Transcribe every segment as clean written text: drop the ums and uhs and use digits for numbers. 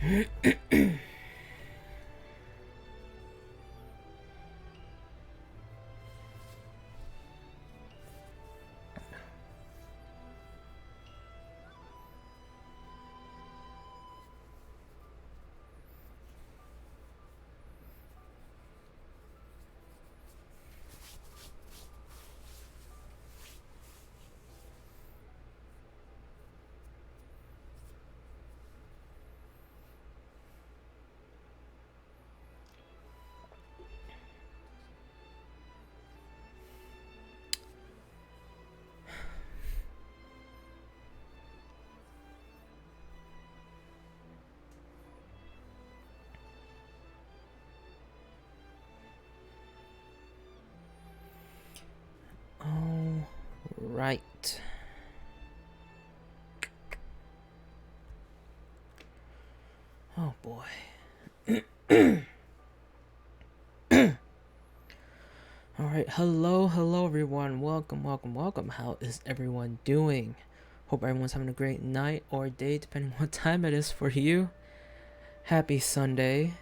All right. Oh boy. All right. Hello everyone. Welcome. How is everyone doing? Hope everyone's having a great night or day depending what time it is for you. Happy Sunday.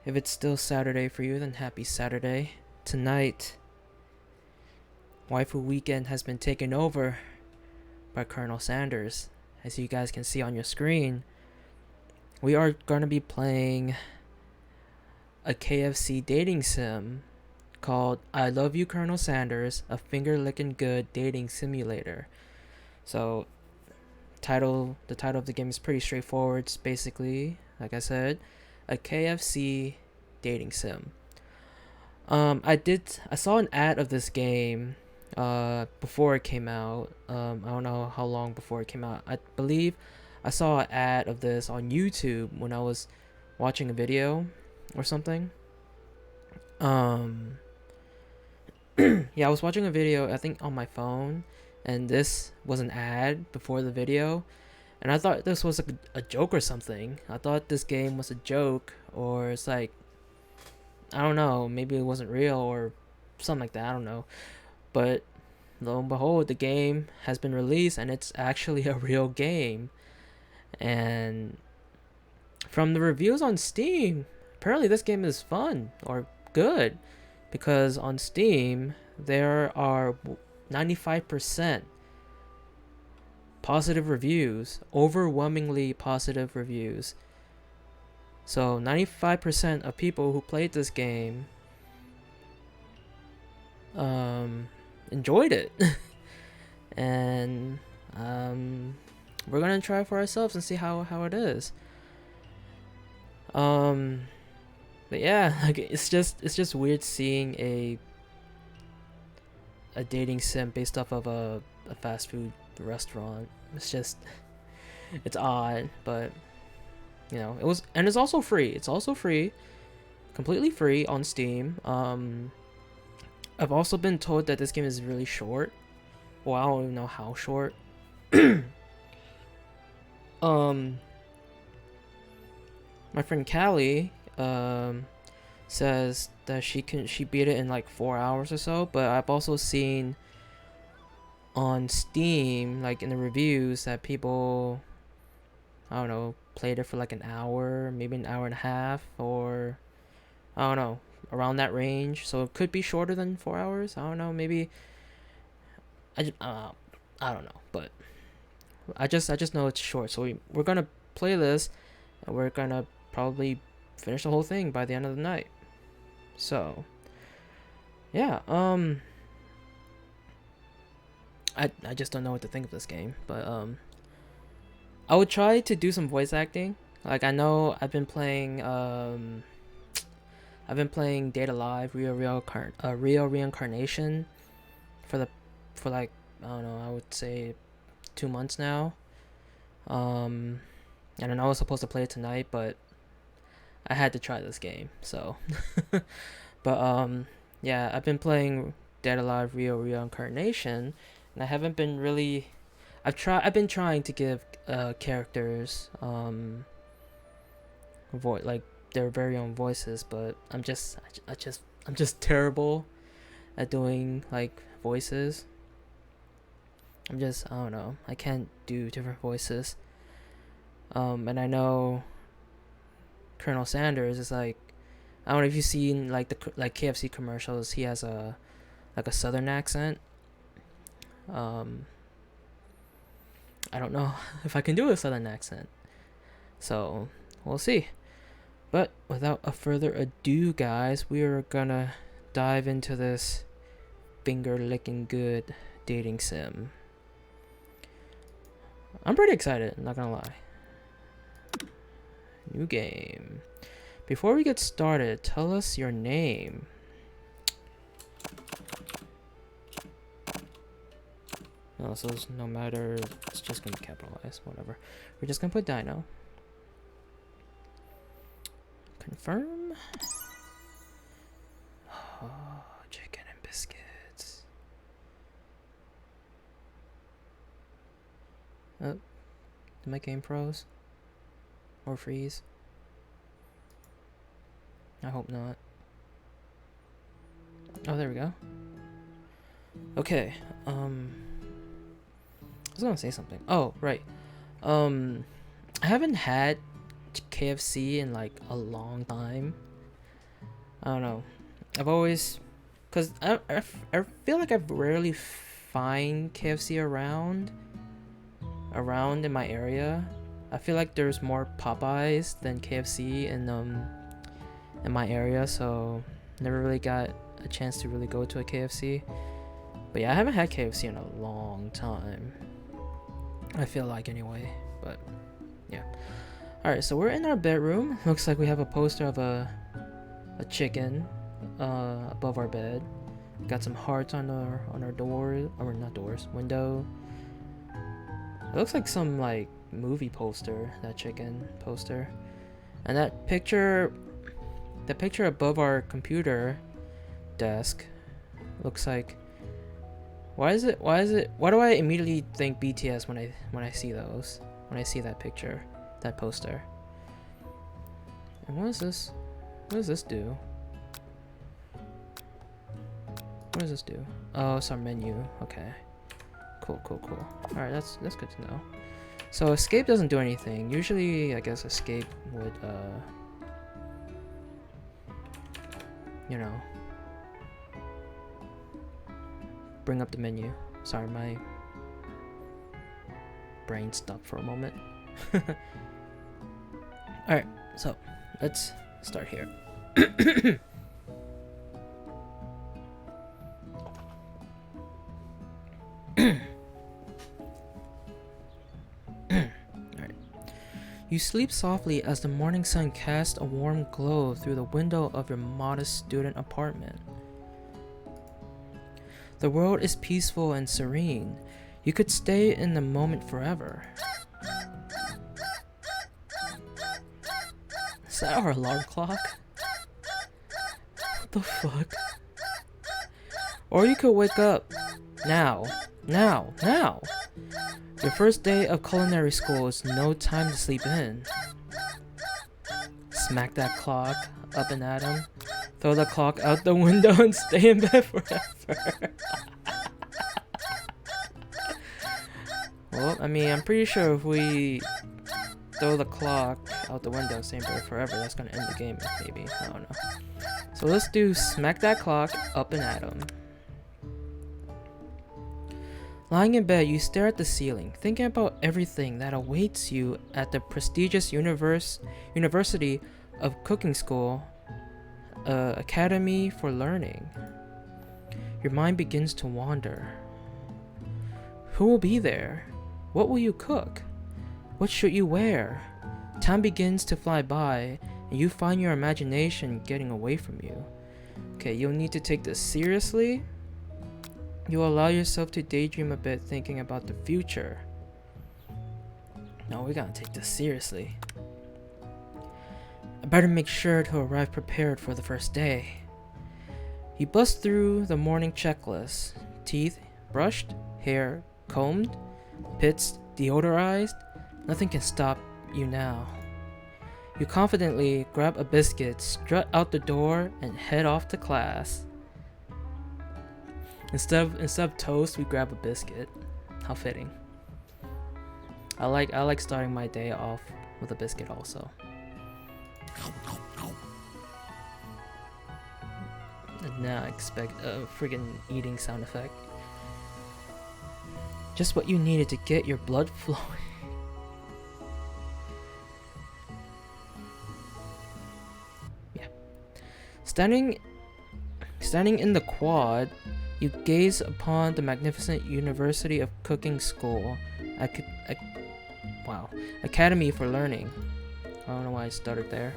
If it's still Saturday for you, then happy Saturday. Tonight, Waifu Weekend has been taken over by Colonel Sanders. As you guys can see on your screen, we are going to be playing a KFC dating sim called I Love You Colonel Sanders, a finger licking good dating simulator. So, the title of the game is pretty straightforward. It's basically, like I said, a KFC dating sim. I saw an ad of this game before it came out. I don't know how long before it came out. I believe I saw an ad of this on YouTube when I was watching a video or something. Yeah, I was watching a video, I think on my phone, and this was an ad before the video, and I thought this was a joke or something. I thought this game was a joke, or it's like, I don't know, maybe it wasn't real or something like that, I don't know. But lo and behold, the game has been released and it's actually a real game. And from the reviews on Steam, apparently this game is fun or good, because on Steam there are 95% positive reviews, overwhelmingly positive reviews. So 95% of people who played this game enjoyed it. And we're gonna try for ourselves and see how it is. But yeah, like it's just weird seeing a dating sim based off of a fast food restaurant. It's odd, but it's also free. It's also free, completely free on Steam. I've also been told that this game is really short. Well, I don't even know how short. My friend Callie says that she beat it in like 4 hours or so, but I've also seen on Steam, like in the reviews, that people, I don't know, played it for like an hour, maybe an hour and a half, or I don't know, around that range. So it could be shorter than 4 hours. I don't know, maybe. I don't know, but I just know it's short. So we're gonna play this, and we're gonna probably finish the whole thing by the end of the night. So yeah, I just don't know what to think of this game, but I would try to do some voice acting. Like, I know I've been playing Data Live Real Reincarnation for like, I don't know, I would say 2 months now. And I know I was supposed to play it tonight, but I had to try this game. So, but yeah, I've been playing Dead Alive Real Reincarnation, and I haven't been really. I've been trying to give characters like their very own voices, but I'm just terrible at doing like voices. I don't know. I can't do different voices. And I know Colonel Sanders is like, I don't know if you've seen like the KFC commercials. He has a southern accent. I don't know if I can do a southern accent, so we'll see. But without a further ado, guys, we are gonna dive into this finger licking good dating sim. I'm pretty excited, not gonna lie. New game. Before we get started, tell us your name. No, so no matter, it's just gonna be capitalized, whatever. We're just gonna put Dino. Confirm. Oh, chicken and biscuits. Oh, did my game froze? Or freeze? I hope not. Oh, there we go. Okay, I was gonna say something. Oh, right. I haven't had KFC in like a long time. I don't know. I've always, cause I feel like I rarely find KFC around in my area. I feel like there's more Popeyes than KFC in my area, so never really got a chance to really go to a KFC. But yeah, I haven't had KFC in a long time, I feel like, anyway. But yeah. Alright, so we're in our bedroom. Looks like we have a poster of a chicken above our bed. Got some hearts on our door, or not doors, window. It looks like some like movie poster, that chicken poster. And that picture above our computer desk looks like, why do I immediately think BTS when I see that picture, that poster? And what does this do? What does this do? Oh, it's our menu. Okay, cool. All right, that's good to know. So escape doesn't do anything. Usually, I guess escape would you know, bring up the menu. Sorry, my brain stopped for a moment. Alright, so let's start here. Alright. You sleep softly as the morning sun casts a warm glow through the window of your modest student apartment. The world is peaceful and serene. You could stay in the moment forever. Is that our alarm clock? What the fuck? Or you could wake up now. Your first day of culinary school is no time to sleep in. Smack that clock up and at him. Throw the clock out the window and stay in bed forever. Well, I mean, I'm pretty sure if we throw the clock out the window and stay in bed forever, that's gonna end the game, maybe. I don't know. So let's do smack that clock up and at him. Lying in bed, you stare at the ceiling, thinking about everything that awaits you at the prestigious University of Cooking School, Academy for Learning. Your mind begins to wander. Who will be there? What will you cook? What should you wear? Time begins to fly by, and you find your imagination getting away from you. Okay, you'll need to take this seriously. You allow yourself to daydream a bit, thinking about the future. No, we gotta take this seriously. I better make sure to arrive prepared for the first day. You bust through the morning checklist. Teeth brushed, hair combed, pits deodorized. Nothing can stop you now. You confidently grab a biscuit, strut out the door, and head off to class. Instead of toast, we grab a biscuit. How fitting. I like starting my day off with a biscuit also. Did not expect a friggin' eating sound effect. Just what you needed to get your blood flowing. Yeah. Standing in the quad, you gaze upon the magnificent University of Cooking School. Wow. Academy for Learning. I don't know why I stuttered there.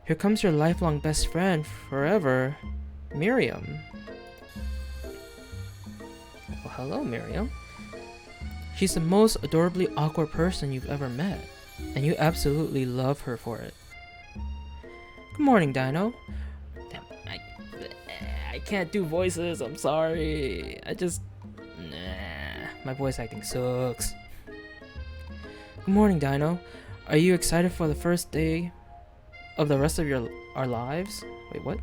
Here comes your lifelong best friend forever, Miriam. Well, hello, Miriam. She's the most adorably awkward person you've ever met, and you absolutely love her for it. Good morning, Dino. Damn, I can't do voices, I'm sorry. My voice acting sucks. Good morning, Dino. Are you excited for the first day of the rest of our lives? Wait, what?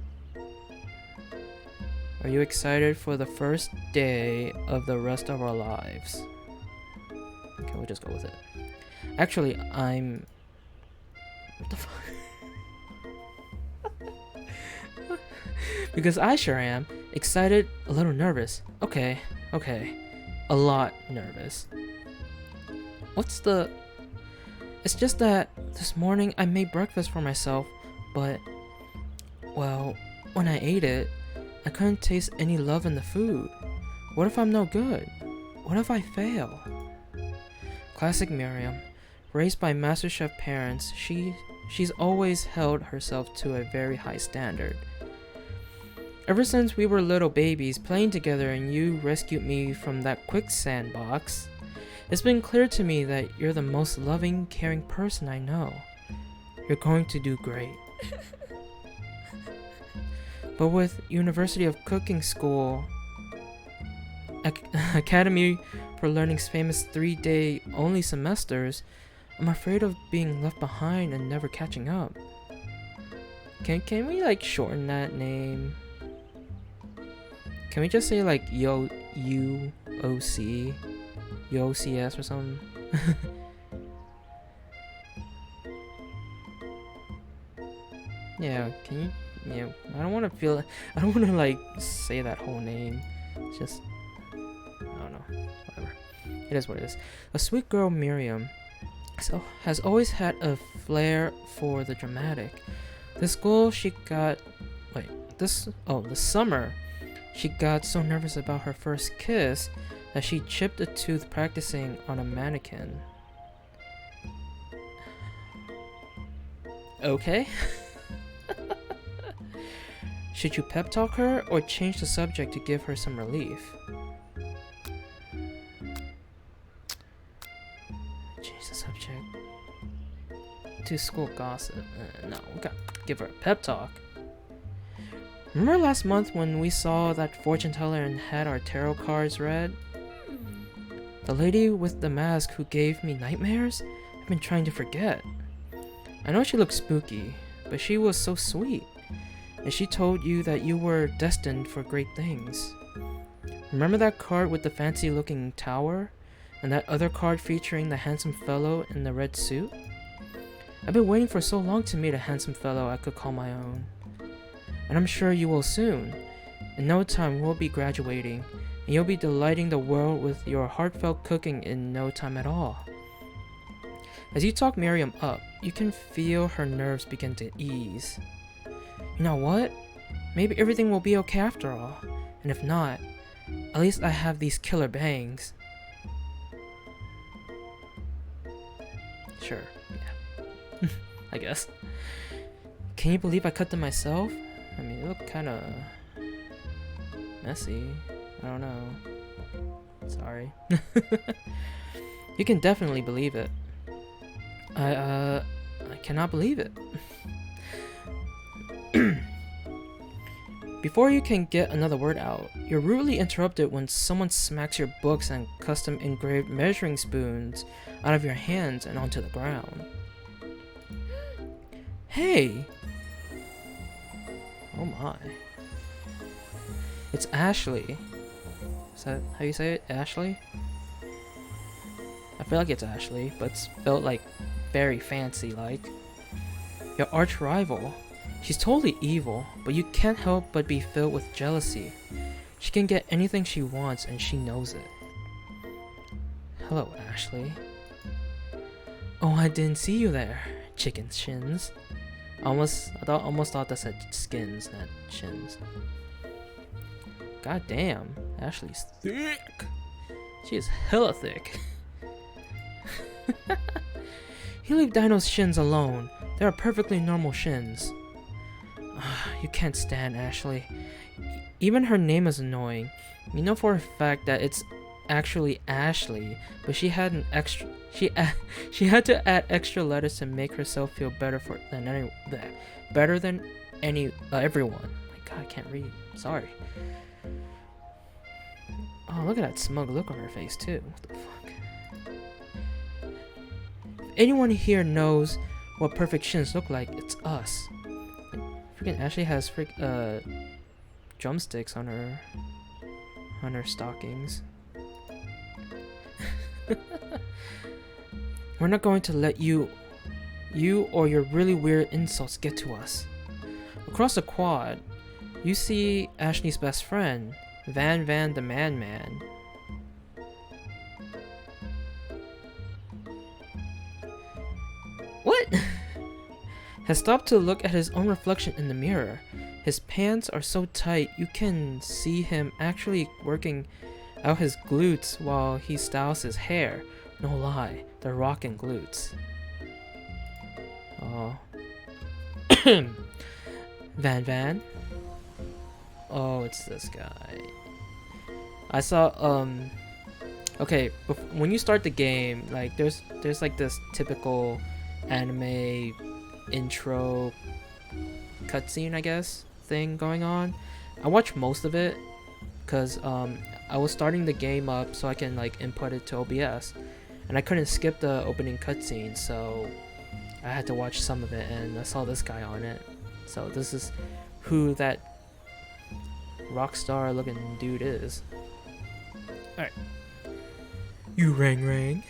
Are you excited for the first day of the rest of our lives? Okay, we'll just go with it. Actually, I'm... What the fuck? Because I sure am. Excited, a little nervous. Okay. A lot nervous. It's just that this morning I made breakfast for myself, but, well, when I ate it, I couldn't taste any love in the food. What if I'm no good? What if I fail? Classic Miriam. Raised by MasterChef parents, she's always held herself to a very high standard. Ever since we were little babies playing together and you rescued me from that quicksand box, it's been clear to me that you're the most loving, caring person I know. You're going to do great. But with University of Cooking School, Academy for Learning's famous 3-day only semesters, I'm afraid of being left behind and never catching up. Can we like shorten that name? Can we just say like UOC? UOCS or something? Yeah, can you? Yeah, I don't want to like say that whole name. It's just, I don't know, whatever. It is what it is. A sweet girl, Miriam, has always had a flair for the dramatic. This summer, she got so nervous about her first kiss that she chipped a tooth practicing on a mannequin. Okay. Should you pep talk her or change the subject to give her some relief? Change the subject to school gossip. No, we gotta give her a pep talk. Remember last month when we saw that fortune teller and had our tarot cards read? The lady with the mask who gave me nightmares? I've been trying to forget. I know she looked spooky, but she was so sweet. And she told you that you were destined for great things. Remember that card with the fancy looking tower? And that other card featuring the handsome fellow in the red suit? I've been waiting for so long to meet a handsome fellow I could call my own. And I'm sure you will soon. In no time we'll be graduating, and you'll be delighting the world with your heartfelt cooking in no time at all. As you talk Miriam up, you can feel her nerves begin to ease. You know what? Maybe everything will be okay after all. And if not, at least I have these killer bangs. Sure, yeah. I guess. Can you believe I cut them myself? I mean, they look kinda messy. I don't know. Sorry. You can definitely believe it. I cannot believe it. Before you can get another word out, you're rudely interrupted when someone smacks your books and custom engraved measuring spoons out of your hands and onto the ground. Hey! Oh my. It's Ashley. Is that how you say it? Ashley? I feel like it's Ashley, but it's spelled like very fancy like. your arch rival. She's totally evil, but you can't help but be filled with jealousy. She can get anything she wants and she knows it. Hello, Ashley. Oh, I didn't see you there, chicken shins. Almost thought that said skins, not shins. God damn, Ashley's thick. She is hella thick. You leave Dino's shins alone. They are perfectly normal shins. You can't stand Ashley. Even her name is annoying. You know for a fact that it's actually Ashley, but she had to add extra letters to make herself feel better than everyone. My God, I can't read. Sorry. Oh, look at that smug look on her face too. What the fuck? If anyone here knows what perfect shins look like, it's us. Freaking Ashley has drumsticks on her stockings. We're not going to let you or your really weird insults get to us. Across the quad, you see Ashley's best friend, Van the Man. What? Has stopped to look at his own reflection in the mirror. His pants are so tight you can see him actually working out his glutes while he styles his hair. No lie, they're rockin' glutes. Oh. Van? Oh, it's this guy. I saw, okay, when you start the game, like, there's like this typical anime intro cutscene, I guess, thing going on. I watched most of it, because, I was starting the game up so I can, like, input it to OBS. And I couldn't skip the opening cutscene, so I had to watch some of it, and I saw this guy on it. So this is who that rockstar looking dude is. Alright. You rang.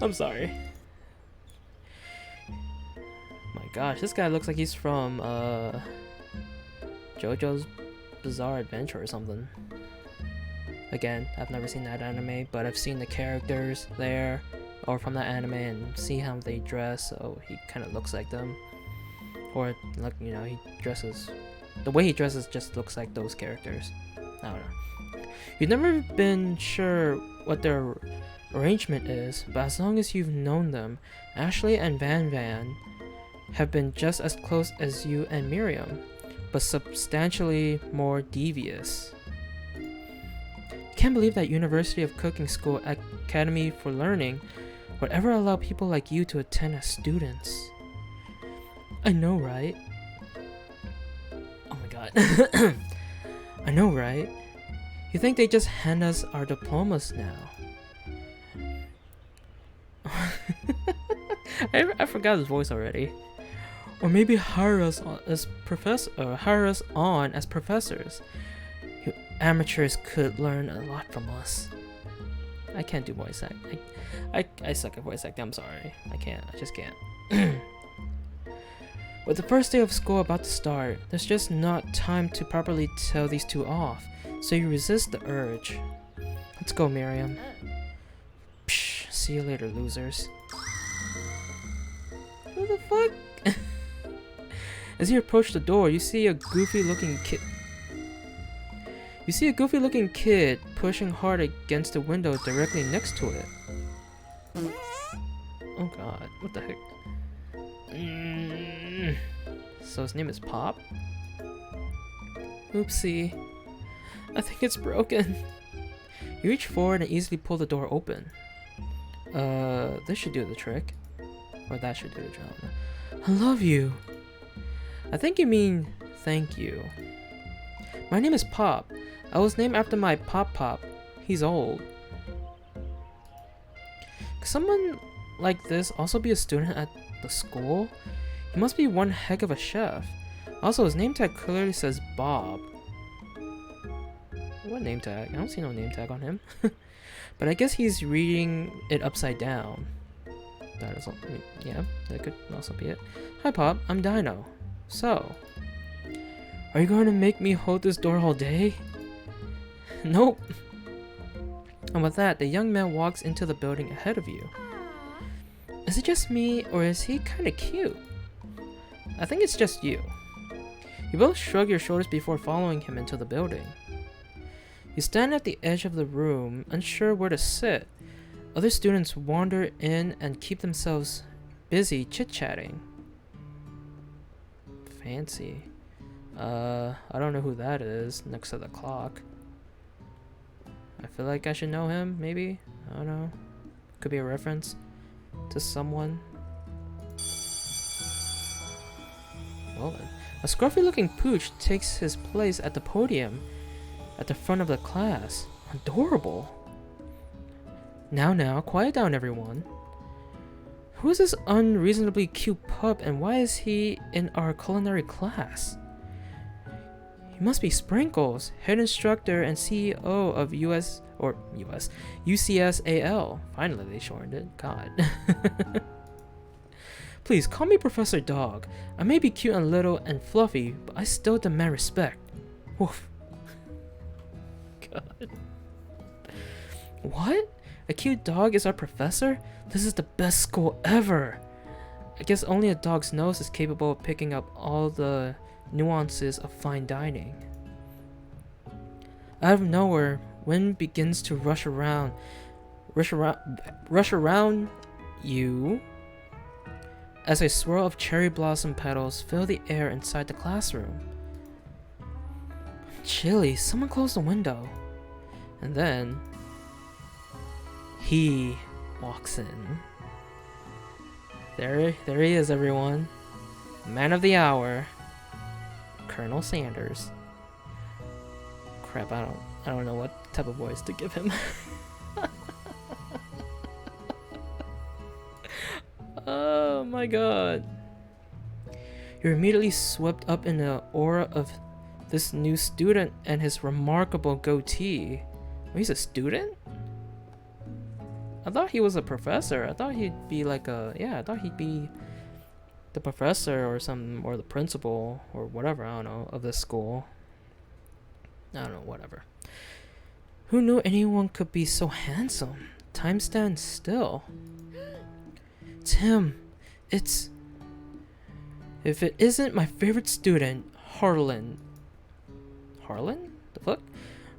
I'm sorry. My gosh, this guy looks like he's from JoJo's Bizarre Adventure or something. Again, I've never seen that anime, but I've seen the characters there or from that anime and see how they dress, so he kind of looks like them. Or, like, you know, the way he dresses just looks like those characters. I don't know. You've never been sure what their arrangement is, but as long as you've known them, Ashley and Van have been just as close as you and Miriam, but substantially more devious. Can't believe that University of Cooking School Academy for Learning would ever allow people like you to attend as students. I know, right? Oh my god. I know, right? You think they just hand us our diplomas now? I forgot his voice already. Or maybe hire us on as professors. You amateurs could learn a lot from us. I can't do voice act. I suck at voice acting. I'm sorry. I just can't. With the first day of school about to start, there's just not time to properly tell these two off, so you resist the urge. Let's go, Miriam. Psh, see you later, losers. Who the fuck? As you approach the door, you see a goofy-looking kid. Pushing hard against the window directly next to it. Oh god, what the heck? So his name is Pop? Oopsie. I think it's broken. You reach forward and easily pull the door open. This should do the trick. Or that should do the job. I love you. I think you mean thank you. My name is Pop. I was named after my Pop. He's old. Could someone like this also be a student at the school? He must be one heck of a chef. Also, his name tag clearly says Bob. what name tag? I don't see no name tag on him. But I guess he's reading it upside down. That is, yeah, that could also be it. Hi, Pop. I'm Dino. So, are you going to make me hold this door all day? Nope. And with that, the young man walks into the building ahead of you. Is it just me, or is he kind of cute? I think it's just you. You both shrug your shoulders before following him into the building. You stand at the edge of the room, unsure where to sit. Other students wander in and keep themselves busy chit-chatting. Fancy. I don't know who that is next to the clock. I feel like I should know him, maybe? I don't know. Could be a reference to someone. Well then. A scruffy-looking pooch takes his place at the podium at the front of the class. Adorable. Now, quiet down, everyone. Who is this unreasonably cute pup, and why is he in our culinary class? He must be Sprinkles, head instructor and CEO of UCSAL. Finally, they shortened it. God. Please, call me Professor Dog. I may be cute and little and fluffy, but I still demand respect. Woof. God. What? A cute dog is our professor? This is the best school ever. I guess only a dog's nose is capable of picking up all the nuances of fine dining. Out of nowhere, wind begins to rush around you as a swirl of cherry blossom petals fill the air inside the classroom. Chilly, someone close the window. And then he walks in. There he is, everyone. Man of the hour, Colonel Sanders. Crap, I don't know what type of voice to give him. Oh my god. You're immediately swept up in the aura of this new student and his remarkable goatee. Oh, he's a student? I thought he was a professor. I thought he'd be like I thought he'd be the professor or something, or the principal or whatever, I don't know, of this school. I don't know, whatever. Who knew anyone could be so handsome? Time stands still. It's him. It's... If it isn't my favorite student, Harlan. Harlan? The fuck?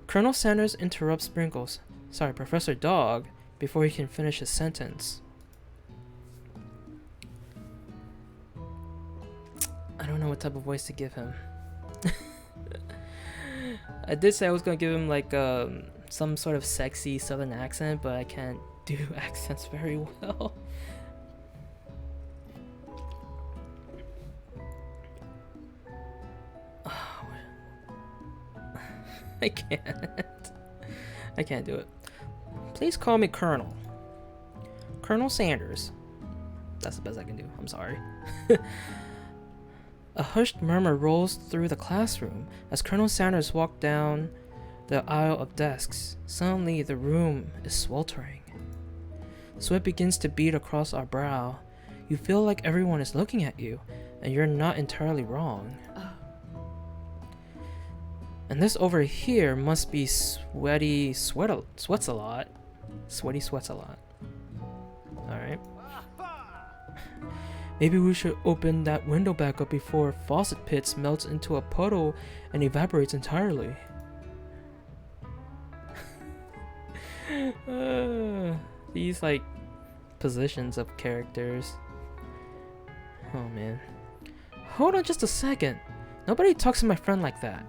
Colonel Sanders interrupts Sprinkles. Sorry, Professor Dog, before he can finish his sentence. I don't know what type of voice to give him. I did say I was gonna give him like some sort of sexy southern accent, but I can't do accents very well. I can't do it. Please call me Colonel. Colonel Sanders. That's the best I can do. I'm sorry. A hushed murmur rolls through the classroom as Colonel Sanders walks down the aisle of desks. Suddenly, the room is sweltering. Sweat begins to bead across our brow. You feel like everyone is looking at you, and you're not entirely wrong. And this over here must be sweats a lot. Sweaty sweats a lot. Alright. Maybe we should open that window back up before faucet pits melts into a puddle and evaporates entirely. These like positions of characters. Oh man. Hold on just a second. Nobody talks to my friend like that.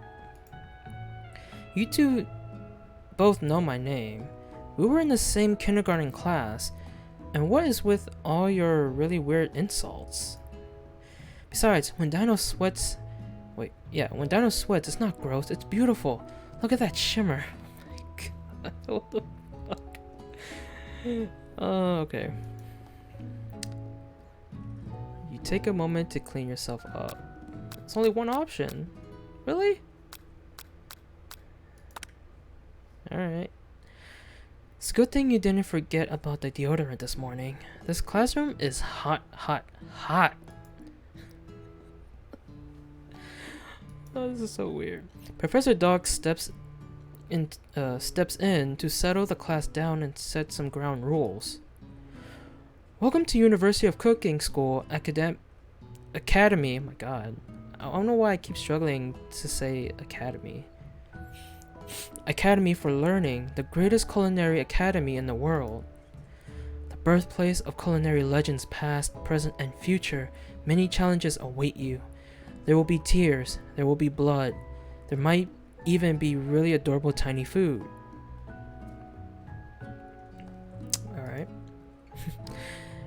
You two both know my name. We were in the same kindergarten class. And what is with all your really weird insults? Besides, when Dino sweats... when Dino sweats, it's not gross, it's beautiful. Look at that shimmer. Oh my god, what the fuck? Oh, okay. You take a moment to clean yourself up. It's only one option. Really? Alright. It's a good thing you didn't forget about the deodorant this morning. This classroom is hot, hot, hot. Oh, this is so weird. Professor Dog steps in to settle the class down and set some ground rules. Welcome to University of Cooking School Academy. Oh my god. I don't know why I keep struggling to say academy. Academy for Learning, the greatest culinary academy in the world. The birthplace of culinary legends past, present, and future. Many challenges await you. There will be tears, there will be blood. There might even be really adorable tiny food. Alright.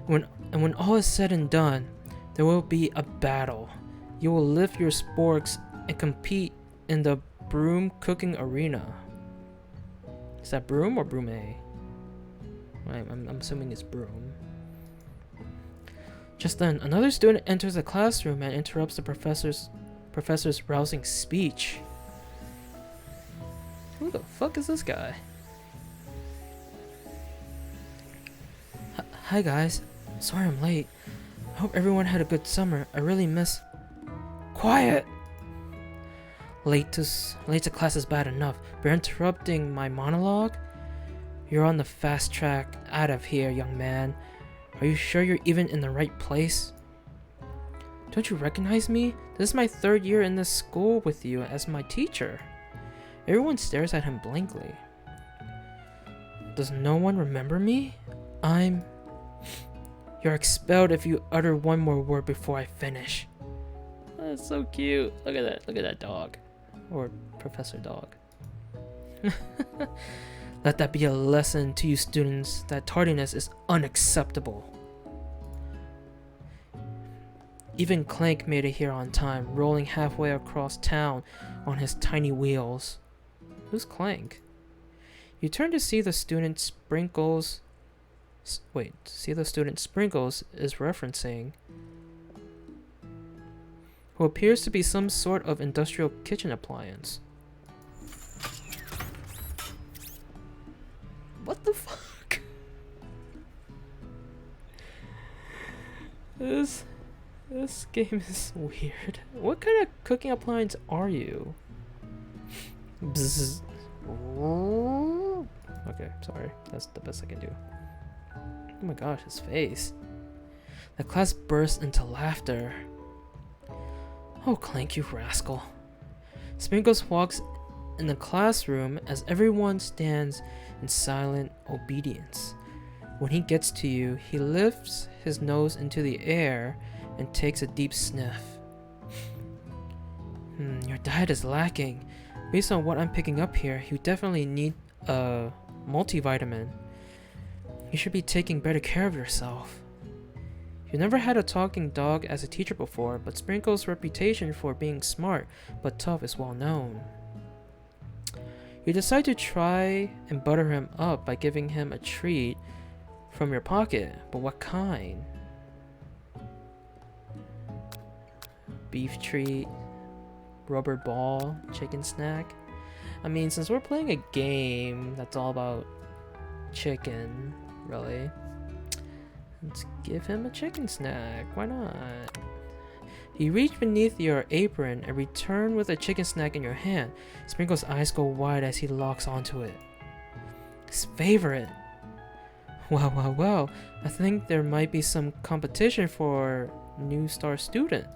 When all is said and done, there will be a battle. You will lift your sporks and compete in the broom cooking arena. Is that broom or broom A? I'm assuming it's broom. Just then, another student enters the classroom and interrupts the professor's rousing speech. Who the fuck is this guy? Hi guys. Sorry I'm late. I hope everyone had a good summer. I really miss... Quiet! Late to class is bad enough, but you're interrupting my monologue? You're on the fast track out of here, young man. Are you sure you're even in the right place? Don't you recognize me? This is my 3rd year in this school with you as my teacher. Everyone stares at him blankly. Does no one remember me? You're expelled if you utter one more word before I finish. That's so cute. Look at that dog. Or Professor Dog. Let that be a lesson to you students that tardiness is unacceptable. Even Clank made it here on time, rolling halfway across town on his tiny wheels. Who's Clank? You turn to see the student Sprinkles... see the student Sprinkles is referencing, who appears to be some sort of industrial kitchen appliance. What the fuck? This game is weird. What kind of cooking appliance are you? Bzz. Okay, sorry. That's the best I can do. Oh my gosh, his face. The class burst into laughter. Oh, Clank, you rascal. Sprinkles walks in the classroom as everyone stands in silent obedience. When he gets to you, he lifts his nose into the air and takes a deep sniff. Your diet is lacking. Based on what I'm picking up here, you definitely need a multivitamin. You should be taking better care of yourself. You never had a talking dog as a teacher before, but Sprinkles' reputation for being smart but tough is well known. You decide to try and butter him up by giving him a treat from your pocket, but what kind? Beef treat, rubber ball, chicken snack? I mean, since we're playing a game that's all about chicken, really, let's give him a chicken snack. Why not? You reach beneath your apron and return with a chicken snack in your hand. Sprinkle's eyes go wide as he locks onto it. His favorite. Well. I think there might be some competition for new star student.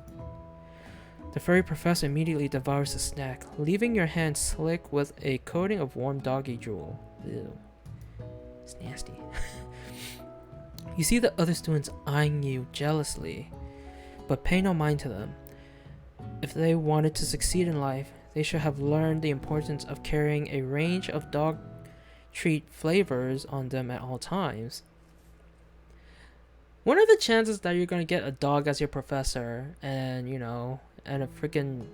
The furry professor immediately devours the snack, leaving your hand slick with a coating of warm doggy drool. Ew. It's nasty. You see the other students eyeing you jealously, but pay no mind to them. If they wanted to succeed in life, they should have learned the importance of carrying a range of dog treat flavors on them at all times. What are the chances that you're gonna get a dog as your professor and, you know, and a freaking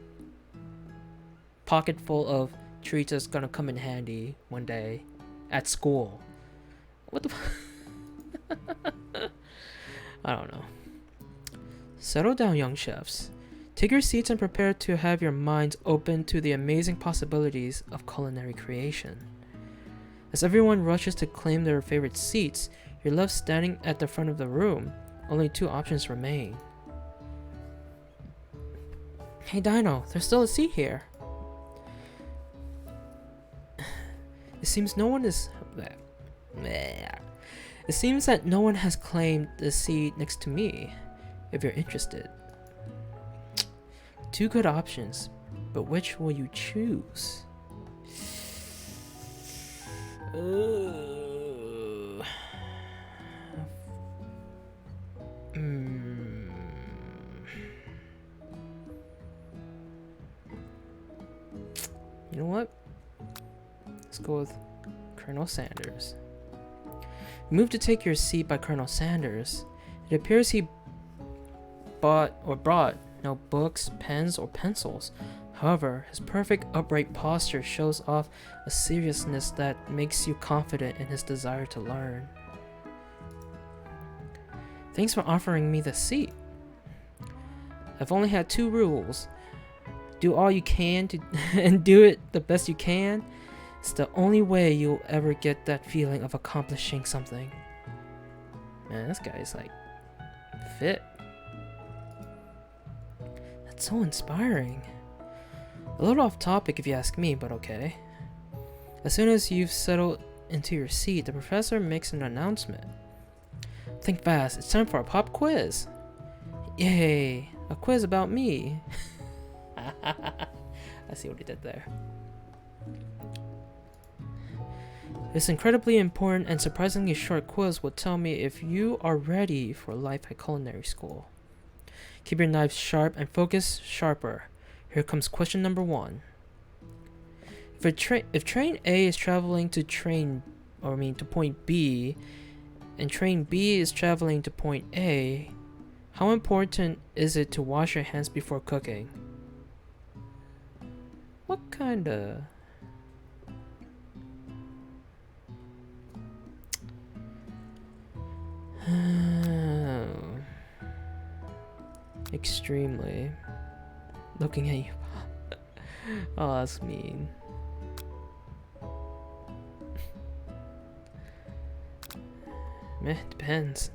pocket full of treats that's gonna come in handy one day at school? What the I don't know. Settle down, young chefs. Take your seats and prepare to have your minds open to the amazing possibilities of culinary creation. As everyone rushes to claim their favorite seats, you're left standing at the front of the room. Only 2 options remain. Hey Dino, there's still a seat here. It seems no one is... It seems that no one has claimed the seat next to me, if you're interested. 2 good options, but which will you choose? You know what? Let's go with Colonel Sanders. You move to take your seat by Colonel Sanders. It appears he brought no books, pens, or pencils. However, his perfect upright posture shows off a seriousness that makes you confident in his desire to learn. Thanks for offering me the seat. I've only had 2 rules. Do all you can to and do it the best you can. It's the only way you'll ever get that feeling of accomplishing something. Man, this guy's like fit. That's so inspiring. A little off topic if you ask me, but okay. As soon as you've settled into your seat, the professor makes an announcement. Think fast, it's time for a pop quiz. Yay, a quiz about me. I see what he did there. This incredibly important and surprisingly short quiz will tell me if you are ready for life at culinary school. Keep your knives sharp and focus sharper. Here comes question number 1. If train A is traveling to point B, and train B is traveling to point A, how important is it to wash your hands before cooking? What kind of... Extremely. Looking at you. Oh, that's mean. Meh, depends.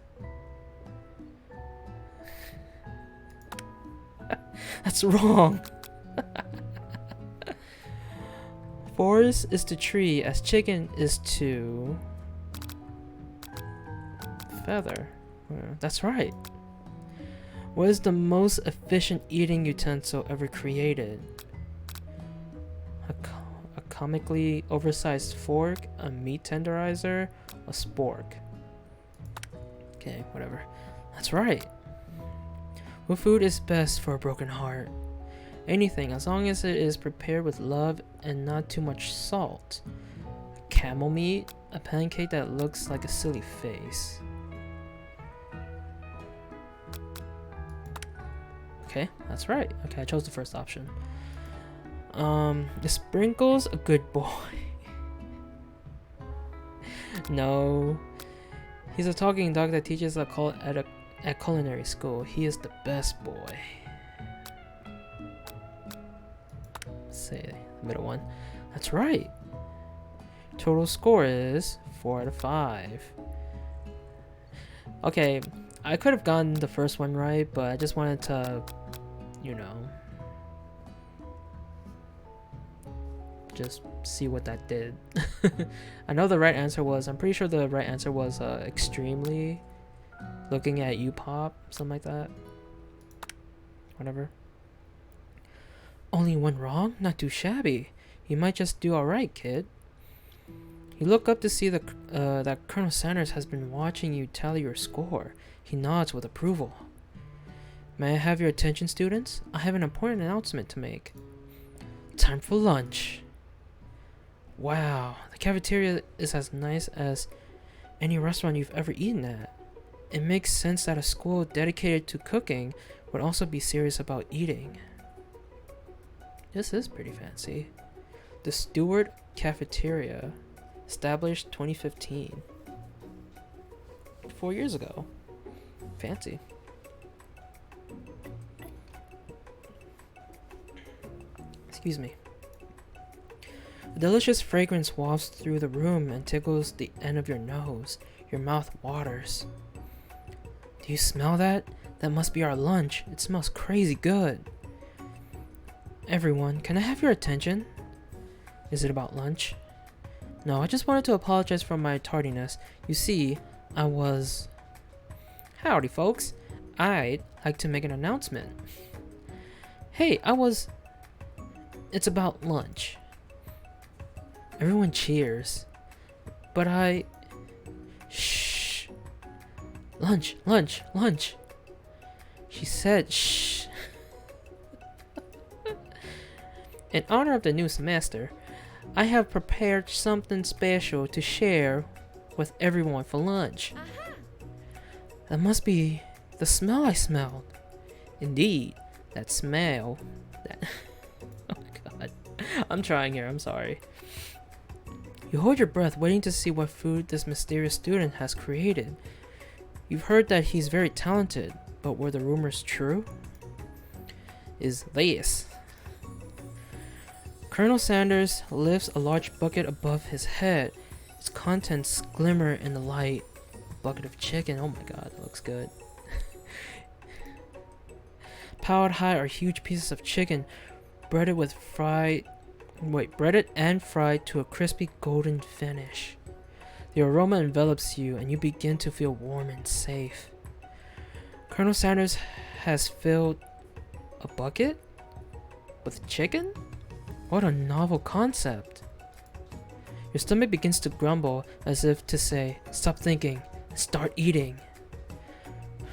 That's wrong. Forest is to tree as chicken is to feather. That's right. What is the most efficient eating utensil ever created? A comically oversized fork, a meat tenderizer, a spork. Okay, whatever. That's right. What food is best for a broken heart? Anything, as long as it is prepared with love and not too much salt. Camel meat, a pancake that looks like a silly face. Okay, that's right. Okay, I chose the first option. Is Sprinkles a good boy? No. He's a talking dog that teaches at culinary school. He is the best boy. Let's say the middle one. That's right. Total score is 4 out of 5. Okay, I could have gotten the first one right, but I just wanted to, you know, just see what that did. I know the right answer was, I'm pretty sure the right answer was extremely, looking at you pop, something like that. Whatever. Only one wrong? Not too shabby. You might just do alright, kid. You look up to see that Colonel Sanders has been watching you tally your score. He nods with approval. May I have your attention, students? I have an important announcement to make. Time for lunch. Wow, the cafeteria is as nice as any restaurant you've ever eaten at. It makes sense that a school dedicated to cooking would also be serious about eating. This is pretty fancy. The Stewart Cafeteria, established 2015. 4 years ago. Fancy. Excuse me. A delicious fragrance wafts through the room and tickles the end of your nose. Your mouth waters. Do you smell that? That must be our lunch. It smells crazy good. Everyone, can I have your attention? Is it about lunch? No, I just wanted to apologize for my tardiness. You see, I was... Howdy, folks. I'd like to make an announcement. Hey, It's about lunch. Everyone cheers. But Shh. Lunch, lunch, lunch. She said shh. In honor of the new semester, I have prepared something special to share with everyone for lunch. That must be the smell I smelled. Indeed, that smell. Oh my god. I'm trying here, I'm sorry. You hold your breath, waiting to see what food this mysterious student has created. You've heard that he's very talented, but were the rumors true? Is this. Colonel Sanders lifts a large bucket above his head. Its contents glimmer in the light. A bucket of chicken. Oh my god, that looks good. Piled high are huge pieces of chicken, breaded and fried to a crispy golden finish. The aroma envelops you, and you begin to feel warm and safe. Colonel Sanders has filled a bucket with chicken? What a novel concept. Your stomach begins to grumble as if to say, stop thinking, start eating.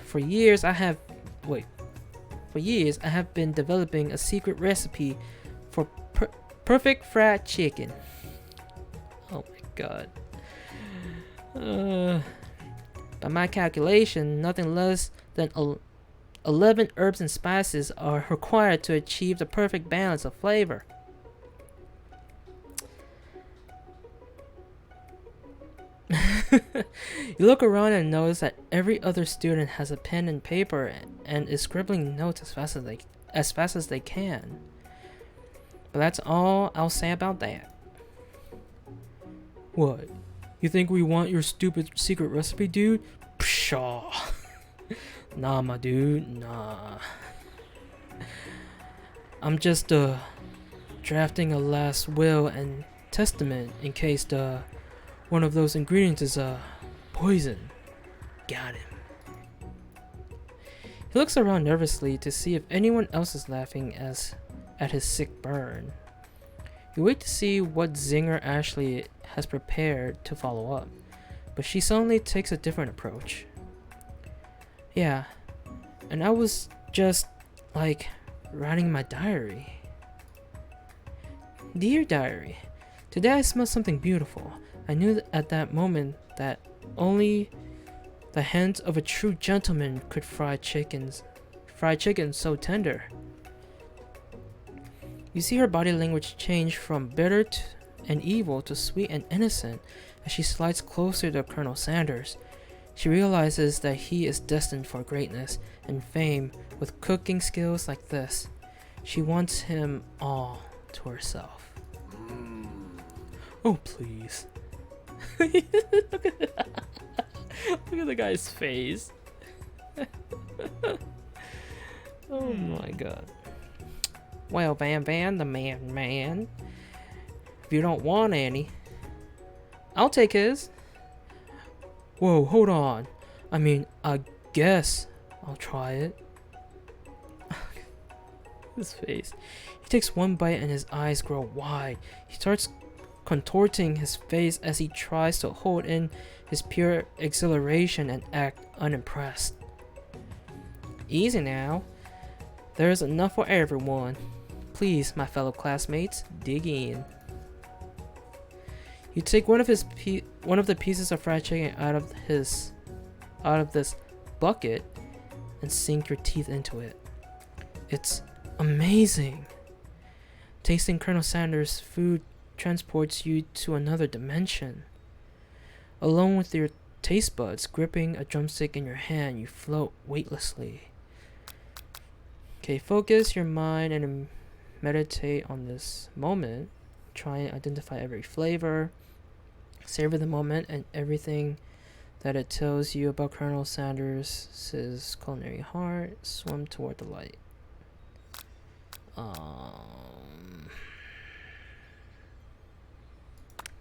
For years I have been developing a secret recipe for perfect fried chicken. Oh my god. By my calculation, nothing less than 11 herbs and spices are required to achieve the perfect balance of flavor. You look around and notice that every other student has a pen and paper and is scribbling notes as fast as they can. But that's all I'll say about that. What? You think we want your stupid secret recipe, dude? Pshaw. Nah, my dude, nah. I'm just drafting a last will and testament in case one of those ingredients is poison. Got him. He looks around nervously to see if anyone else is laughing at his sick burn. You wait to see what zinger Ashley has prepared to follow up, but she suddenly takes a different approach. Yeah, and I was just like writing my diary. Dear diary, today I smelled something beautiful. I knew at that moment that only the hands of a true gentleman could fry chicken so tender. You see her body language change from bitter and evil to sweet and innocent as she slides closer to Colonel Sanders. She realizes that he is destined for greatness and fame with cooking skills like this. She wants him all to herself. Oh, please. Look at the guy's face. Oh my god. Well, Van, the man. If you don't want any, I'll take his. Whoa, hold on. I mean, I guess I'll try it. His face. He takes one bite and his eyes grow wide. He starts contorting his face as he tries to hold in his pure exhilaration and act unimpressed. Easy now. There's enough for everyone. Please, my fellow classmates, dig in. You take one of the pieces of fried chicken out of this bucket and sink your teeth into it. It's amazing. Tasting Colonel Sanders' food transports you to another dimension. Alone with your taste buds gripping a drumstick in your hand, you float weightlessly. Okay, focus your mind and meditate on this moment. Try and identify every flavor. Savor the moment and everything that it tells you about Colonel Sanders' culinary heart. Swim toward the light.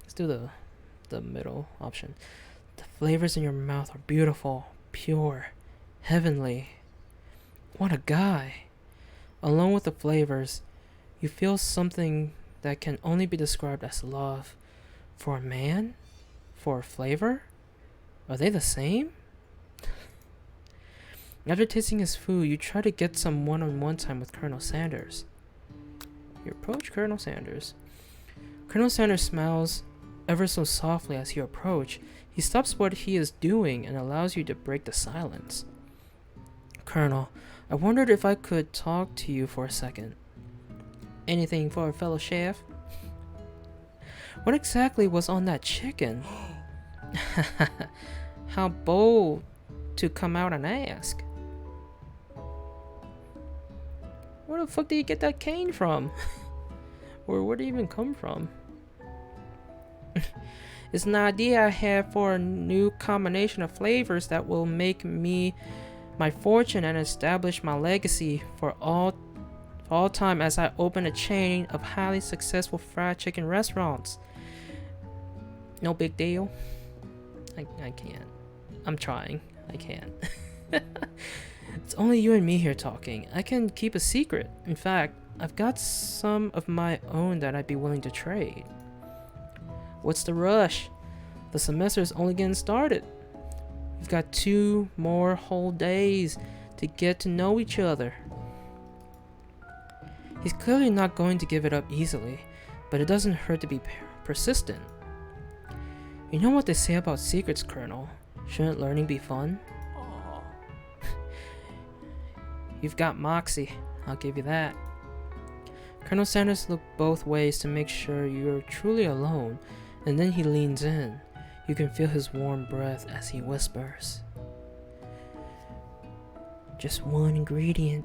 Let's do the middle option. The flavors in your mouth are beautiful, pure, heavenly. What a guy. Along with the flavors, you feel something that can only be described as love. For a man? For a flavor? Are they the same? After tasting his food, you try to get some one-on-one time with Colonel Sanders. You approach Colonel Sanders. Colonel Sanders smiles ever so softly as you approach. He stops what he is doing and allows you to break the silence. Colonel, I wondered if I could talk to you for a second. Anything for a fellow chef? What exactly was on that chicken? How bold to come out and ask. Where the fuck did you get that cane from? Or where did it even come from? It's an idea I have for a new combination of flavors that will make me my fortune and establish my legacy for all time as I open a chain of highly successful fried chicken restaurants. No big deal. I can't. I'm trying. I can't. It's only you and me here talking. I can keep a secret. In fact, I've got some of my own that I'd be willing to trade. What's the rush? The semester is only getting started. We've got 2 more whole days to get to know each other. He's clearly not going to give it up easily, but it doesn't hurt to be persistent. You know what they say about secrets, Colonel? Shouldn't learning be fun? You've got moxie, I'll give you that. Colonel Sanders looked both ways to make sure you're truly alone, and then he leans in. You can feel his warm breath as he whispers. Just one ingredient,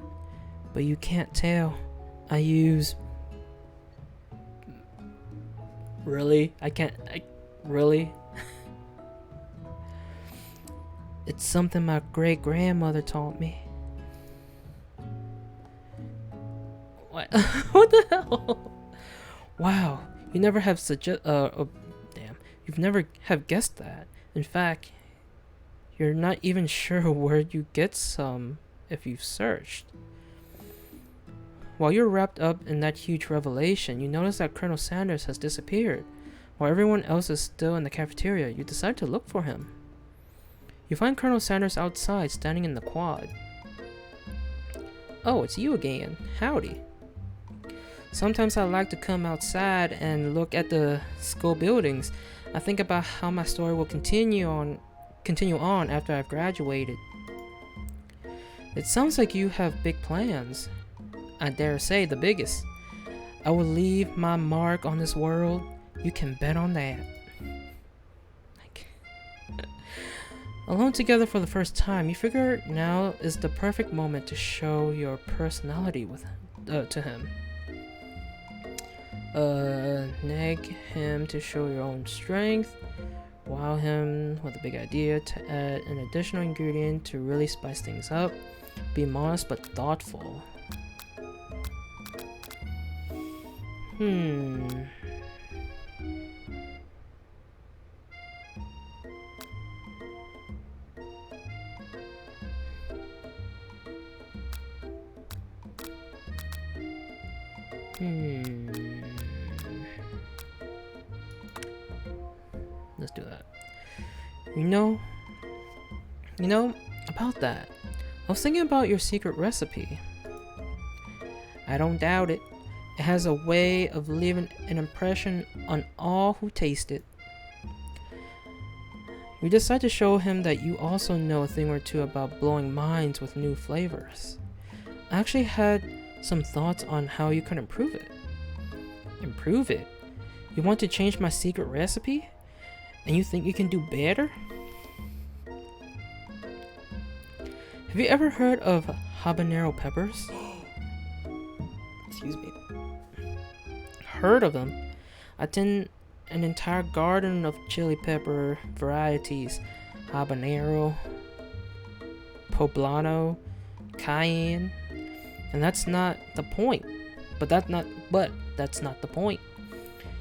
but you can't tell. I use... Really? Really? It's something my great-grandmother taught me. What? What the hell? Wow, you never have you've never have guessed that. In fact, you're not even sure where you get some if you've searched. While you're wrapped up in that huge revelation, you notice that Colonel Sanders has disappeared. While everyone else is still in the cafeteria, you decide to look for him. You find Colonel Sanders outside, standing in the quad. Oh, it's you again. Howdy. Sometimes I like to come outside and look at the school buildings. I think about how my story will continue on after I've graduated. It sounds like you have big plans. I dare say the biggest. I will leave my mark on this world. You can bet on that. Alone together for the first time, you figure now is the perfect moment to show your personality to him. Nag him to show your own strength. Wow him with a big idea to add an additional ingredient to really spice things up. Be modest but thoughtful. Let's do that. You know, about that. I was thinking about your secret recipe. I don't doubt it. It has a way of leaving an impression on all who taste it. You decide to show him that you also know a thing or two about blowing minds with new flavors. I actually had some thoughts on how you could improve it. Improve it? You want to change my secret recipe? And you think you can do better? Have you ever heard of habanero peppers? Excuse me. Heard of them? I tend an entire garden of chili pepper varieties: habanero, poblano, cayenne, and that's not the point. But that's not the point.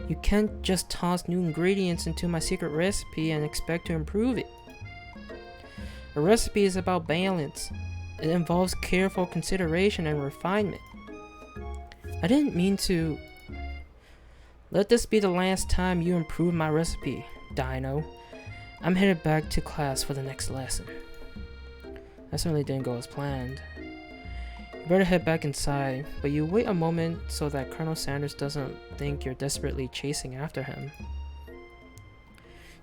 You can't just toss new ingredients into my secret recipe and expect to improve it. A recipe is about balance. It involves careful consideration and refinement. I didn't mean to. Let this be the last time you improve my recipe, Dino. I'm headed back to class for the next lesson. That certainly didn't go as planned. You better head back inside, but you wait a moment so that Colonel Sanders doesn't think you're desperately chasing after him.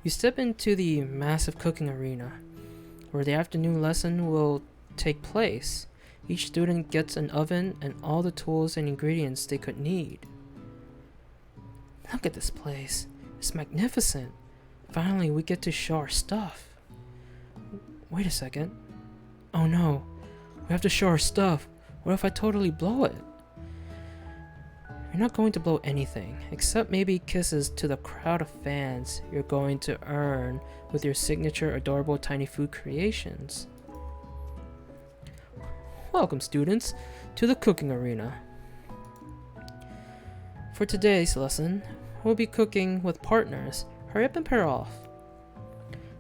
You step into the massive cooking arena, where the afternoon lesson will take place. Each student gets an oven and all the tools and ingredients they could need. Look at this place. It's magnificent. Finally, we get to show our stuff. Wait a second. Oh no, we have to show our stuff. What if I totally blow it? You're not going to blow anything, except maybe kisses to the crowd of fans you're going to earn with your signature adorable tiny food creations. Welcome, students, to the cooking arena. For today's lesson, we'll be cooking with partners. Hurry up and pair off.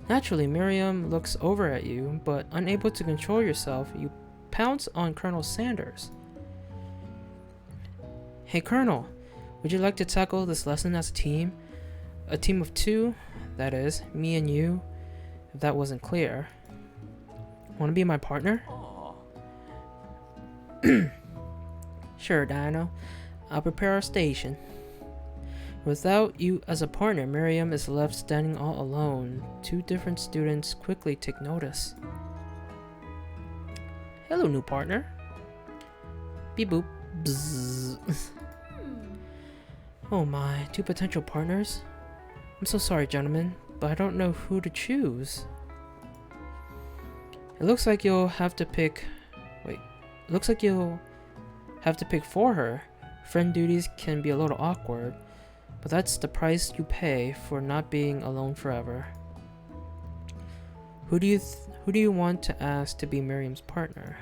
Naturally, Miriam looks over at you, but unable to control yourself, you pounce on Colonel Sanders. Hey Colonel, would you like to tackle this lesson as a team? A team of two, that is, me and you, if that wasn't clear. Want to be my partner? Sure, Dino. I'll prepare our station. Without you as a partner, Miriam is left standing all alone. Two different students quickly take notice. Hello, new partner. Beep boop. Bzzz. Oh my, two potential partners? I'm so sorry, gentlemen, but I don't know who to choose. It looks like you'll have to pick... Wait. It looks like you'll have to pick for her. Friend duties can be a little awkward, but that's the price you pay for not being alone forever. Who do you want to ask to be Miriam's partner?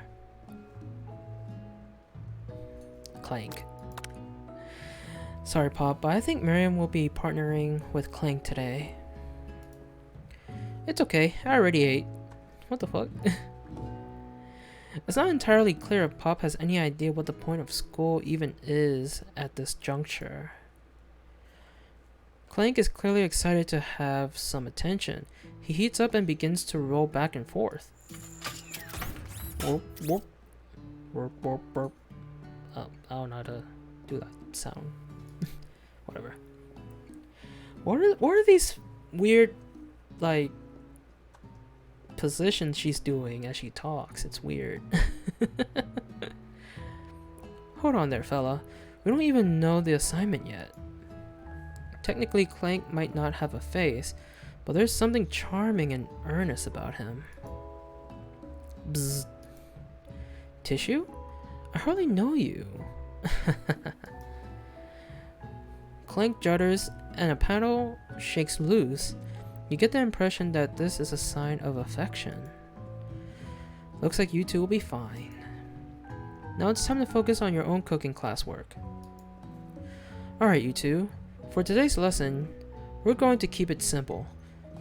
Clank. Sorry, Pop, but I think Miriam will be partnering with Clank today. It's okay, I already ate. What the fuck? It's not entirely clear if Pop has any idea what the point of school even is at this juncture. Clank is clearly excited to have some attention. He heats up and begins to roll back and forth. Warp, warp. Warp, warp, warp. Oh, I don't know how to do that sound. Whatever. What are these weird, like, positions she's doing as she talks? It's weird. Hold on there, fella. We don't even know the assignment yet. Technically, Clank might not have a face, but there's something charming and earnest about him. Bzzz. Tissue? I hardly know you. Clank judders and a panel shakes loose. You get the impression that this is a sign of affection. Looks like you two will be fine. Now it's time to focus on your own cooking classwork. Alright, you two. For today's lesson, we're going to keep it simple.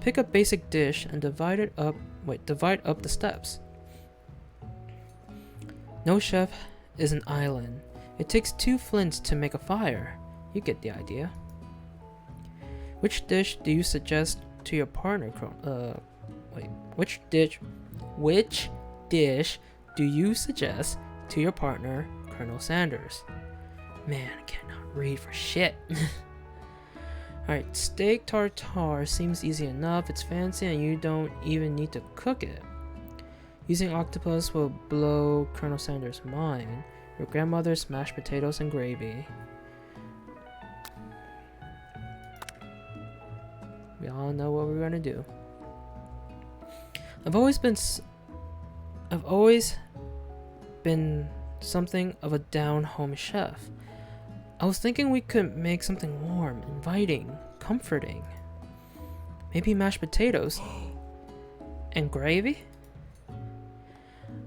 Pick a basic dish and divide up the steps. No chef is an island. It takes two flints to make a fire. You get the idea. Which dish do you suggest to your partner? Which dish do you suggest to your partner, Colonel Sanders? Man, I cannot read for shit. Alright, steak tartare seems easy enough. It's fancy and you don't even need to cook it. Using octopus will blow Colonel Sanders' mind. Your grandmother's mashed potatoes and gravy. We all know what we're gonna do. I've always been something of a down-home chef. I was thinking we could make something warm, inviting, comforting. Maybe mashed potatoes. And gravy?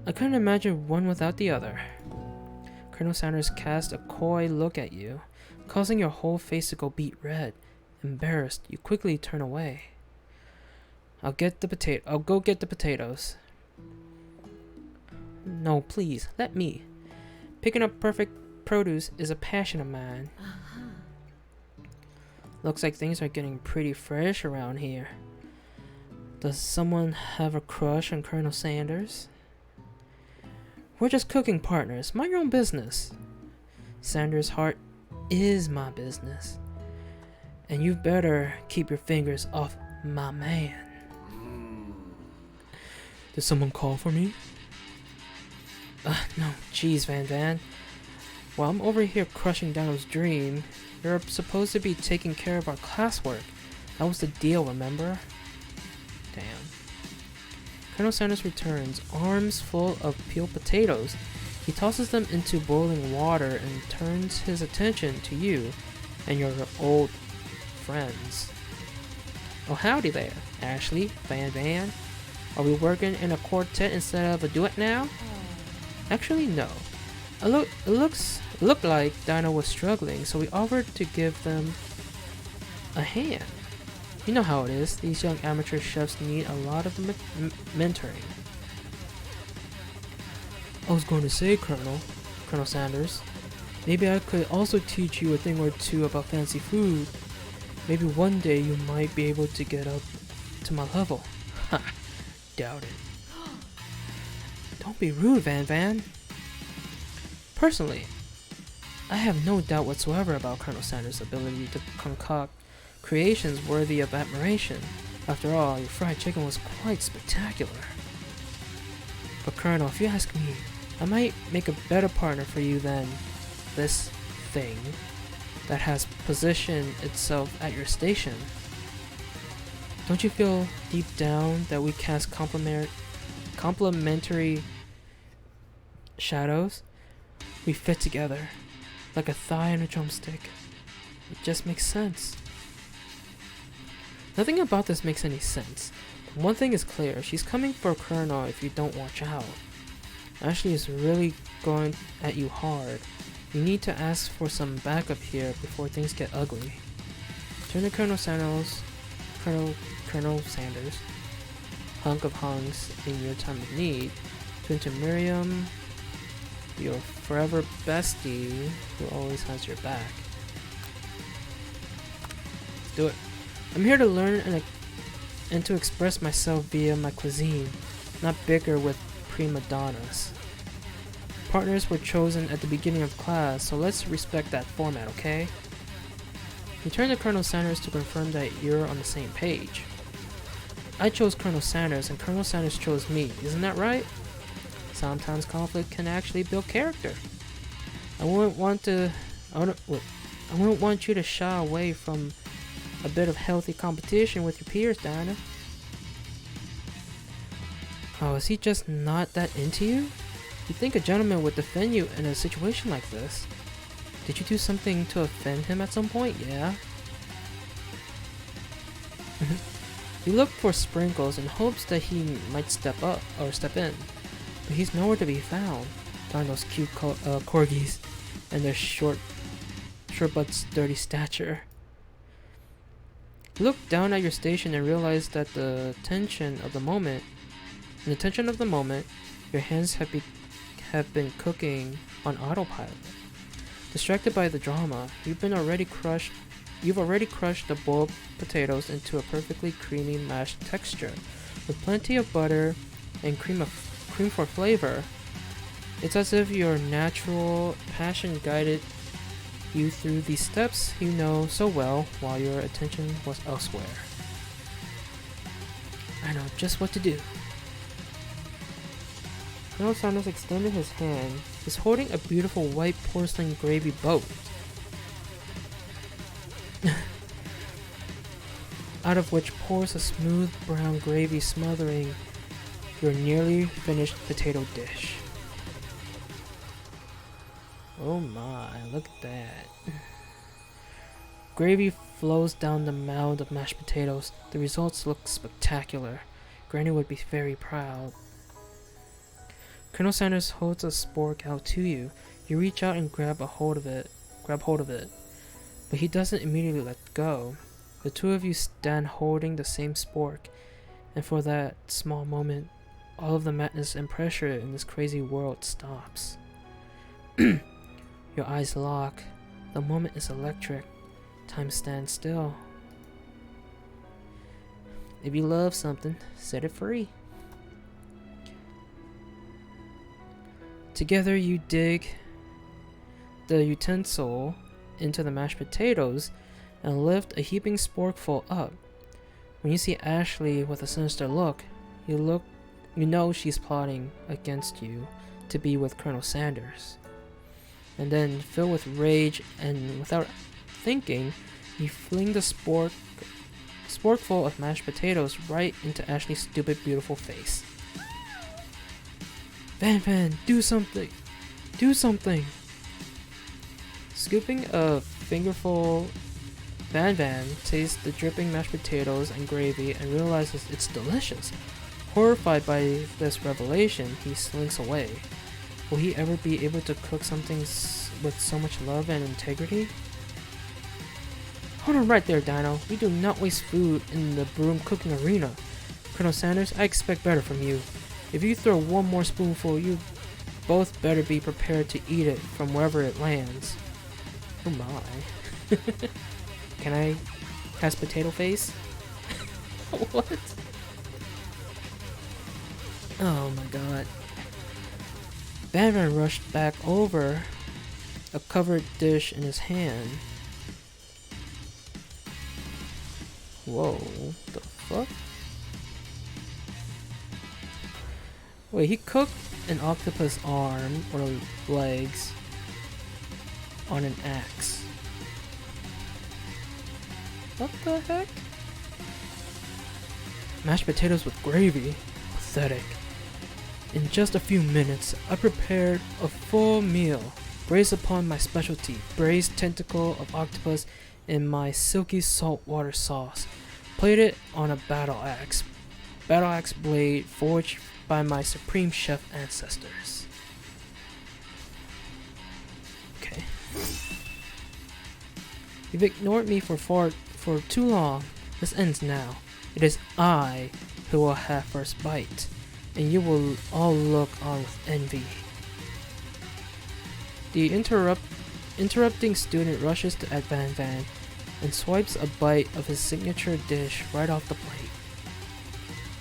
I couldn't imagine one without the other. Colonel Sanders cast a coy look at you, causing your whole face to go beet red. Embarrassed, you quickly turn away. I'll go get the potatoes. No, please, let me. Picking up perfect produce is a passion of mine. Looks like things are getting pretty fresh around here. Does someone have a crush on Colonel Sanders? We're just cooking partners. Mind your own business. Sanders' heart is my business. And you better keep your fingers off my man. Did someone call for me? No, jeez, Van. While I'm over here crushing Dano's dream, you're supposed to be taking care of our classwork. That was the deal, remember? Damn. Colonel Sanders returns, arms full of peeled potatoes. He tosses them into boiling water and turns his attention to you and your old friends. Oh, howdy there, Ashley, Van. Are we working in a quartet instead of a duet now? Actually, no. It looked like Dino was struggling, so we offered to give them a hand. You know how it is. These young amateur chefs need a lot of mentoring. I was going to say, Colonel Sanders, maybe I could also teach you a thing or two about fancy food. Maybe one day you might be able to get up to my level. Ha! Doubt it. Don't be rude, Van. Personally, I have no doubt whatsoever about Colonel Sanders' ability to concoct creations worthy of admiration. After all, your fried chicken was quite spectacular. But Colonel, if you ask me, I might make a better partner for you than this thing that has positioned itself at your station. Don't you feel deep down that we cast complementary shadows? We fit together, like a thigh and a drumstick. It just makes sense. Nothing about this makes any sense. But one thing is clear, she's coming for Colonel if you don't watch out. Ashley is really going at you hard. You need to ask for some backup here before things get ugly. Turn to Colonel Sanders, hunk of hunks in your time of need. Turn to Miriam, your forever bestie who always has your back. Let's do it. I'm here to learn and to express myself via my cuisine, not bicker with prima donnas. Partners were chosen at the beginning of class, so let's respect that format, okay? You turn to Colonel Sanders to confirm that you're on the same page. I chose Colonel Sanders and Colonel Sanders chose me, isn't that right? Sometimes conflict can actually build character. I wouldn't want you to shy away from a bit of healthy competition with your peers, Diana. Oh, is he just not that into you? You'd think a gentleman would defend you in a situation like this. Did you do something to offend him at some point? Yeah. You look for Sprinkles in hopes that he might step in, but he's nowhere to be found. Darn those cute corgis and their short but sturdy stature. You look down at your station and realize that in the tension of the moment, your hands have been cooking on autopilot. Distracted by the drama, you've already crushed the boiled potatoes into a perfectly creamy mashed texture, with plenty of butter and cream for flavor. It's as if your natural passion guided you through these steps you know so well while your attention was elsewhere. I know just what to do. Colonel Sanders extended his hand. He's holding a beautiful white porcelain gravy boat, out of which pours a smooth brown gravy smothering your nearly finished potato dish. Oh my, look at that. Gravy flows down the mound of mashed potatoes. The results look spectacular. Granny would be very proud. Colonel Sanders holds a spork out to you. You reach out and grab hold of it, but he doesn't immediately let go. The two of you stand holding the same spork, and for that small moment, all of the madness and pressure in this crazy world stops. Your eyes lock. The moment is electric. Time stands still. If you love something, set it free. Together you dig the utensil into the mashed potatoes and lift a heaping sporkful up. When you see Ashley with a sinister look, you know she's plotting against you to be with Colonel Sanders. And then, filled with rage and without thinking, you fling the sporkful of mashed potatoes right into Ashley's stupid, beautiful face. Van, do something! Do something! Scooping a fingerful, Van tastes the dripping mashed potatoes and gravy and realizes it's delicious. Horrified by this revelation, he slinks away. Will he ever be able to cook something with so much love and integrity? Hold on right there, Dino. We do not waste food in the broom cooking arena. Colonel Sanders, I expect better from you. If you throw one more spoonful, you both better be prepared to eat it from wherever it lands. Oh my. Can I cast potato face? What? Oh my god. Van rushed back over, a covered dish in his hand. Whoa, the fuck? Wait, he cooked an octopus arm or legs on an axe. What the heck? Mashed potatoes with gravy? Pathetic. In just a few minutes, I prepared a full meal, braised upon my specialty, braised tentacle of octopus in my silky saltwater sauce, plated on a battle axe blade forged by my supreme chef ancestors. Okay. You've ignored me for too long. This ends now. It is I who will have first bite, and you will all look on with envy. The interrupting student rushes at Van and swipes a bite of his signature dish right off the plate.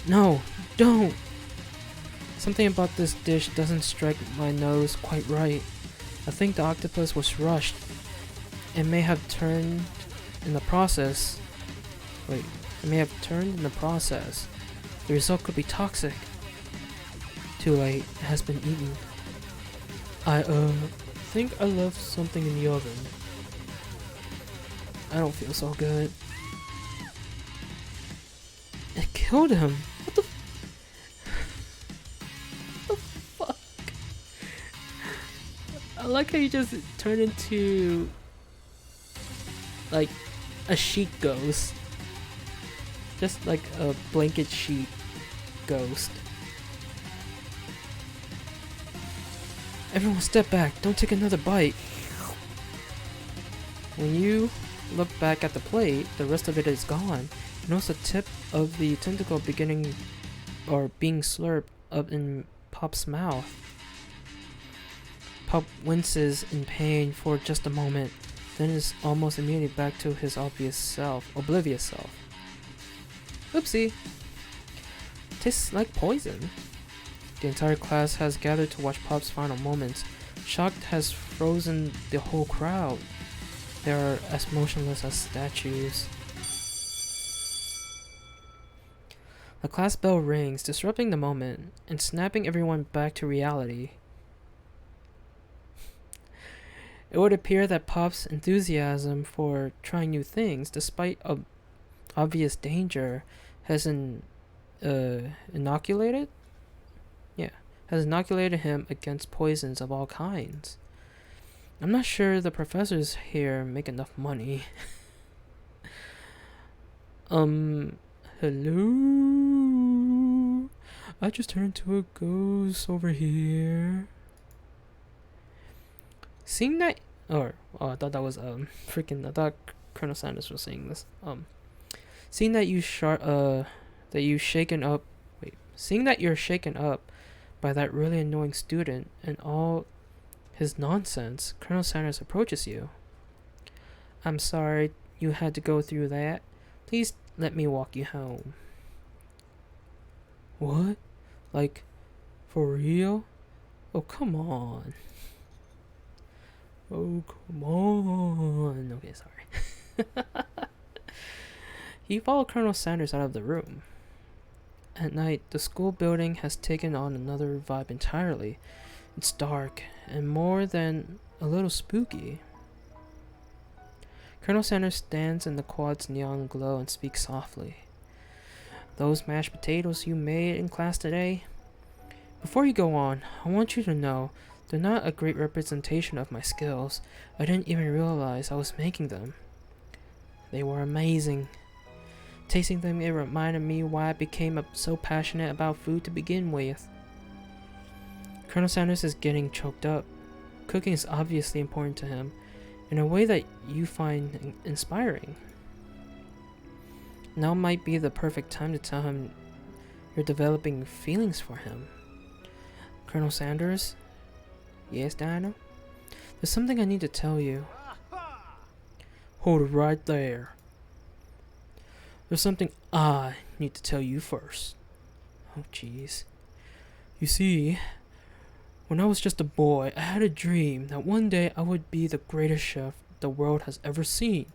No, don't! Something about this dish doesn't strike my nose quite right. I think the octopus was rushed and may have turned in the process. The result could be toxic. Too late, it has been eaten. I think I left something in the oven. I don't feel so good. It killed him. What the fuck? I like how you just turned into like a sheet ghost. Just like a blanket sheet ghost. Everyone step back, don't take another bite. When you look back at the plate, the rest of it is gone. You notice the tip of the tentacle being slurped up in Pop's mouth. Pop winces in pain for just a moment, then is almost immediately back to his oblivious self. Oopsie. Tastes like poison. The entire class has gathered to watch Pop's final moments. Shocked has frozen the whole crowd. They are as motionless as statues. The class bell rings, disrupting the moment and snapping everyone back to reality. It would appear that Pop's enthusiasm for trying new things, despite obvious danger, has inoculated him against poisons of all kinds. I'm not sure the professors here make enough money. Hello? I just turned into a ghost over here. Seeing that, I thought that was I thought Colonel Sanders was saying this. Seeing that seeing that you're shaken up by that really annoying student and all his nonsense, Colonel Sanders approaches you. I'm sorry you had to go through that. Please let me walk you home. What? Like, for real? Oh, come on. Oh, come on. Okay, sorry. He followed Colonel Sanders out of the room. At night, the school building has taken on another vibe entirely. It's dark and more than a little spooky. Colonel Sanders stands in the quad's neon glow and speaks softly. Those mashed potatoes you made in class today? Before you go on, I want you to know they're not a great representation of my skills. I didn't even realize I was making them. They were amazing. Tasting them, it reminded me why I became so passionate about food to begin with. Colonel Sanders is getting choked up. Cooking is obviously important to him, in a way that you find inspiring. Now might be the perfect time to tell him you're developing feelings for him. Colonel Sanders? Yes, Diana? There's something I need to tell you. Hold it right there. There's something I need to tell you first. Oh, jeez. You see, when I was just a boy, I had a dream that one day I would be the greatest chef the world has ever seen.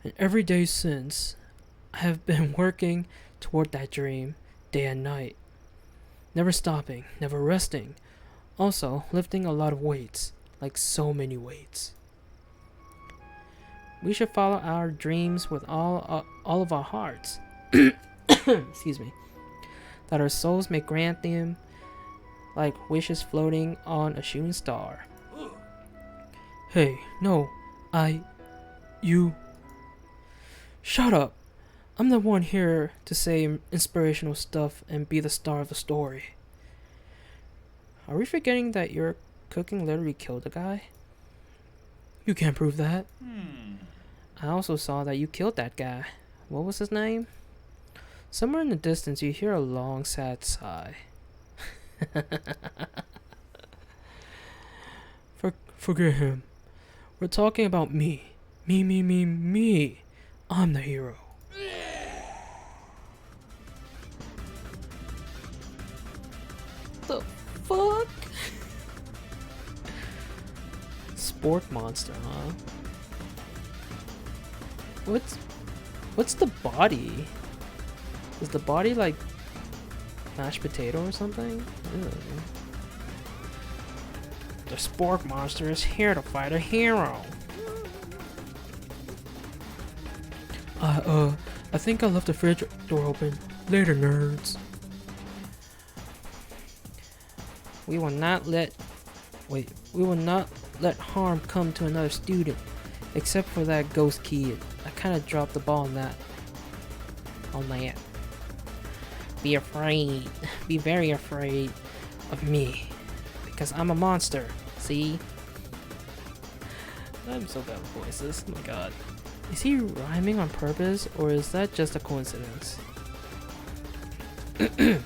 And every day since, I have been working toward that dream, day and night. Never stopping, never resting. Also, lifting a lot of weights, like so many weights. We should follow our dreams with all of our hearts. Excuse me. That our souls may grant them like wishes floating on a shooting star. Hey, no, you. Shut up. I'm the one here to say inspirational stuff and be the star of the story. Are we forgetting that your cooking literally killed a guy? You can't prove that. I also saw that you killed that guy. What was his name? Somewhere in the distance you hear a long sad sigh. Forget him. We're talking about me. Me. I'm the hero. The fuck? Sport monster, huh? What's the body? Is the body like mashed potato or something? Ew. The sport monster is here to fight a hero. I think I left the fridge door open. Later, nerds. We will not let harm come to another student, except for that ghost kid. I kind of dropped the ball on that. Be afraid. Be very afraid of me, because I'm a monster. See? I'm so bad with voices. Oh my god. Is he rhyming on purpose, or is that just a coincidence? But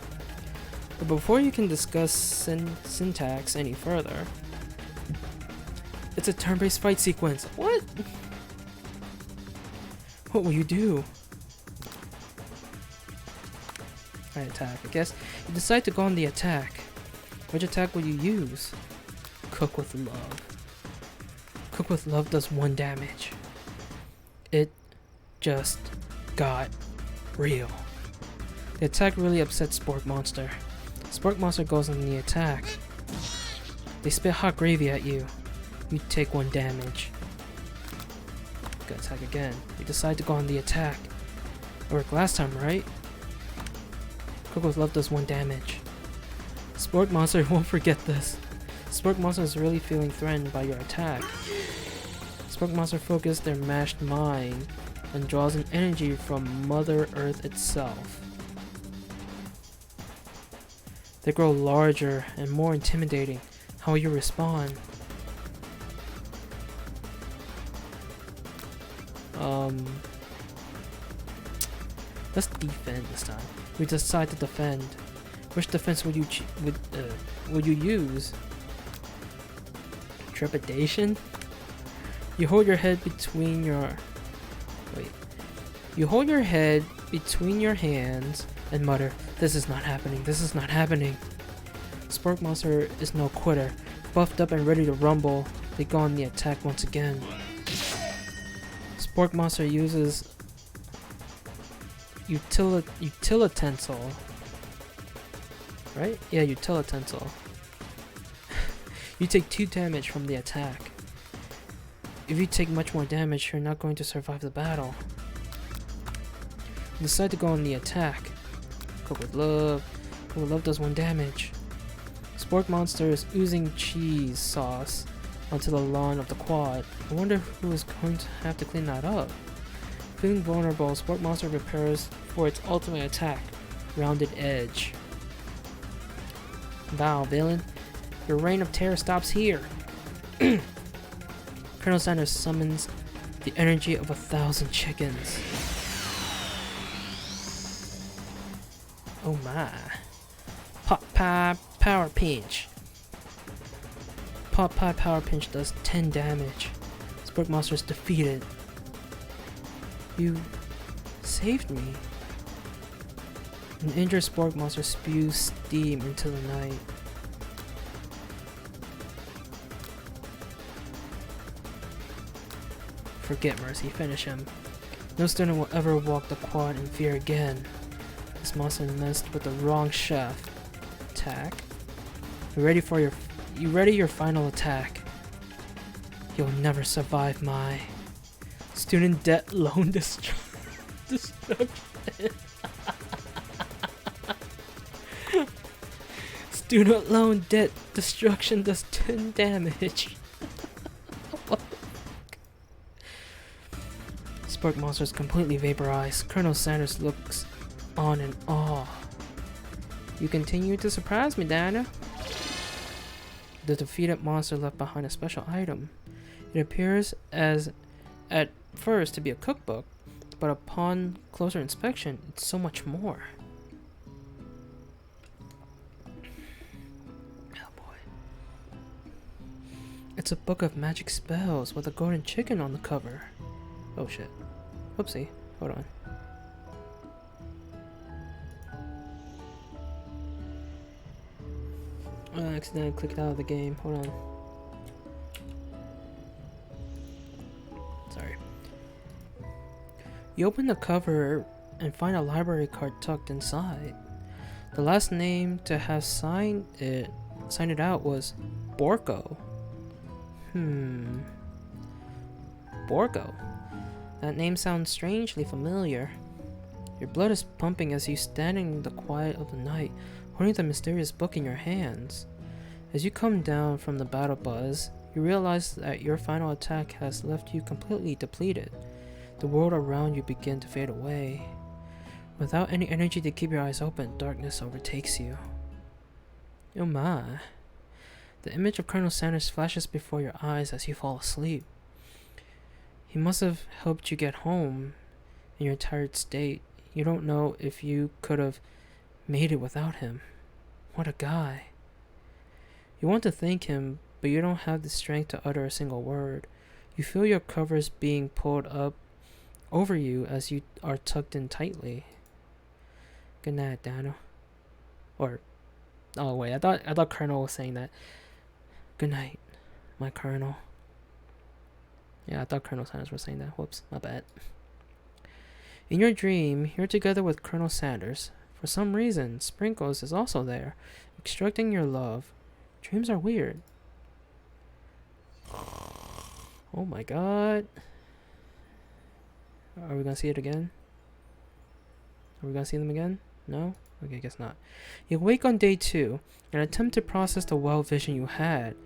before you can discuss syntax any further, it's a turn-based fight sequence. What? What will you do? I attack. I guess you decide to go on the attack. Which attack will you use? Cook with love. Cook with love does 1 damage. It just got real. The attack really upsets Sport Monster. Sport Monster goes on the attack. They spit hot gravy at you. You take 1 damage. Gotta attack again. You decide to go on the attack. It worked last time, right? Cook with love does 1 damage. Sport Monster won't forget this. Spork Monster is really feeling threatened by your attack. Spork Monster focus their mashed mind and draws an energy from Mother Earth itself. They grow larger and more intimidating. How will you respond? Let's defend this time. We decide to defend. Which defense would you use? Trepidation? You hold your head between your hands and mutter, "This is not happening. This is not happening." Spork Monster is no quitter. Buffed up and ready to rumble, they go on the attack once again. Spork Monster uses utilitensile. Right? Yeah, utilitensile. You take 2 damage from the attack. If you take much more damage, you're not going to survive the battle. You decide to go on the attack. Cook with Love. Cook with Love does 1 damage. Spork Monster is oozing cheese sauce onto the lawn of the quad. I wonder who is going to have to clean that up. Feeling vulnerable, Spork Monster prepares for its ultimate attack, Rounded Edge. Bow, villain. Your reign of terror stops here. Colonel Sanders summons the energy of 1,000 chickens. Oh my. Pot Pie Power Pinch. Pot Pie Power Pinch does 10 damage. Spork Monster is defeated. You saved me. An injured Spork Monster spews steam into the night. Forget Mercy, finish him. No student will ever walk the quad in fear again. This monster messed with the wrong chef. Attack. You ready your final attack? You'll never survive my student debt loan destruction. Student loan debt destruction does 10 damage. Spork Monster is completely vaporized. Colonel Sanders looks on in awe. You continue to surprise me, Dana. The defeated monster left behind a special item. It appears as at first to be a cookbook, but upon closer inspection, it's so much more. Oh boy. It's a book of magic spells with a golden chicken on the cover. Oh shit. Whoopsie. Hold on. I accidentally clicked out of the game. Hold on. Sorry. You open the cover and find a library card tucked inside. The last name to have signed it out was Borko. Borko. That name sounds strangely familiar. Your blood is pumping as you stand in the quiet of the night, holding the mysterious book in your hands. As you come down from the battle buzz, you realize that your final attack has left you completely depleted. The world around you begins to fade away. Without any energy to keep your eyes open, darkness overtakes you. Oh my. The image of Colonel Sanders flashes before your eyes as you fall asleep. He must have helped you get home in your tired state. You don't know if you could have made it without him. What a guy. You want to thank him, but you don't have the strength to utter a single word. You feel your covers being pulled up over you as you are tucked in tightly. Good night, Dano. Or, oh wait, I thought Colonel was saying that. Good night, my Colonel. Yeah, I thought Colonel Sanders was saying that. Whoops, my bad. In your dream, you're together with Colonel Sanders. For some reason, Sprinkles is also there, extracting your love. Dreams are weird. Oh my god. Are we gonna see it again? Are we gonna see them again? No? Okay, guess not. You wake on day 2 and attempt to process the wild vision you had.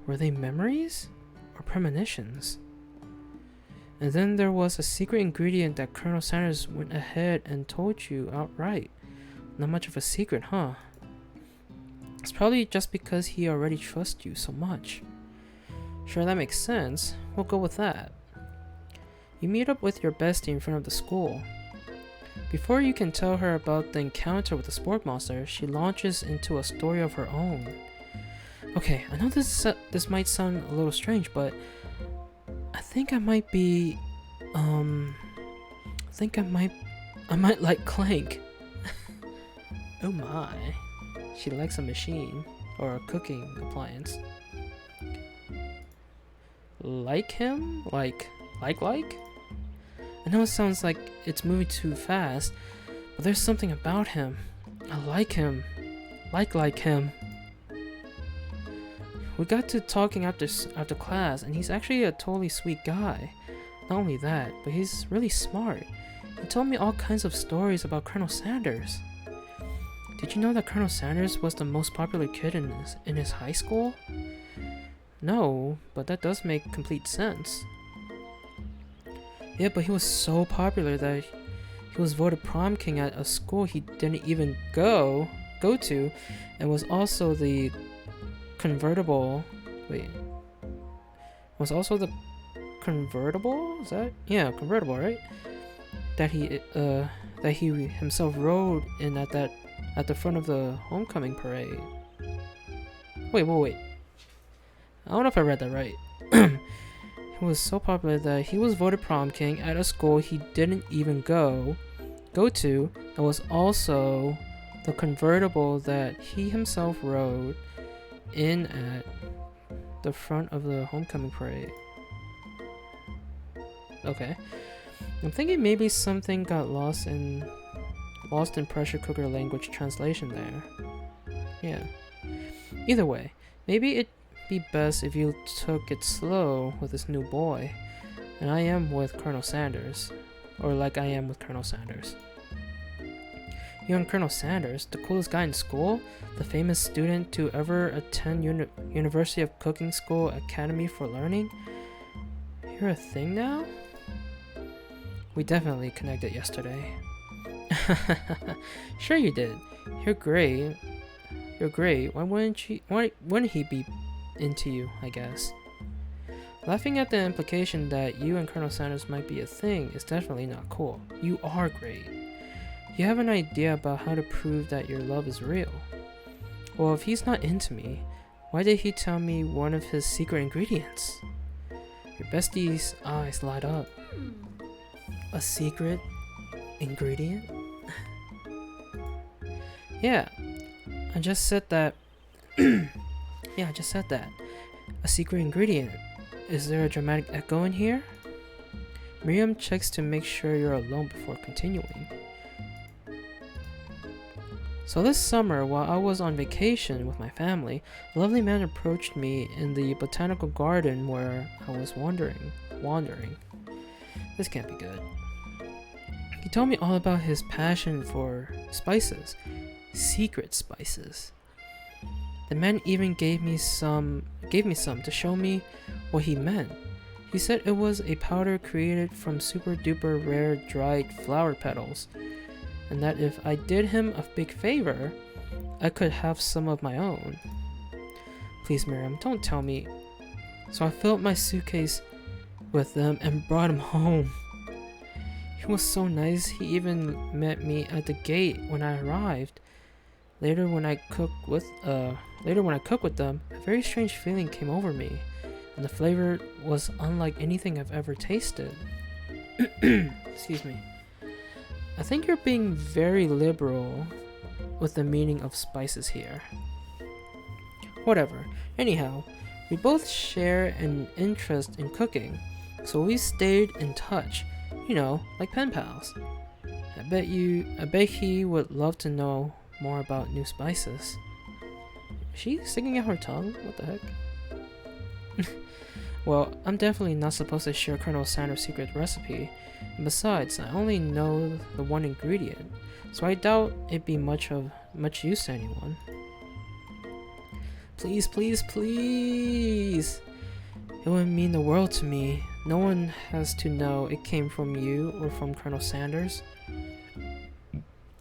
Were they memories or premonitions? And then there was a secret ingredient that Colonel Sanders went ahead and told you outright. Not much of a secret, huh? It's probably just because he already trusts you so much. Sure, that makes sense. We'll go with that. You meet up with your bestie in front of the school. Before you can tell her about the encounter with the sport monster, she launches into a story of her own. Okay, I know this might sound a little strange, but I think I might be, I might like Clank. Oh my. She likes a machine, or a cooking appliance. Like him? Like? I know it sounds like it's moving too fast, but there's something about him. I like him. Like him. We got to talking after class, and he's actually a totally sweet guy. Not only that, but he's really smart. He told me all kinds of stories about Colonel Sanders. Did you know that Colonel Sanders was the most popular kid in his high school? No, but that does make complete sense. Yeah, but he was so popular that he was voted prom king at a school he didn't even go to, and was also the convertible. Wait. Was also the convertible? Is that? Yeah, convertible, right? That he himself rode in at the front of the homecoming parade. Wait. I don't know if I read that right. He was so popular that he was voted prom king at a school he didn't even go to, and was also the convertible that he himself rode in at the front of the homecoming parade. Okay. I'm thinking maybe something got lost in pressure cooker language translation there. Yeah. Either way, maybe it'd be best if you took it slow with this new boy, and I am with Colonel Sanders. Or like I am with Colonel Sanders. You and Colonel Sanders, the coolest guy in school, the famous student to ever attend University of Cooking School Academy for Learning, you're a thing now? We definitely connected yesterday. Sure you did. You're great. Why wouldn't he be into you, I guess? Laughing at the implication that you and Colonel Sanders might be a thing is definitely not cool. You are great. You have an idea about how to prove that your love is real. Well, if he's not into me, why did he tell me one of his secret ingredients? Your bestie's eyes light up. A secret ingredient? Yeah, I just said that. Yeah, I just said that. A secret ingredient. Is there a dramatic echo in here? Miriam checks to make sure you're alone before continuing. So this summer, while I was on vacation with my family, a lovely man approached me in the botanical garden where I was wandering. This can't be good. He told me all about his passion for spices. Secret spices. The man even gave me some to show me what he meant. He said it was a powder created from super duper rare dried flower petals, and that if I did him a big favor, I could have some of my own. Please, Miriam, don't tell me. So I filled my suitcase with them and brought him home. He was so nice, he even met me at the gate when I arrived. Later when I cooked with them, a very strange feeling came over me, and the flavor was unlike anything I've ever tasted. Excuse me. I think you're being very liberal with the meaning of spices here. Whatever. Anyhow, we both share an interest in cooking, so we stayed in touch, like pen pals. I bet he would love to know more about new spices. Is she sticking out her tongue? What the heck? Well, I'm definitely not supposed to share Colonel Sanders' secret recipe. And besides, I only know the one ingredient, so I doubt it'd be much use to anyone. Please, please, please! It would mean the world to me. No one has to know it came from you or from Colonel Sanders.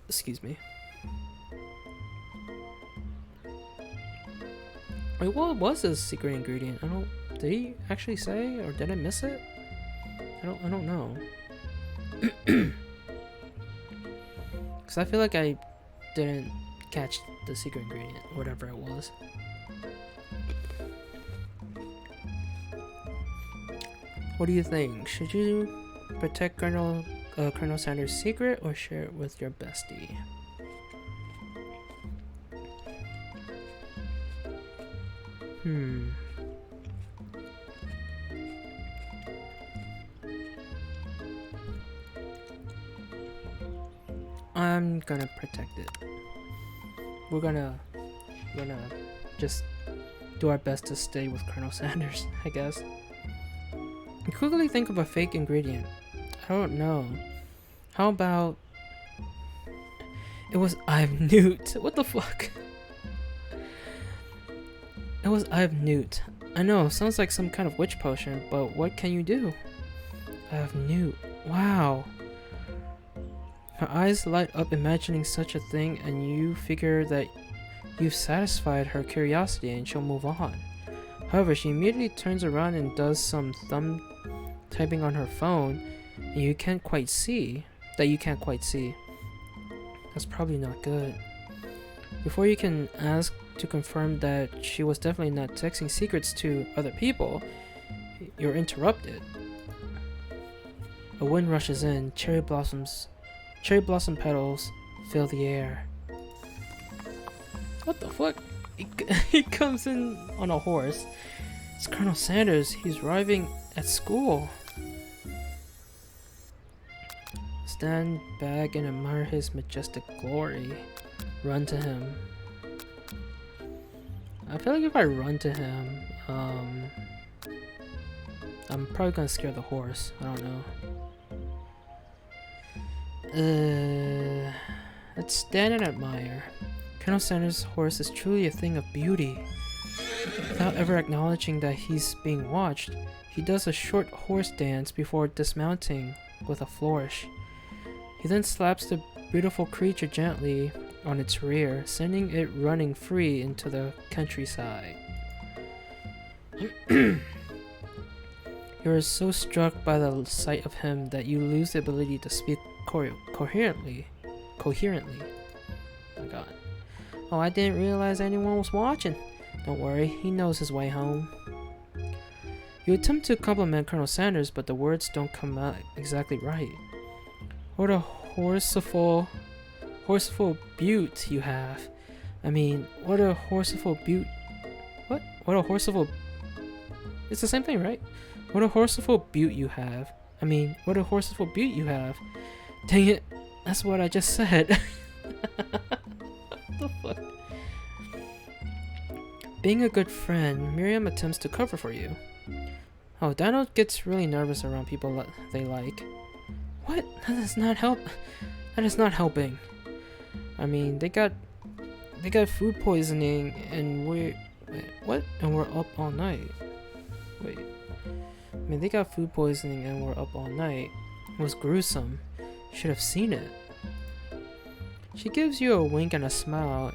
Excuse me. Wait, what was his secret ingredient? Did he actually say, or did I miss it? I don't know. Cause I feel like I didn't catch the secret ingredient, whatever it was. What do you think? Should you protect Colonel Sanders' secret or share it with your bestie? I'm gonna protect it. We're gonna just do our best to stay with Colonel Sanders, I guess. Quickly think of a fake ingredient. I don't know. How about it was I've Newt? What the fuck? It was I've Newt. I know, sounds like some kind of witch potion, but what can you do? I've Newt. Wow. Her eyes light up imagining such a thing, and you figure that you've satisfied her curiosity and she'll move on. However, she immediately turns around and does some thumb typing on her phone and you can't quite see. That's probably not good. Before you can ask to confirm that she was definitely not texting secrets to other people, you're interrupted. A wind rushes in, cherry blossom petals fill the air. What the fuck? He comes in on a horse. It's Colonel Sanders. He's arriving at school. Stand back and admire his majestic glory. Run to him. I feel like if I run to him, I'm probably gonna scare the horse. I don't know. Let's stand and admire. Colonel Sanders' horse is truly a thing of beauty. Without ever acknowledging that he's being watched, he does a short horse dance before dismounting with a flourish. He then slaps the beautiful creature gently on its rear, sending it running free into the countryside. You are so struck by the sight of him that you lose the ability to speak coherently. Oh my god. Oh, I didn't realize anyone was watching. Don't worry, he knows his way home. You attempt to compliment Colonel Sanders, but the words don't come out exactly right. What a horseful beaut you have. I mean, what a horseful beaut. What? What a horseful. It's the same thing, right? What a horseful beaut you have. I mean, what a horseful beaut you have. Dang it, that's what I just said. What the fuck? Being a good friend, Miriam attempts to cover for you. Oh, Dino gets really nervous around people they like. What? That does not help. That is not helping. I mean, they got food poisoning and wait, what? And we're up all night. Wait. I mean, they got food poisoning and we're up all night. It was gruesome. You should have seen it. She gives you a wink and a smile,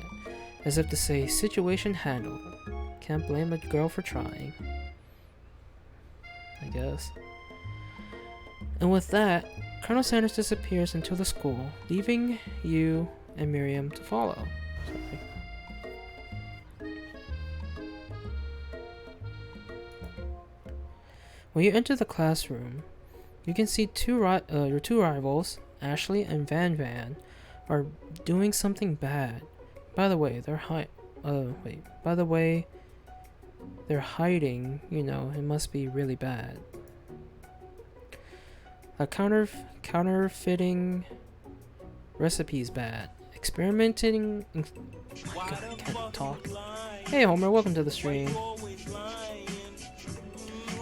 as if to say, situation handled. Can't blame a girl for trying. I guess. And with that, Colonel Sanders disappears into the school, leaving you and Miriam to follow. Sorry. When you enter the classroom, you can see your two rivals, Ashley and Van, are doing something bad. By the way, they're hiding. You know, it must be really bad. A counterfeiting recipes bad. Experimenting. Oh my god, I can't talk. Hey Homer, welcome to the stream.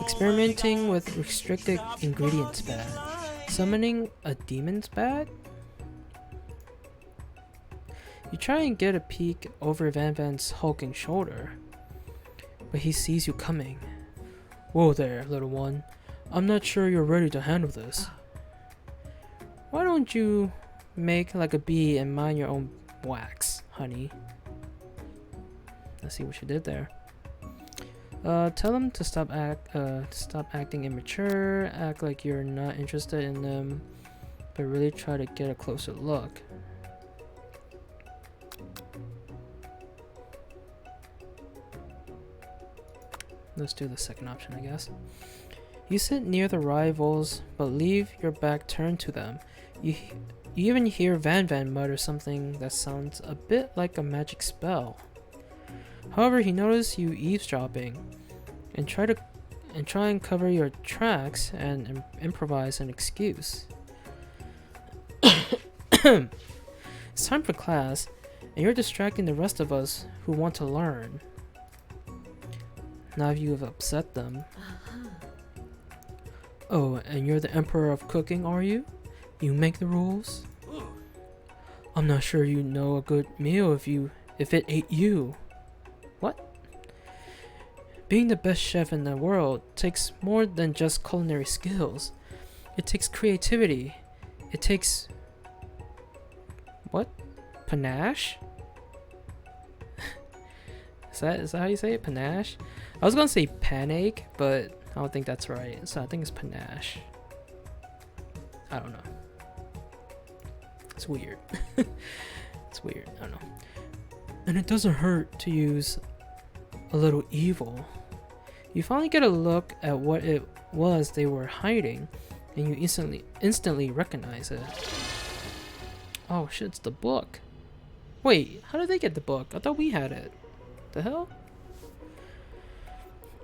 Experimenting with restricted ingredients bad. Summoning a demon's bad? You try and get a peek over Van Van's hulking shoulder, but he sees you coming. Whoa there, little one. I'm not sure you're ready to handle this. Why don't you make like a bee and mind your own wax, honey? Let's see what you did there. Tell them to stop acting immature, act like you're not interested in them, but really try to get a closer look. Let's do the second option, I guess. You sit near the rivals, but leave your back turned to them. You even hear Van Van mutter something that sounds a bit like a magic spell. However, he notices you eavesdropping, and try and cover your tracks and improvise an excuse. It's time for class, and you're distracting the rest of us who want to learn. Now you have upset them. Oh, and you're the emperor of cooking, are you? You make the rules? I'm not sure you know a good meal if it ate you. What? Being the best chef in the world takes more than just culinary skills. It takes creativity. It takes... what? Panache? Is that how you say it? Panache? I was gonna say panache, but I don't think that's right. So I think it's panache. I don't know. It's weird. It's weird. I don't know. And it doesn't hurt to use a little evil. You finally get a look at what it was they were hiding, and you instantly recognize it. Oh shit, it's the book. Wait, how did they get the book? I thought we had it. The hell?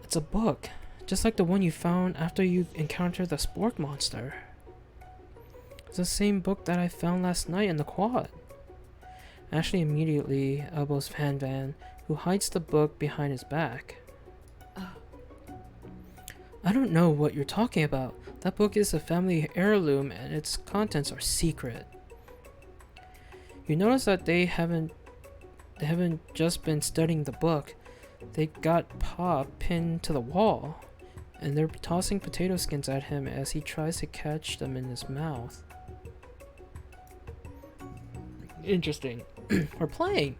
It's a book, just like the one you found after you encountered the spork monster. It's the same book that I found last night in the quad. Ashley immediately elbows Van Van, who hides the book behind his back. I don't know what you're talking about. That book is a family heirloom and its contents are secret. You notice that they haven't just been studying the book. They got Pop pinned to the wall, and they're tossing potato skins at him as he tries to catch them in his mouth. Interesting. We're playing!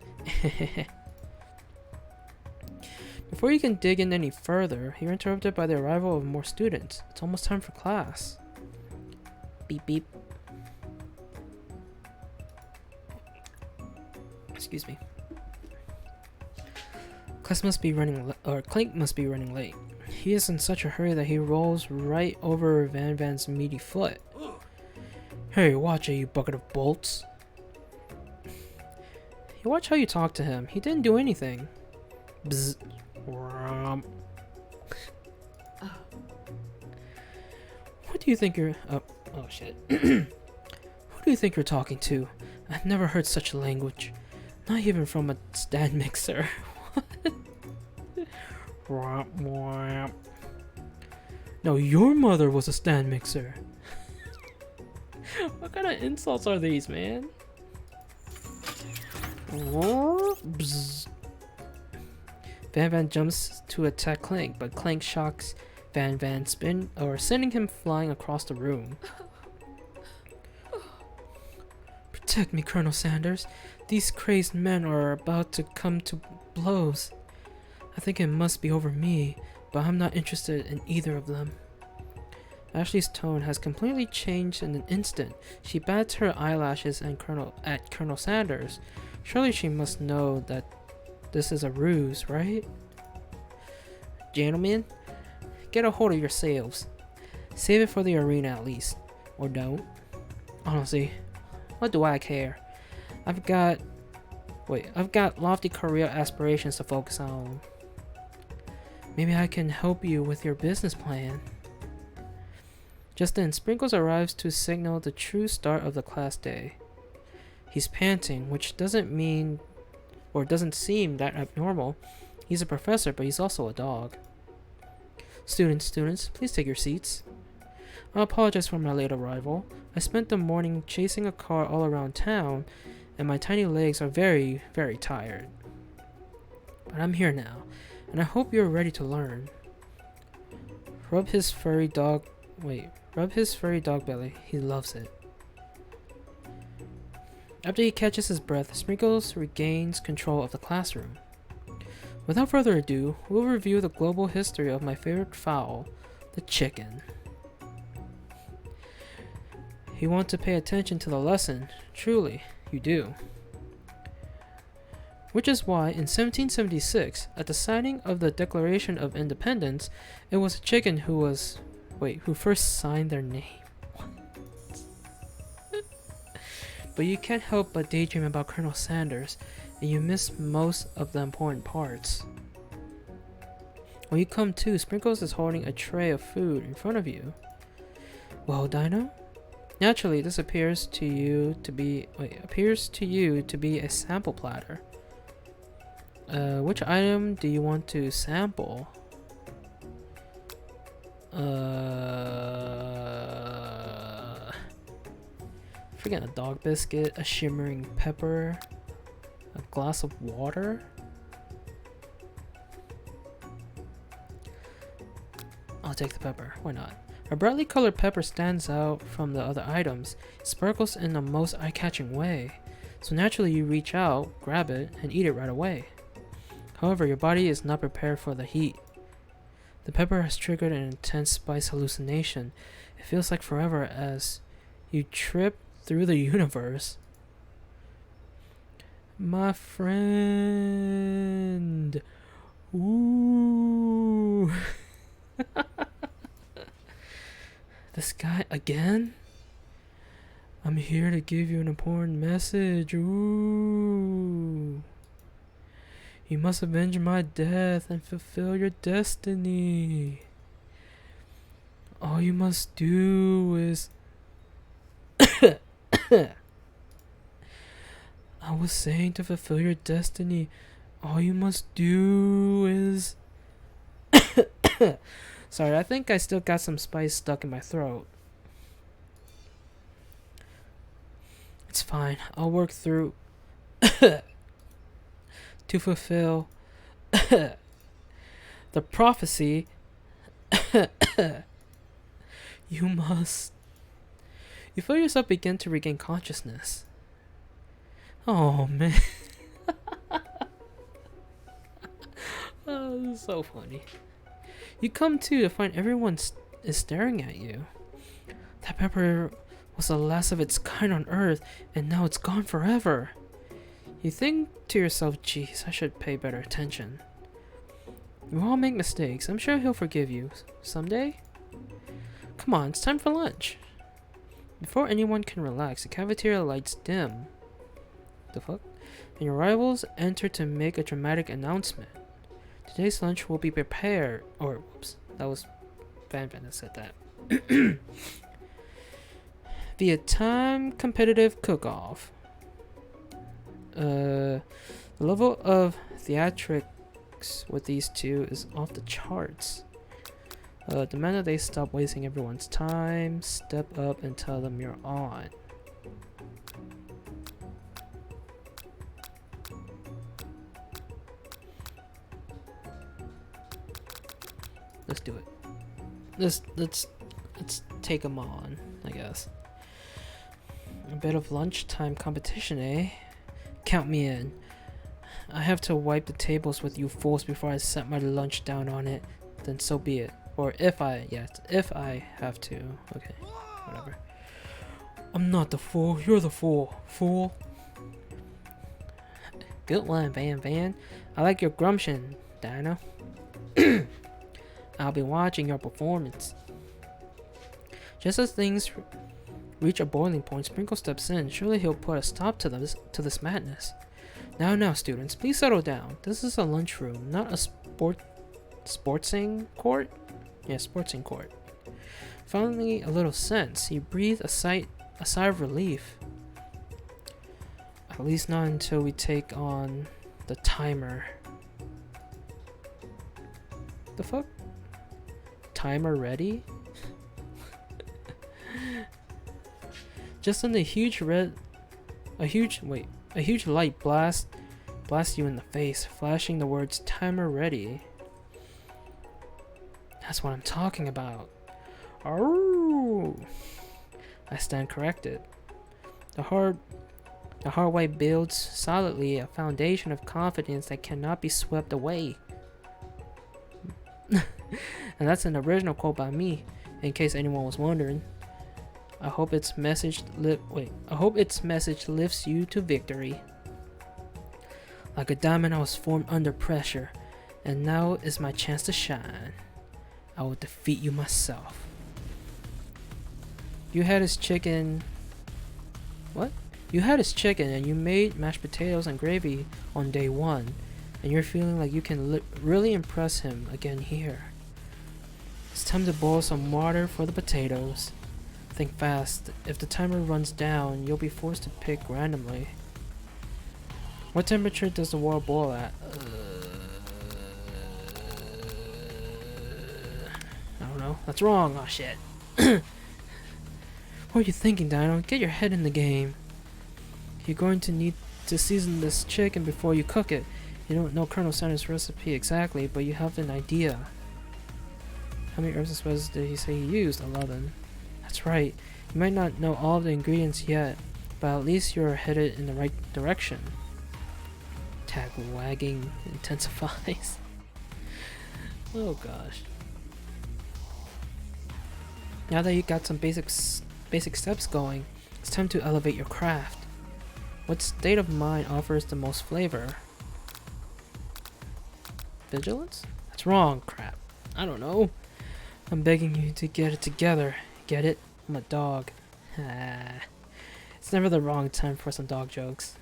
Before you can dig in any further, you're interrupted by the arrival of more students. It's almost time for class. Beep beep. Excuse me. Clank must be running late. He is in such a hurry that he rolls right over Van Van's meaty foot. Hey, watch it, you bucket of bolts. You watch how you talk to him. He didn't do anything. Bzz. What do you think you're... oh shit. Who do you think you're talking to? I've never heard such language. Not even from a stand mixer. What? No, your mother was a stand mixer. What kind of insults are these, man? Bzz. Van Van jumps to attack Clank, but Clank shocks Van Van, sending him flying across the room. Protect me, Colonel Sanders. These crazed men are about to come to blows. I think it must be over me, but I'm not interested in either of them. Ashley's tone has completely changed in an instant. She bats her eyelashes at Colonel Sanders. Surely she must know that this is a ruse, right? Gentlemen, get a hold of yourselves. Save it for the arena at least. Or don't. Honestly, what do I care? I've got lofty career aspirations to focus on. Maybe I can help you with your business plan. Just then, Sprinkles arrives to signal the true start of the class day. He's panting, which doesn't seem that abnormal. He's a professor, but he's also a dog. Students, please take your seats. I apologize for my late arrival. I spent the morning chasing a car all around town, and my tiny legs are very, very tired. But I'm here now, and I hope you're ready to learn. Rub his furry dog belly. He loves it. After he catches his breath, Sprinkles regains control of the classroom. Without further ado, we'll review the global history of my favorite fowl, the chicken. You want to pay attention to the lesson. Truly, you do. Which is why, in 1776, at the signing of the Declaration of Independence, it was a chicken who first signed their name. But you can't help but daydream about Colonel Sanders, and you miss most of the important parts. When you come to, Sprinkles is holding a tray of food in front of you. Well, Dino? Naturally, this appears to you to be a sample platter. Which item do you want to sample? Forget a dog biscuit, a shimmering pepper, a glass of water. I'll take the pepper, why not? A brightly colored pepper stands out from the other items. It sparkles in the most eye-catching way. So naturally you reach out, grab it, and eat it right away. However, your body is not prepared for the heat. The pepper has triggered an intense spice hallucination. It feels like forever as you trip through the universe. My friend. Ooh. This guy again? I'm here to give you an important message. Ooh. You must avenge my death and fulfill your destiny. All you must do is... I was saying to fulfill your destiny, all you must do is... Sorry, I think I still got some spice stuck in my throat. It's fine, I'll work through to fulfill the prophecy. You must... You feel yourself begin to regain consciousness. Oh man. Oh, this is so funny. You come to find everyone is staring at you. That pepper was the last of its kind on Earth, and now it's gone forever. You think to yourself, geez, I should pay better attention. We all make mistakes. I'm sure he'll forgive you someday. Come on, it's time for lunch. Before anyone can relax, the cafeteria lights dim. The fuck? And your rivals enter to make a dramatic announcement. Today's lunch will be prepared. Or, whoops, that was Van that said that. Via time competitive cook-off. The level of theatrics with these two is off the charts. Demand that they stop wasting everyone's time, step up and tell them you're on. Let's do it. Let's take them on, I guess. A bit of lunchtime competition, eh? Count me in. I have to wipe the tables with you fools before I set my lunch down on it. Then so be it. Or if I have to. Okay, whatever. I'm not the fool. You're the fool. Fool. Good one, Van. I like your grumption, Dino. I'll be watching your performance. Just as things reach a boiling point, Sprinkle steps in. Surely he'll put a stop to this madness. Now, students, please settle down. This is a lunchroom, not a sportsing court. Yeah, sportsing court. Finally, a little sense. He breathed a sigh of relief. At least not until we take on the timer. The fuck? timer ready? Just then a huge light blast you in the face, flashing the words timer ready. That's what I'm talking about. Oh, I stand corrected. The hard way builds solidly a foundation of confidence that cannot be swept away. And that's an original quote by me, in case anyone was wondering. I hope its message lifts you to victory. Like a diamond, I was formed under pressure, and now is my chance to shine. I will defeat you myself. You had his chicken. What? You had his chicken, and you made mashed potatoes and gravy on day 1, and you're feeling like you can really impress him again here. It's time to boil some water for the potatoes. Think fast. If the timer runs down, you'll be forced to pick randomly. What temperature does the water boil at? I don't know. That's wrong. Oh shit. What are you thinking, Dino? Get your head in the game. You're going to need to season this chicken before you cook it. You don't know Colonel Sanders' recipe exactly, but you have an idea. How many herbs and spices did he say he used? 11. That's right. You might not know all of the ingredients yet, but at least you're headed in the right direction. Tag wagging intensifies. Oh gosh. Now that you got some basic steps going, it's time to elevate your craft. What state of mind offers the most flavor? Vigilance? That's wrong. Crap. I don't know. I'm begging you to get it together. Get it? I'm a dog. It's never the wrong time for some dog jokes.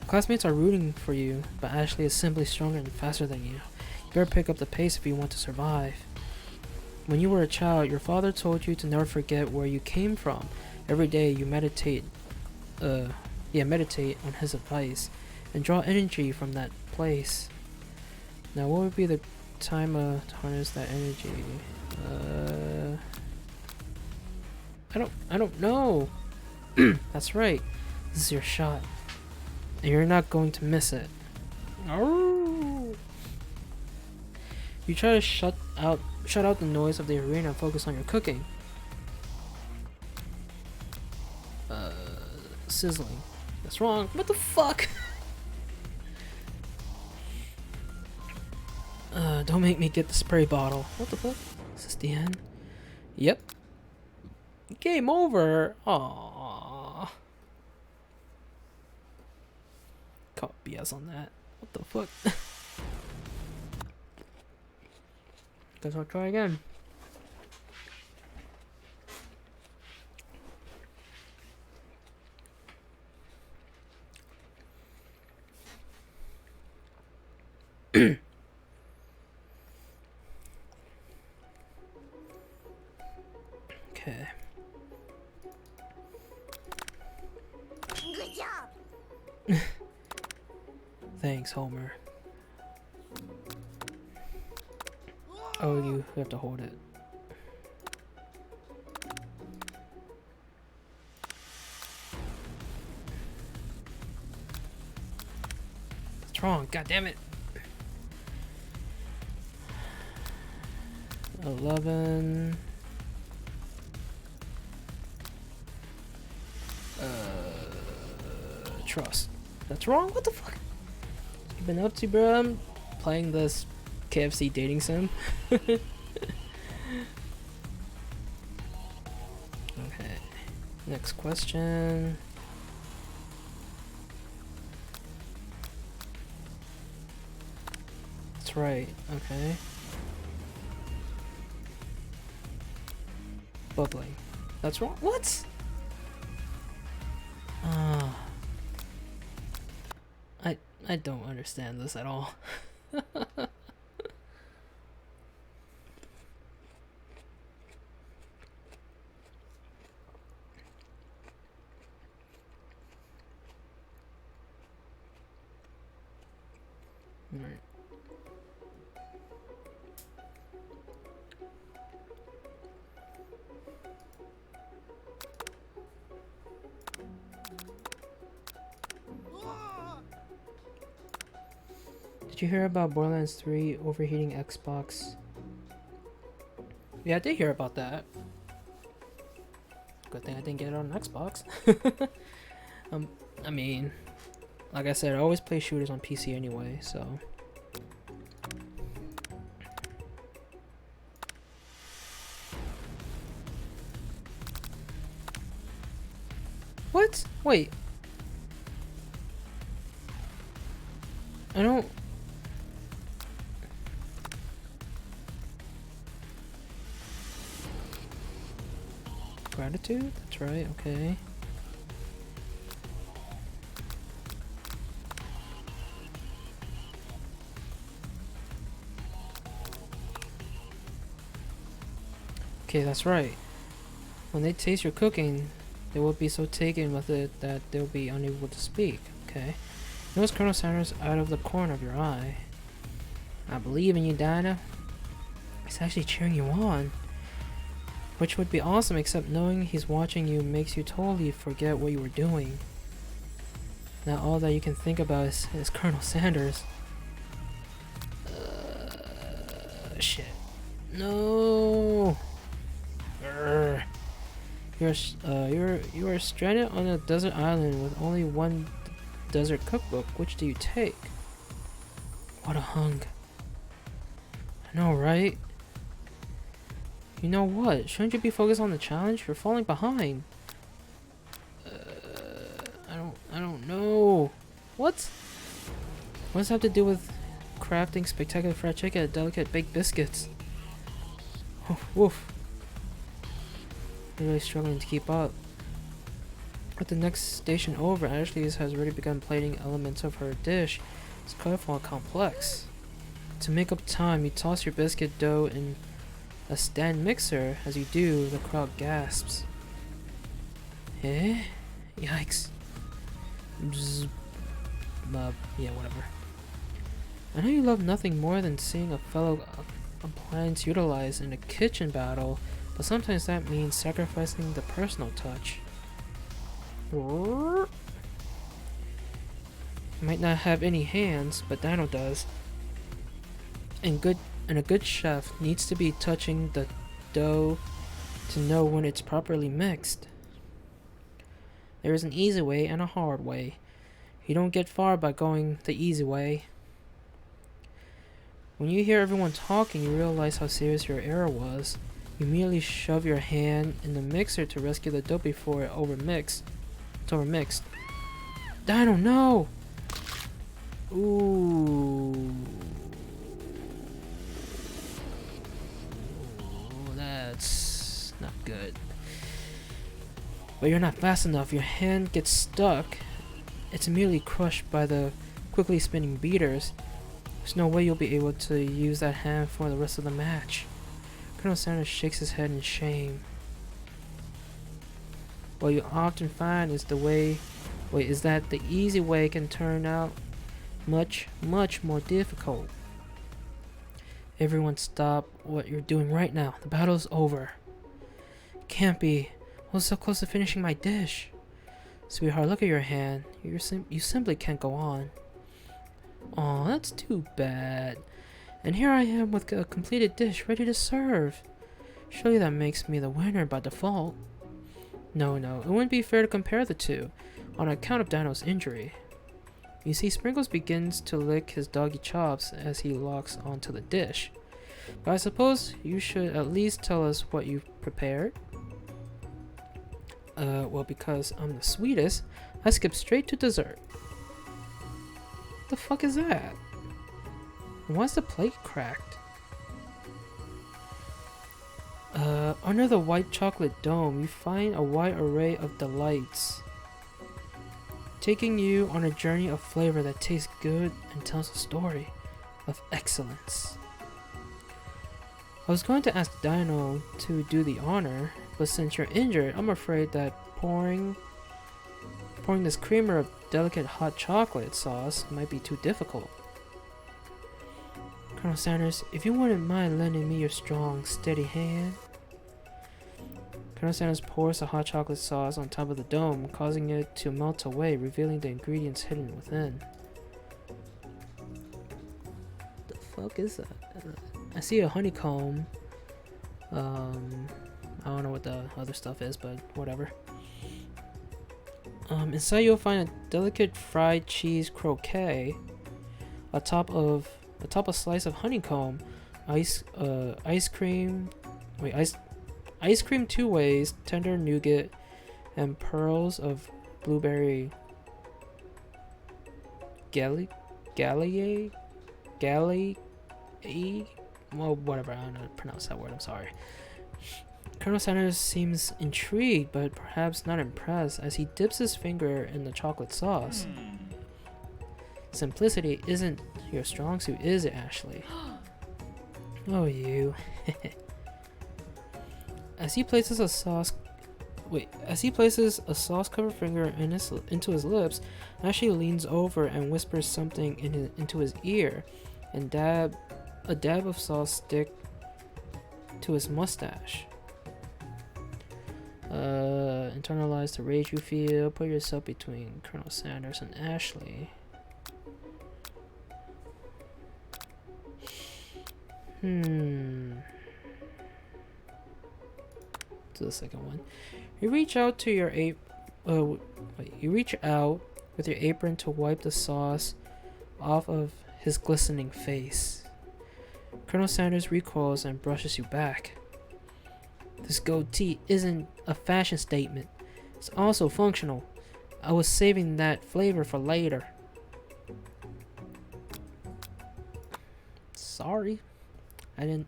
Classmates are rooting for you, but Ashley is simply stronger and faster than you. You better pick up the pace if you want to survive. When you were a child, your father told you to never forget where you came from. Every day you meditate on his advice and draw energy from that place. Now what would be the time to harness that energy? I don't know. That's right. This is your shot. And you're not going to miss it. Oh. You try to shut out the noise of the arena and focus on your cooking. Sizzling. That's wrong. What the fuck? Don't make me get the spray bottle. What the fuck? Is this the end? Yep. Game over. Aww. Caught BS on that. What the fuck? Guess I'll try again. Okay. Good job. Thanks, Homer. Oh, you have to hold it. What's wrong? God damn it. 11. Trust. That's wrong? What the fuck? You been up to, bro? I'm playing this KFC dating sim. Okay. Next question. That's right. Okay. Bubbling. That's wrong. What? I don't understand this at all. Alright. Did you hear about Borderlands 3 overheating Xbox? Yeah, I did hear about that. Good thing I didn't get it on Xbox. I mean, like I said, I always play shooters on PC anyway, so. What? Wait. I don't. Gratitude? That's right, okay. Okay, that's right. When they taste your cooking, they will be so taken with it that they'll be unable to speak. Okay. Notice Colonel Sanders out of the corner of your eye. I believe in you, Dinah. He's actually cheering you on. Which would be awesome, except knowing he's watching you makes you totally forget what you were doing. Now all that you can think about is Colonel Sanders. Shit. No. You are stranded on a desert island with only one desert cookbook. Which do you take? What a hunk. I know, right? You know what? Shouldn't you be focused on the challenge? You're falling behind. I don't know. What? What does that have to do with crafting spectacular fried chicken and delicate baked biscuits? Oh, woof. I'm really struggling to keep up. With the next station over, Ashley has already begun plating elements of her dish. It's colorful and complex. To make up time, you toss your biscuit dough in a stand mixer. As you do, the crowd gasps. Eh? Yikes. Bzz. Yeah, whatever. I know you love nothing more than seeing a fellow appliance utilized in a kitchen battle, but sometimes that means sacrificing the personal touch. You might not have any hands, but Dino does. And a good chef needs to be touching the dough to know when it's properly mixed. There is an easy way and a hard way. You don't get far by going the easy way. When you hear everyone talking, you realize how serious your error was. You immediately shove your hand in the mixer to rescue the dough before it's overmixed. Dino, no! Ooh. That's not good. But you're not fast enough. Your hand gets stuck. It's immediately crushed by the quickly spinning beaters. There's no way you'll be able to use that hand for the rest of the match. Colonel Sanders shakes his head in shame. What you often find is that the easy way can turn out much more difficult. Everyone stop what you're doing right now. The battle's over. Can't be. I was so close to finishing my dish. Sweetheart, look at your hand. You simply can't go on. Aw, that's too bad. And here I am with a completed dish ready to serve. Surely that makes me the winner by default. No, it wouldn't be fair to compare the two, on account of Dino's injury. You see, Sprinkles begins to lick his doggy chops as he locks onto the dish. But I suppose you should at least tell us what you've prepared. Well, because I'm the sweetest, I skip straight to dessert. What the fuck is that? Why's the plate cracked? Under the white chocolate dome, you find a wide array of delights, taking you on a journey of flavor that tastes good and tells a story of excellence. I was going to ask Dino to do the honor, but since you're injured, I'm afraid that pouring this creamer of delicate hot chocolate sauce might be too difficult. Colonel Sanders, if you wouldn't mind lending me your strong, steady hand. Colonel Sanders pours the hot chocolate sauce on top of the dome, causing it to melt away, revealing the ingredients hidden within. fuck is that? I see a honeycomb. I don't know what the other stuff is, but whatever. Inside you'll find a delicate fried cheese croquet, atop a slice of honeycomb, ice cream, ice cream two ways, tender nougat, and pearls of blueberry galley, well, whatever. I don't know how to pronounce that word. I'm sorry. Colonel Sanders seems intrigued, but perhaps not impressed, as he dips his finger in the chocolate sauce. Simplicity isn't your strong suit, is it, Ashley? Oh, you. As he places a sauce-covered finger into his lips, Ashley leans over and whispers something into his ear, and a dab of sauce stick to his mustache. Internalize the rage you feel. Put yourself between Colonel Sanders and Ashley. To the second one. You reach out with your apron to wipe the sauce off of his glistening face. Colonel Sanders recoils and brushes you back. This goatee isn't a fashion statement. It's also functional. I was saving that flavor for later. Sorry. I didn't...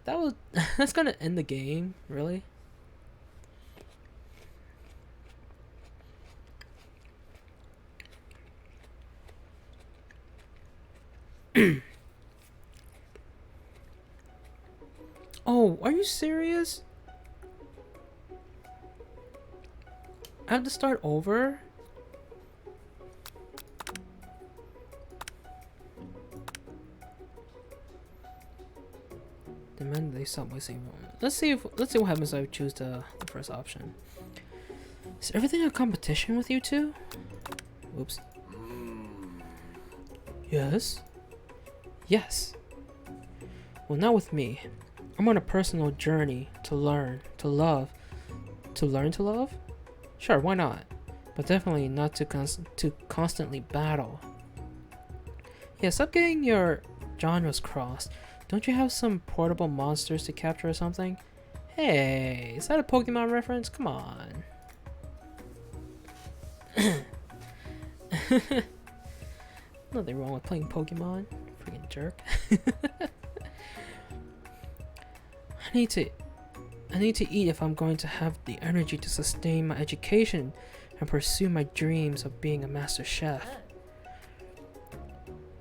That's gonna end the game, really? Oh, are you serious? I have to start over? Demand they stop wasting room. Let's see what happens if I choose the first option. Is everything a competition with you two? Oops. Yes? Yes. Well, not with me. I'm on a personal journey to learn to love. To learn to love? Sure, why not? But definitely not to constantly battle. Yeah, stop getting your genres crossed. Don't you have some portable monsters to capture or something? Hey, is that a Pokemon reference? Come on. Nothing wrong with playing Pokemon. Freaking jerk. I need to eat if I'm going to have the energy to sustain my education and pursue my dreams of being a master chef.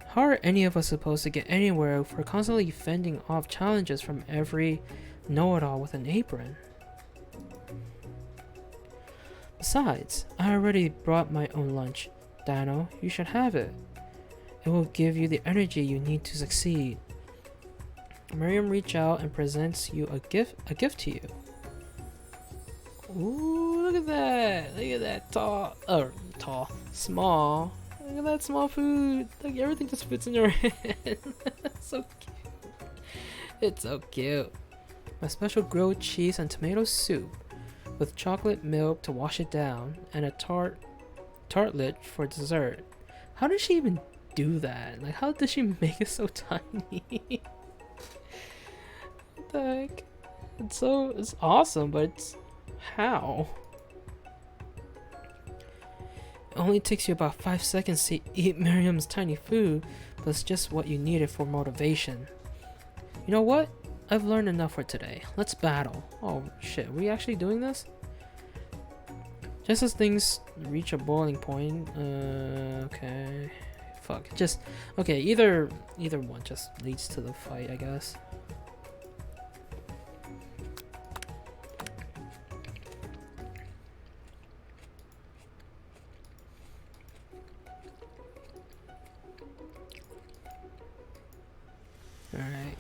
How are any of us supposed to get anywhere if we're constantly fending off challenges from every know-it-all with an apron? Besides, I already brought my own lunch. Dino, you should have it. It will give you the energy you need to succeed. Miriam reaches out and presents you a gift to you. Ooh, look at that! Look at that small. Look at that small food. Like everything just fits in your hand. So cute. It's so cute. My special grilled cheese and tomato soup, with chocolate milk to wash it down, and a tartlet for dessert. How did she even do that? Like, how did she make it so tiny? What the heck? It's awesome, but it's how? It only takes you about 5 seconds to eat Miriam's tiny food, but it's just what you needed for motivation. You know what? I've learned enough for today. Let's battle. Oh shit, are we actually doing this? Just as things reach a boiling point, okay. Fuck, okay, either one just leads to the fight, I guess. Alright.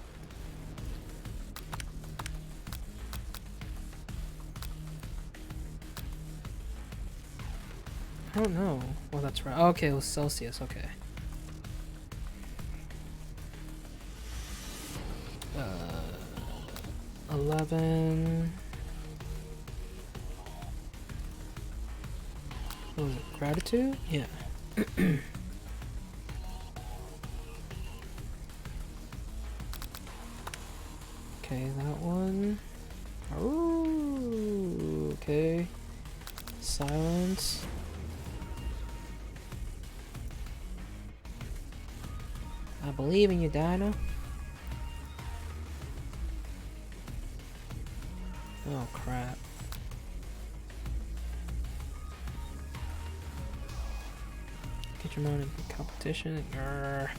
I don't know. Well, that's right. Okay, it was Celsius, okay. 11. What was it? Gratitude? Yeah. Okay, that one. Ooh, okay. Silence. I believe in you, Dino. Oh, crap. Get your money in competition. Grr.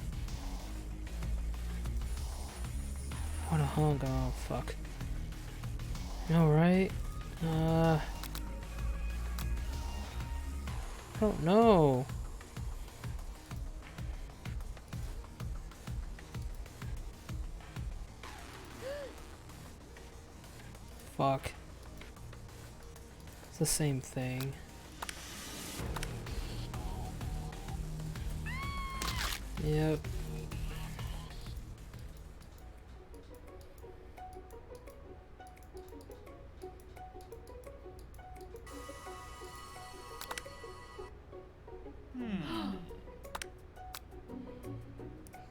What a hunk. Oh, fuck. Alright. I don't know. Fuck. It's the same thing. Yep.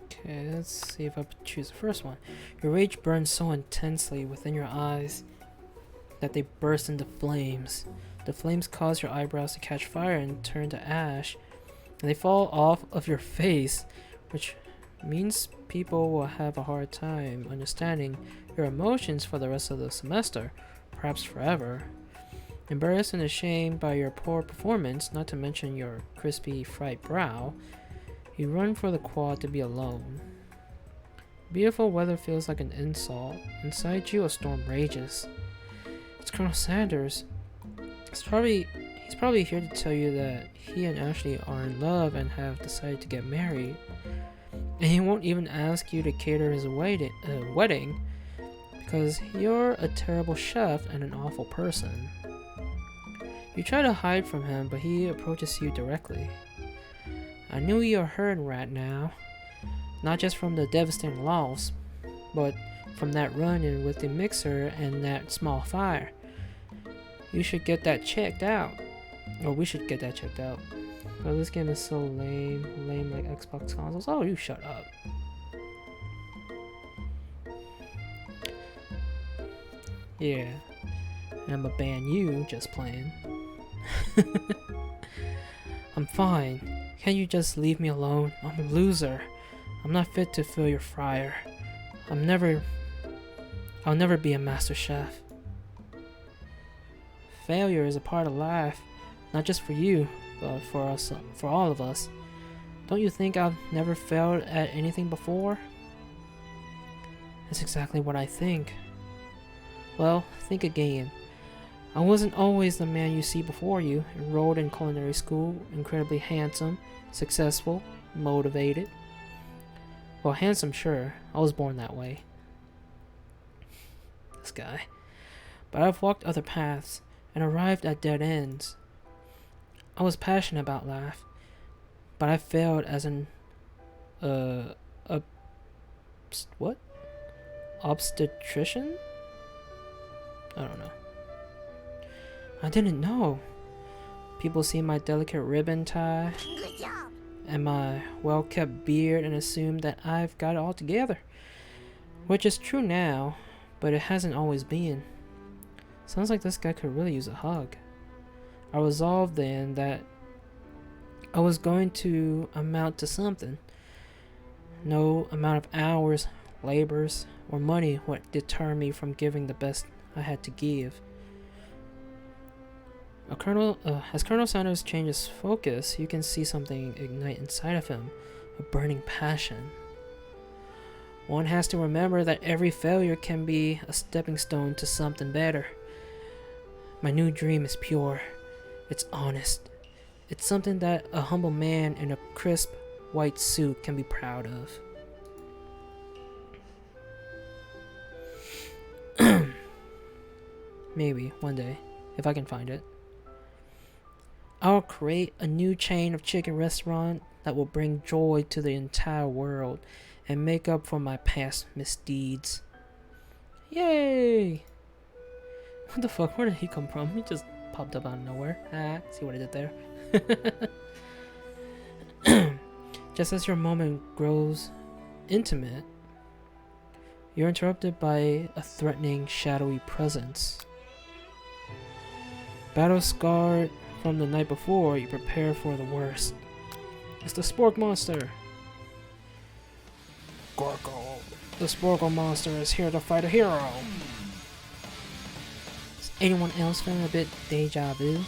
Okay, let's see if I choose the first one. Your rage burns so intensely within your eyes that they burst into flames. The flames cause your eyebrows to catch fire and turn to ash, and they fall off of your face, which means people will have a hard time understanding your emotions for the rest of the semester, perhaps forever. Embarrassed and ashamed by your poor performance, not to mention your crispy fried brow, you run for the quad to be alone. Beautiful weather feels like an insult. Inside you, a storm rages. It's Colonel Sanders. He's probably here to tell you that he and Ashley are in love and have decided to get married. And he won't even ask you to cater his wedding because you're a terrible chef and an awful person. You try to hide from him, but he approaches you directly. I knew you were hurting right now, not just from the devastating loss, but from that run-in with the mixer and that small fire. You should get that checked out. Or we should get that checked out. Oh, this game is so lame. Lame like Xbox consoles. Oh, you shut up. Yeah. And I'ma ban you, just playing. I'm fine. Can't you just leave me alone? I'm a loser. I'm not fit to fill your fryer. I'll never be a master chef. Failure is a part of life, not just for you, but for us, for all of us. Don't you think I've never failed at anything before? That's exactly what I think. Well, think again. I wasn't always the man you see before you, enrolled in culinary school, incredibly handsome, successful, motivated. Well, handsome, sure. I was born that way. This guy. But I've walked other paths and arrived at dead ends. I was passionate about life, but I failed as an what? Obstetrician? I don't know. I didn't know. People see my delicate ribbon tie and my well-kept beard and assume that I've got it all together, which is true now, but it hasn't always been. Sounds like this guy could really use a hug. I resolved then that I was going to amount to something. No amount of hours, labors, or money would deter me from giving the best I had to give. As Colonel Sanders changes focus, you can see something ignite inside of him, a burning passion. One has to remember that every failure can be a stepping stone to something better. My new dream is pure. It's honest. It's something that a humble man in a crisp white suit can be proud of. Maybe one day, if I can find it. I'll create a new chain of chicken restaurant that will bring joy to the entire world and make up for my past misdeeds. Yay! What the fuck? Where did he come from? He just popped up out of nowhere. Ah, see what I did there? Just as your moment grows intimate, you're interrupted by a threatening, shadowy presence. Battle scarred from the night before, you prepare for the worst. It's the Spork monster! Gorko, the Sporkle monster is here to fight a hero! Is anyone else feeling a bit deja vu?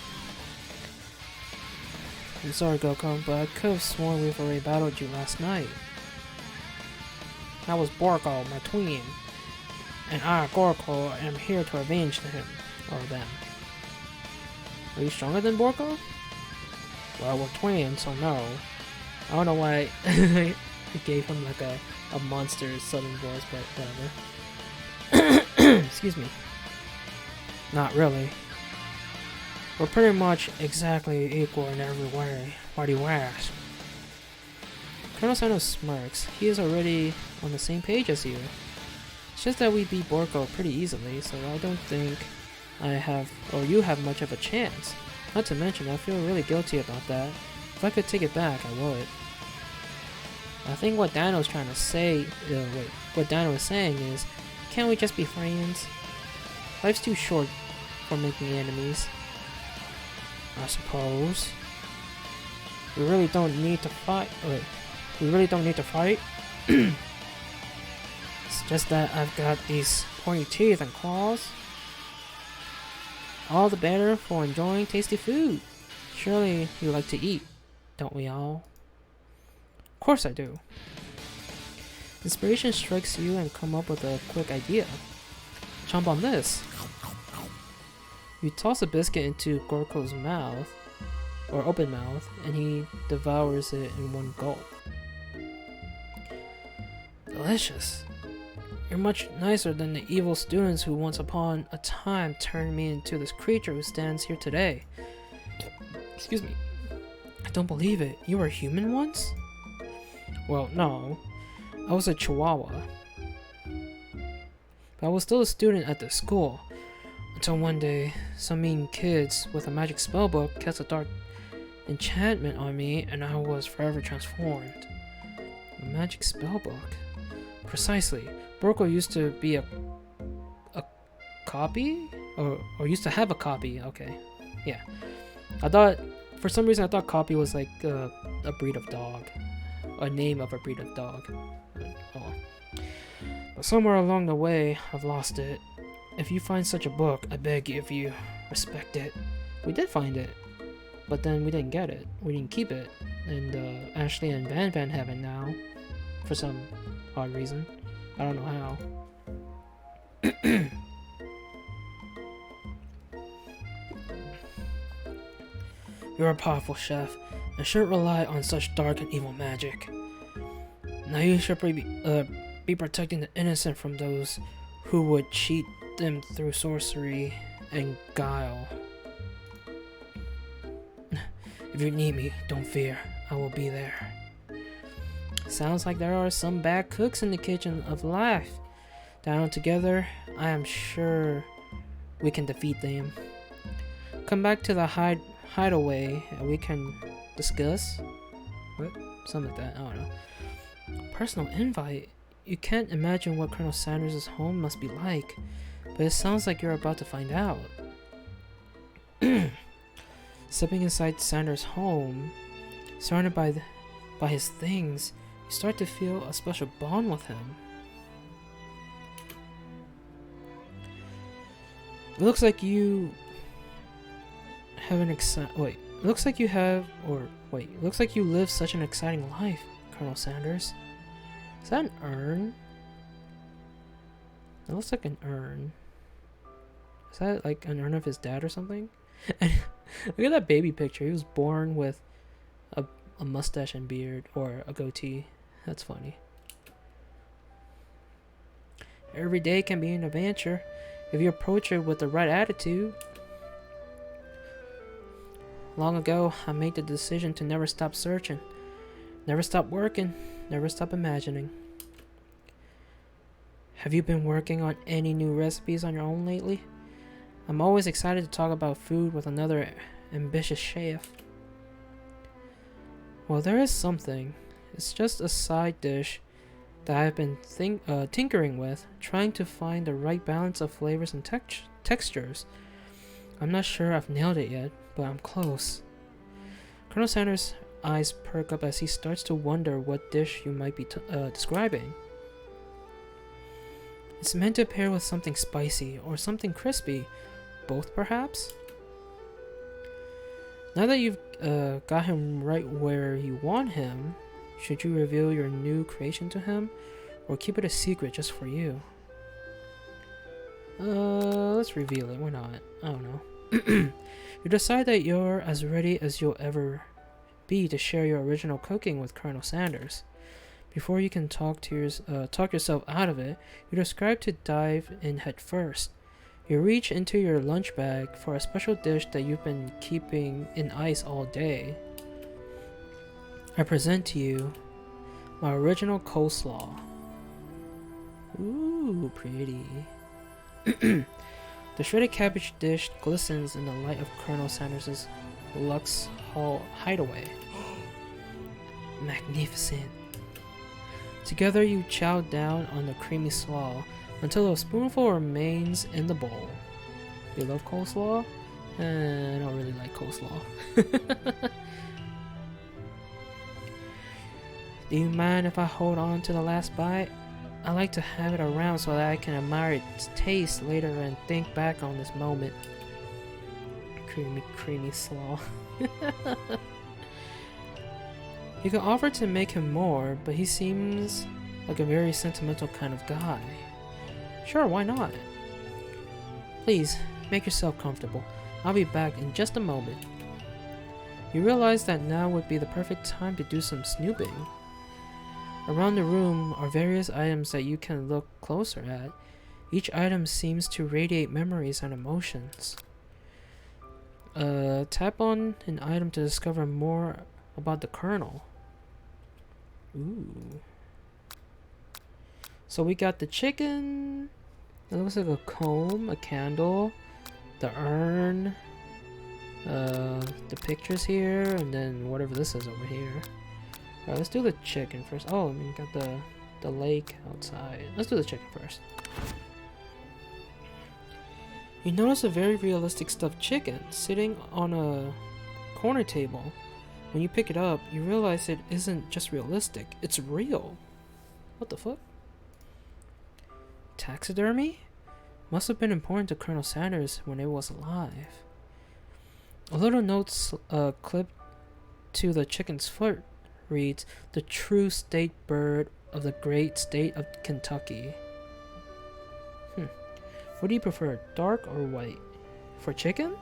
I'm sorry, Goku, but I could have sworn we've already battled you last night. That was Borko, my twin. And I, Gorko, am here to avenge him, or them. Are you stronger than Borko? Well, we're twins, so no. I don't know why I gave him like a monster southern voice, but whatever. Excuse me. Not really. We're pretty much exactly equal in every way. Why do you ask? Colonel Sano smirks. He is already on the same page as you. It's just that we beat Borko pretty easily, so I don't think I have, or you have much of a chance. Not to mention, I feel really guilty about that. If I could take it back, I would. I think what Dino's trying to say, what Dino is saying is, can't we just be friends? Life's too short for making enemies. I suppose. We really don't need to fight. We really don't need to fight. It's just that I've got these pointy teeth and claws. All the better for enjoying tasty food. Surely you like to eat, don't we all? Of course I do. Inspiration strikes you and come up with a quick idea. Chomp on this. You toss a biscuit into Gorko's mouth, or open mouth, and he devours it in one gulp. Delicious. You're much nicer than the evil students who once upon a time turned me into this creature who stands here today. Excuse me. I don't believe it. You were human once? Well, no. I was a chihuahua. But I was still a student at the school. Until one day, some mean kids with a magic spellbook cast a dark enchantment on me and I was forever transformed. A magic spellbook? Precisely. Borko used to be a copy? Or used to have a copy. Okay. Yeah. For some reason I thought copy was like a breed of dog. A name of a breed of dog. But somewhere along the way, I've lost it. If you find such a book, I beg you, if you respect it. We did find it. But then we didn't get it. We didn't keep it. And Ashley and Van have it now. For some odd reason. I don't know how. You're a powerful chef, and shouldn't rely on such dark and evil magic. Now you should be protecting the innocent from those who would cheat them through sorcery and guile. If you need me, don't fear. I will be there. Sounds like there are some bad cooks in the kitchen of life. Down together, I am sure we can defeat them. Come back to the hideaway and we can discuss. What? Something like that. I don't know. Personal invite? You can't imagine what Colonel Sanders' home must be like, but it sounds like you're about to find out. Stepping inside Sanders' home, surrounded by his things, you start to feel a special bond with him. It looks like you have an looks like you live such an exciting life, Colonel Sanders. Is that an urn? It looks like an urn. Is that like an urn of his dad or something? And look at that baby picture. He was born with a mustache and beard, or a goatee. That's funny. Every day can be an adventure if you approach it with the right attitude. Long ago, I made the decision to never stop searching, never stop working, never stop imagining. Have you been working on any new recipes on your own lately? I'm always excited to talk about food with another ambitious chef. Well, there is something. It's just a side dish that I've been tinkering with, trying to find the right balance of flavors and textures. I'm not sure I've nailed it yet, but I'm close. Colonel Sanders' eyes perk up as he starts to wonder what dish you might be describing. It's meant to pair with something spicy or something crispy, both perhaps? Now that you've got him right where you want him, should you reveal your new creation to him, or keep it a secret just for you? Let's reveal it, why not? I don't know. You decide that you're as ready as you'll ever be to share your original cooking with Colonel Sanders. Before you can talk yourself out of it, you decide to dive in head first. You reach into your lunch bag for a special dish that you've been keeping in ice all day. I present to you my original coleslaw. Ooh, pretty. The shredded cabbage dish glistens in the light of Colonel Sanders' Lux Hall hideaway. Magnificent. Together you chow down on the creamy slaw until a spoonful remains in the bowl. You love coleslaw? I don't really like coleslaw. Do you mind if I hold on to the last bite? I like to have it around so that I can admire its taste later and think back on this moment. Creamy slaw. You can offer to make him more, but he seems like a very sentimental kind of guy. Sure, why not? Please, make yourself comfortable. I'll be back in just a moment. You realize that now would be the perfect time to do some snooping. Around the room are various items that you can look closer at. Each item seems to radiate memories and emotions. Tap on an item to discover more about the Colonel. Ooh. So we got the chicken. It looks like a comb, a candle, the urn, the pictures here, and then whatever this is over here. Alright, let's do the chicken first. Oh, and we got the lake outside. Let's do the chicken first. You notice a very realistic stuffed chicken sitting on a corner table. When you pick it up, you realize it isn't just realistic, it's real. What the fuck? Taxidermy? Must have been important to Colonel Sanders when it was alive. A little note clipped to the chicken's foot reads, "The true state bird of the great state of Kentucky." What do you prefer, dark or white? For chicken?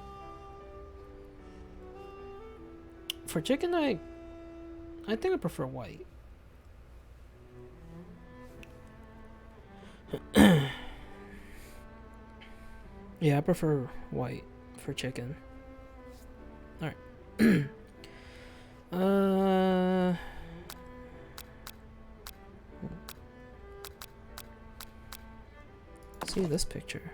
For chicken, I think I prefer white. Yeah, I prefer white for chicken. Alright. See this picture.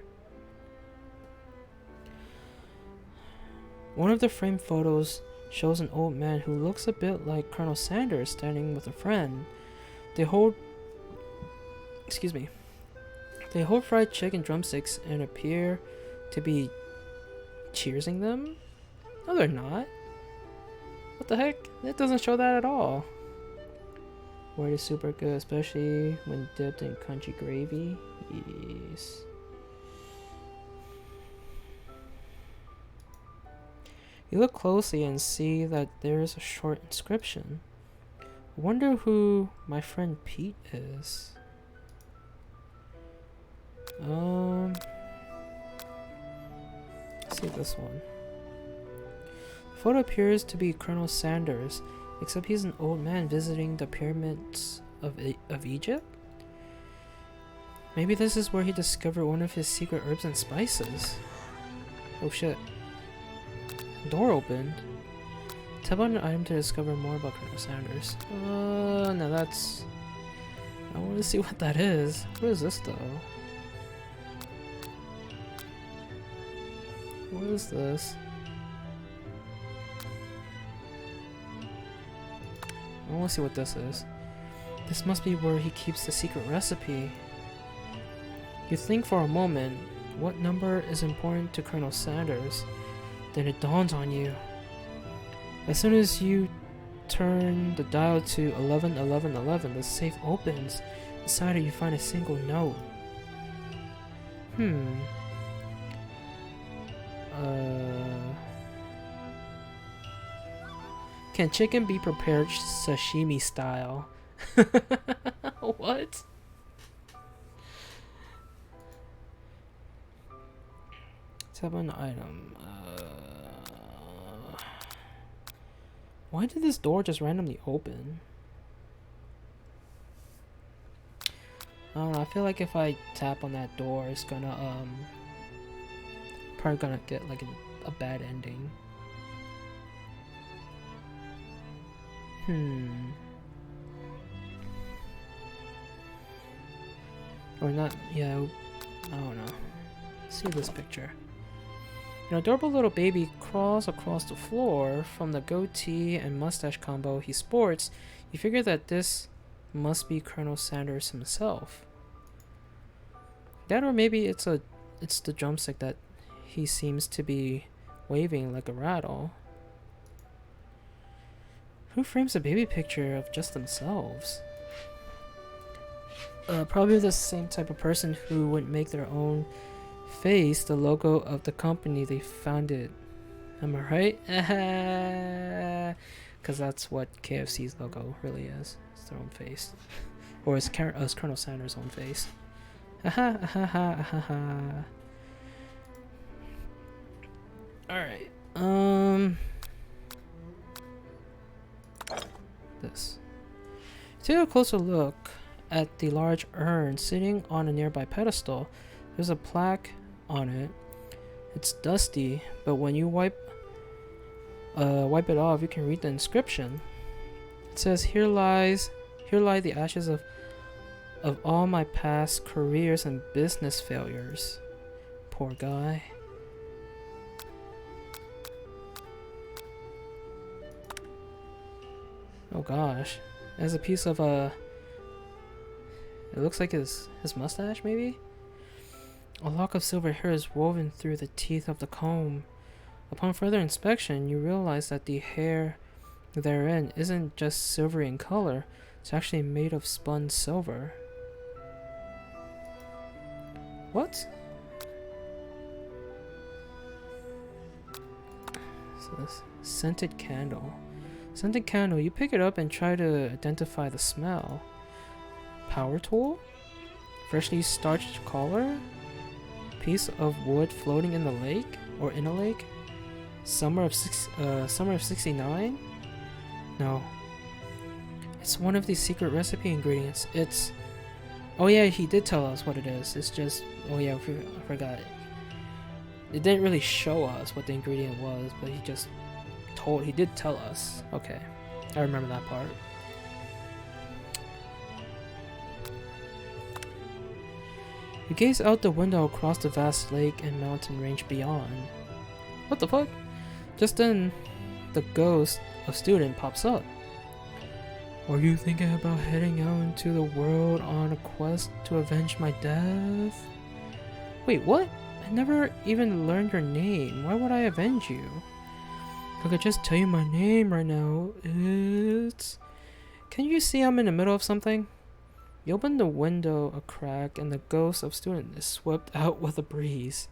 One of the framed photos shows an old man who looks a bit like Colonel Sanders standing with a friend. They hold fried chicken drumsticks and appear to be cheersing them? No, they're not. What the heck? It doesn't show that at all. White is super good, especially when dipped in crunchy gravy. Yes. You look closely and see that there is a short inscription. I wonder who my friend Pete is. Let's see this one. The photo appears to be Colonel Sanders, except he's an old man visiting the pyramids of Egypt. Maybe this is where he discovered one of his secret herbs and spices. Oh shit. Door opened. Tap on an item to discover more about Colonel Sanders. No, I want to see what that is. What is this though? What is this? I want to see what this is. This must be where he keeps the secret recipe. You think for a moment, what number is important to Colonel Sanders? Then it dawns on you. As soon as you turn the dial to 111111, the safe opens. Inside it you find a single note. Can chicken be prepared sashimi style? What? Tap on the item. Why did this door just randomly open? I don't know, I feel like if I tap on that door, it's gonna, probably gonna get, like, a bad ending. Or not, yeah, I don't know. See this picture. An adorable little baby crawls across the floor. From the goatee and mustache combo he sports, you figure that this must be Colonel Sanders himself. That, or maybe it's the drumstick that he seems to be waving like a rattle. Who frames a baby picture of just themselves? Probably the same type of person who would make their own face the logo of the company they founded. Am I right? Because that's what KFC's logo really is. It's their own face. Or it's Colonel Sanders' own face. Alright. This. Take a closer look at the large urn sitting on a nearby pedestal. There's a plaque on it. It's dusty, but when you wipe it off, you can read the inscription. It says, Here lie the ashes of all my past careers and business failures." Poor guy. Oh gosh. There's a piece of it looks like his mustache, maybe? A lock of silver hair is woven through the teeth of the comb. Upon further inspection, you realize that the hair therein isn't just silvery in color, it's actually made of spun silver. What? So this scented candle. Scented candle, you pick it up and try to identify the smell. Power tool? Freshly starched collar? Piece of wood floating in the lake? Or in a lake? Summer of 69? No. It's one of the secret recipe ingredients. It's... Oh yeah, he did tell us what it is. It's just... Oh yeah, I forgot. It didn't really show us what the ingredient was, but he just told... He did tell us. Okay. I remember that part. You gaze out the window across the vast lake and mountain range beyond. What the fuck? Just then, the ghost of student pops up. Are you thinking about heading out into the world on a quest to avenge my death? Wait, what? I never even learned your name. Why would I avenge you? I could just tell you my name right now. It's... Can you see I'm in the middle of something? You open the window a crack and the ghost of student is swept out with a breeze.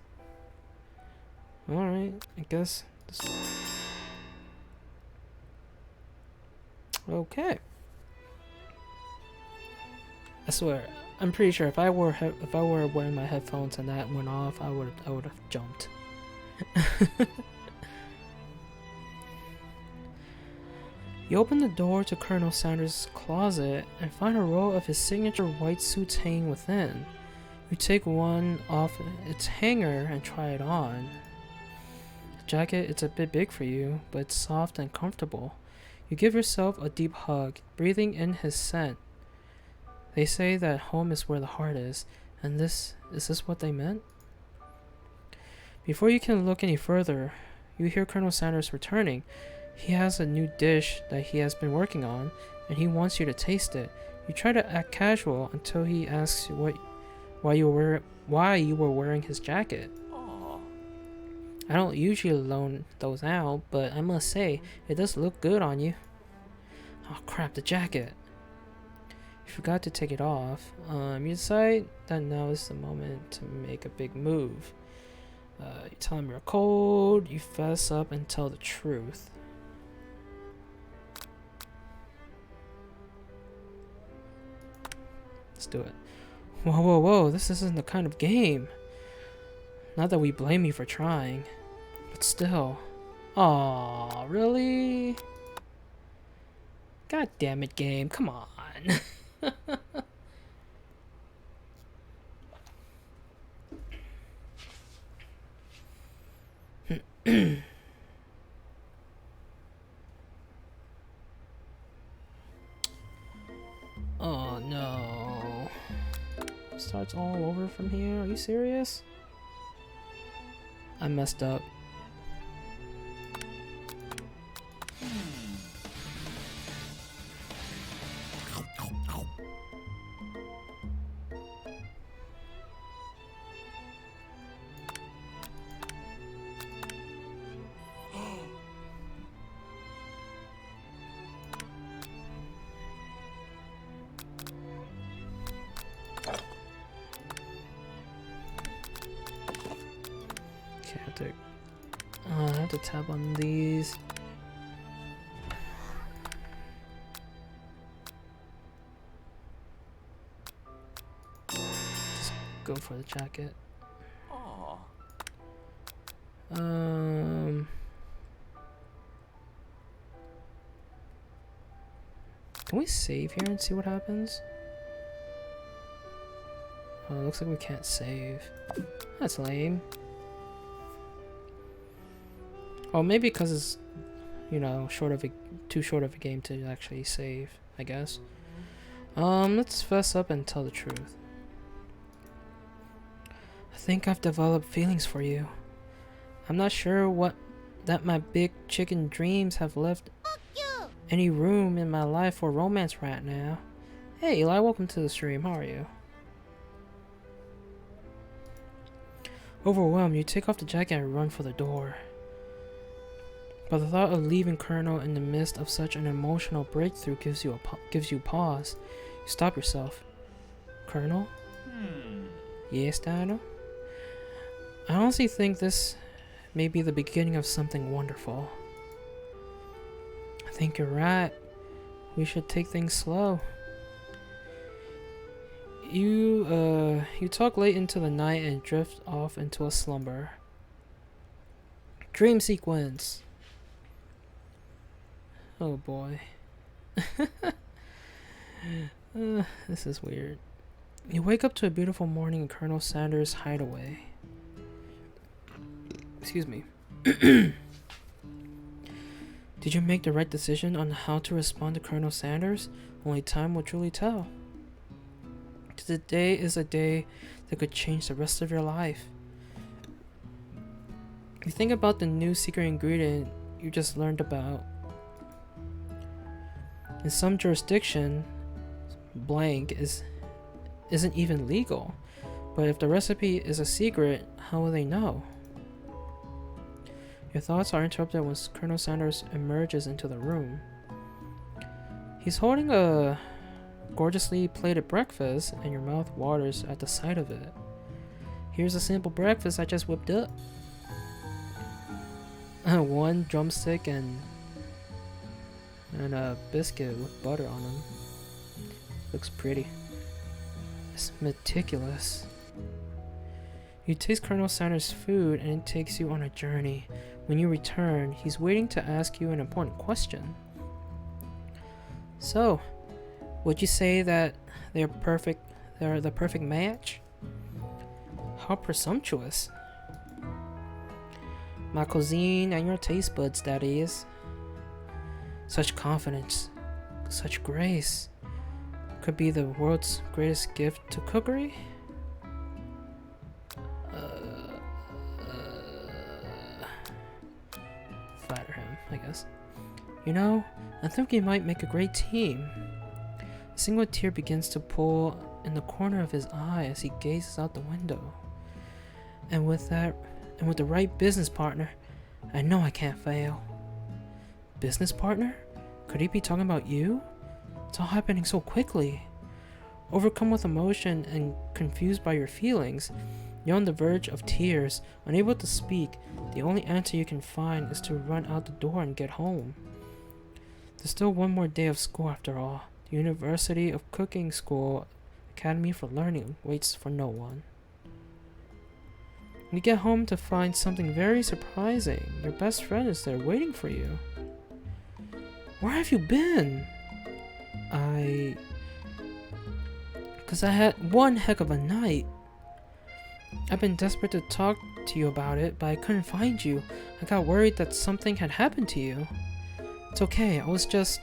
Alright, I guess this... Okay. I swear, I'm pretty sure if I were wearing my headphones and that went off, I would have jumped. You open the door to Colonel Sanders' closet and find a row of his signature white suits hanging within. You take one off its hanger and try it on. The jacket, it's a bit big for you, but it's soft and comfortable. You give yourself a deep hug, breathing in his scent. They say that home is where the heart is, and is this what they meant? Before you can look any further, you hear Colonel Sanders returning. He has a new dish that he has been working on, and he wants you to taste it. You try to act casual until he asks you why you were wearing his jacket. Aw. I don't usually loan those out, but I must say, it does look good on you. Oh crap, the jacket. You forgot to take it off. You decide that now is the moment to make a big move. You tell him you're cold, you fess up and tell the truth. Let's do it. Whoa, whoa, whoa, this isn't the kind of game. Not that we blame you for trying, but still. Aw, really? God damn it, game, come on. Oh no. Starts all over from here? Are you serious? I messed up. I have to tap on these. Just go for the jacket. Aw. Can we save here and see what happens? Oh, it looks like we can't save. That's lame. Oh, maybe because it's, you know, too short of a game to actually save, I guess. Let's fess up and tell the truth. I think I've developed feelings for you. I'm not sure that my big chicken dreams have left any room in my life for romance right now. Hey Eli, welcome to the stream. How are you? Overwhelmed, you take off the jacket and run for the door. But the thought of leaving Colonel in the midst of such an emotional breakthrough gives you pause. You stop yourself. Colonel? Yes, Dino? I honestly think this may be the beginning of something wonderful. I think you're right. We should take things slow. You talk late into the night and drift off into a slumber. Dream sequence. Oh boy. This is weird. You wake up to a beautiful morning in Colonel Sanders' hideaway. Excuse me. Did you make the right decision on how to respond to Colonel Sanders? Only time will truly tell. Today is a day that could change the rest of your life. You think about the new secret ingredient you just learned about. In some jurisdiction, blank isn't even legal. But if the recipe is a secret, how will they know? Your thoughts are interrupted when Colonel Sanders emerges into the room. He's holding a gorgeously plated breakfast, and your mouth waters at the sight of it. Here's a simple breakfast I just whipped up. One drumstick and a biscuit with butter on them. Looks pretty. It's meticulous. You taste Colonel Sanders' food and it takes you on a journey. When you return, he's waiting to ask you an important question. So, would you say that they're the perfect match? How presumptuous. My cuisine and your taste buds, that is. Such confidence, such grace. could be the world's greatest gift to cookery? Flatter him, I guess. You know, I think we might make a great team. A single tear begins to pull in the corner of his eye as he gazes out the window. And with the right business partner, I know I can't fail. Business partner? Could he be talking about you? It's all happening so quickly. Overcome with emotion and confused by your feelings, you're on the verge of tears, unable to speak. The only answer you can find is to run out the door and get home. There's still one more day of school after all. The University of Cooking School Academy for Learning waits for no one. You get home to find something very surprising. Your best friend is there waiting for you. Where have you been? Because I had one heck of a night. I've been desperate to talk to you about it, but I couldn't find you. I got worried that something had happened to you. It's okay, I was just...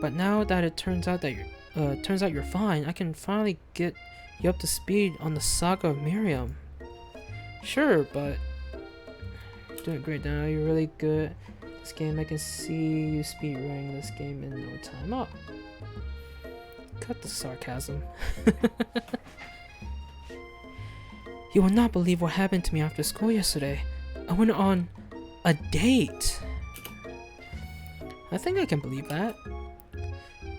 But now that it turns out you're fine, I can finally get you up to speed on the saga of Miriam. Sure, but... You're doing great now, you're really good. This game, I can see you speedrunning this game in no time. Oh. Cut the sarcasm. You will not believe what happened to me after school yesterday. I went on a date. I think I can believe that.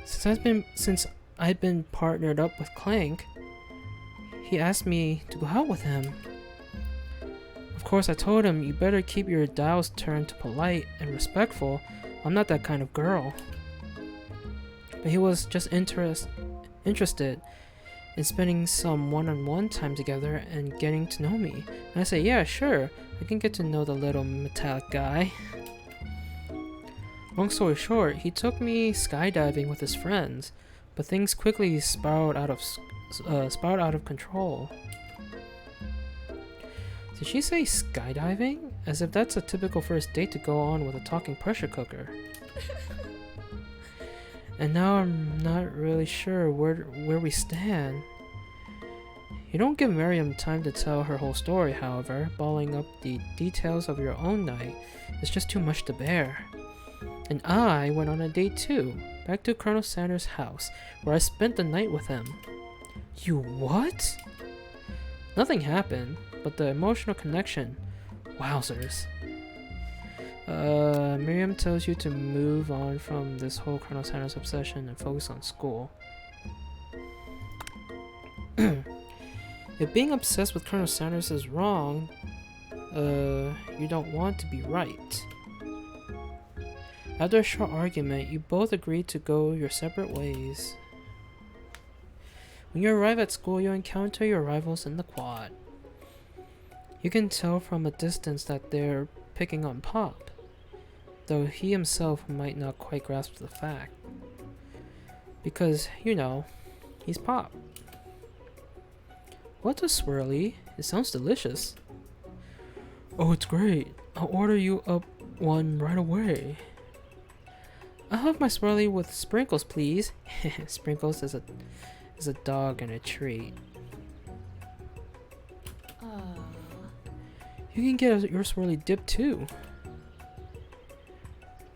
Since I'd been partnered up with Clank, he asked me to go out with him. Of course, I told him, you better keep your dials turned to polite and respectful. I'm not that kind of girl. But he was just interested in spending some one-on-one time together and getting to know me. And I say, yeah, sure, I can get to know the little metallic guy. Long story short, he took me skydiving with his friends, but things quickly spiraled out of control. Did she say skydiving? As if that's a typical first date to go on with a talking pressure cooker. And now I'm not really sure where we stand. You don't give Miriam time to tell her whole story, however. Balling up the details of your own night is just too much to bear. And I went on a date too, back to Colonel Sanders' house, where I spent the night with him. You what? Nothing happened, but the emotional connection, wowzers. Miriam tells you to move on from this whole Colonel Sanders obsession and focus on school. If being obsessed with Colonel Sanders is wrong, you don't want to be right. After a short argument, you both agree to go your separate ways. When you arrive at school, you encounter your rivals in the quad. You can tell from a distance that they're picking on Pop, though he himself might not quite grasp the fact. Because, you know, he's Pop. What's a swirly? It sounds delicious. Oh, it's great. I'll order you up one right away. I'll have my swirly with sprinkles, please. Sprinkles is a dog and a treat. You can get your swirly dip too.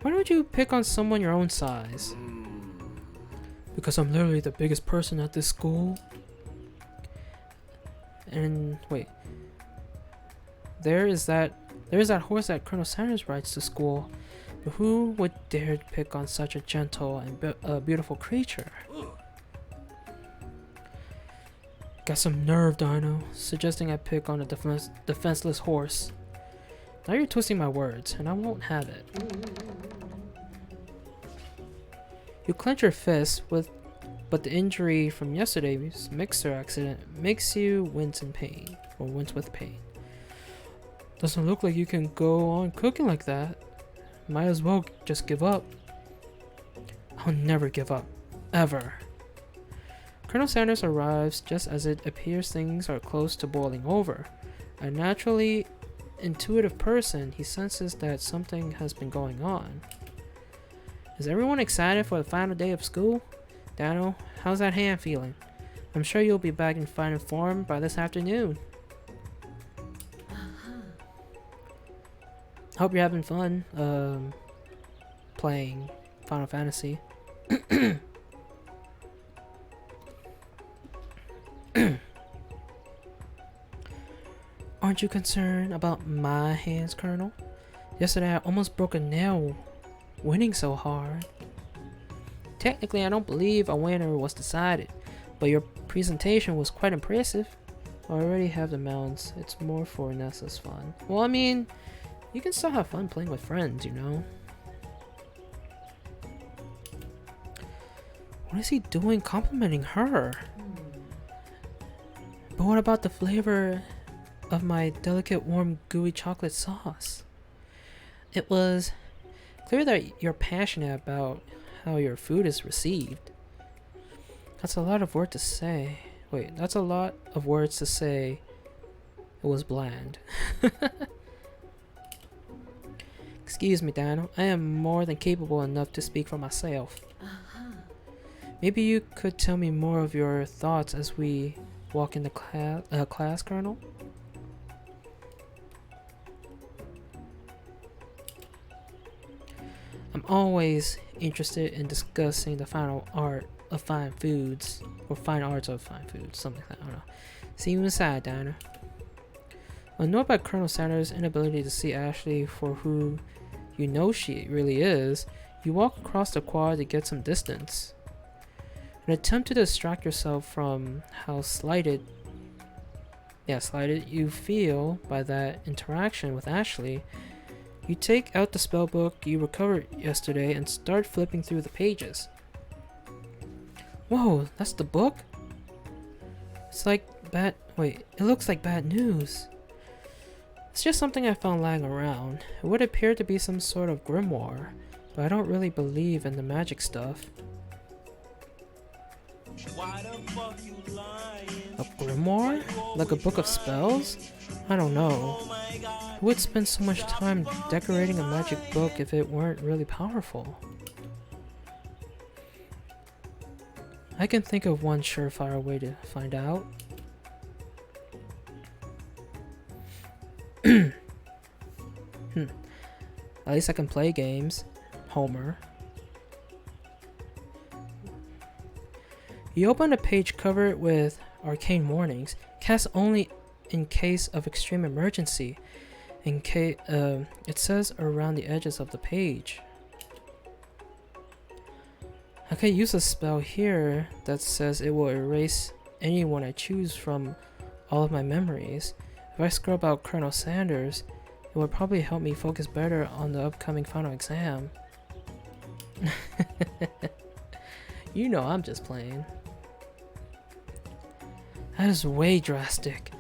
Why don't you pick on someone your own size? Because I'm literally the biggest person at this school. And wait, there's that horse that Colonel Sanders rides to school. But who would dare pick on such a gentle and beautiful creature? Got some nerve, Dino, suggesting I pick on a defenseless horse. Now you're twisting my words, and I won't have it. You clench your fist, but the injury from yesterday's mixer accident makes you wince with pain. Doesn't look like you can go on cooking like that. Might as well just give up. I'll never give up. Ever. Colonel Sanders arrives just as it appears things are close to boiling over. A naturally intuitive person, he senses that something has been going on. Is everyone excited for the final day of school? Dano, how's that hand feeling? I'm sure you'll be back in fine form by this afternoon. Hope you're having fun, playing Final Fantasy. Aren't you concerned about my hands, Colonel? Yesterday I almost broke a nail winning so hard. Technically, I don't believe a winner was decided, but your presentation was quite impressive. I already have the mounts. It's more for Nessa's fun. Well, I mean, you can still have fun playing with friends, you know? What is he doing complimenting her? But what about the flavor of my delicate, warm, gooey chocolate sauce? It was clear that you're passionate about how your food is received. That's a lot of words to say. Wait, that's a lot of words to say. It was bland. Excuse me, Dano. I am more than capable enough to speak for myself. Maybe you could tell me more of your thoughts as we walk in the class, Colonel? I'm always interested in discussing the final art of fine foods, or fine arts of fine foods, something like that, I don't know. See you inside, Diner. Annoyed by Colonel Sanders' inability to see Ashley for who you know she really is, you walk across the quad to get some distance. An attempt to distract yourself from how slighted you feel by that interaction with Ashley, you take out the spellbook you recovered yesterday and start flipping through the pages. Whoa, that's the book? It's like it looks like bad news. It's just something I found lying around. It would appear to be some sort of grimoire, but I don't really believe in the magic stuff. A grimoire? Like a book of spells? I don't know. Who would spend so much time decorating a magic book if it weren't really powerful? I can think of one surefire way to find out. At least I can play games. Homer. You open a page covered with arcane warnings. Cast only in case of extreme emergency. It says around the edges of the page. I could use a spell here that says it will erase anyone I choose from all of my memories. If I scrub out Colonel Sanders, it would probably help me focus better on the upcoming final exam. You know I'm just playing. That is way drastic.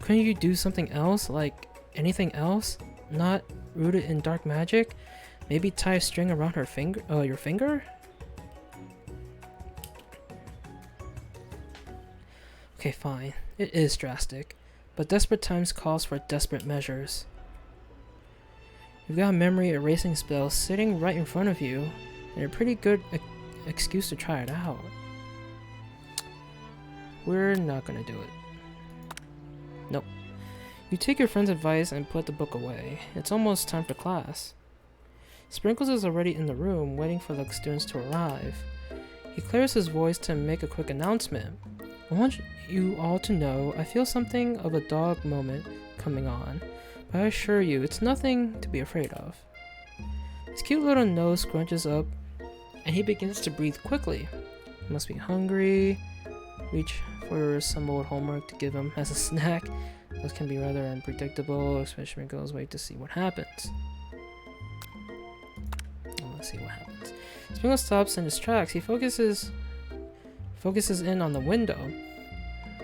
Couldn't you do something else, like anything else? Not rooted in dark magic? Maybe tie a string around her finger, your finger? Okay, fine. It is drastic. But desperate times calls for desperate measures. You've got a memory erasing spell sitting right in front of you, and a pretty good excuse to try it out. We're not gonna do it. Nope. You take your friend's advice and put the book away. It's almost time for class. Sprinkles is already in the room, waiting for the students to arrive. He clears his voice to make a quick announcement. I want you all to know I feel something of a dog moment coming on, but I assure you it's nothing to be afraid of. His cute little nose scrunches up, and he begins to breathe quickly. He must be hungry. Reach for some old homework to give him as a snack. Those can be rather unpredictable, especially when it goes wait to see what happens. Let's see what happens. Sprinkle stops in his tracks. He focuses in on the window.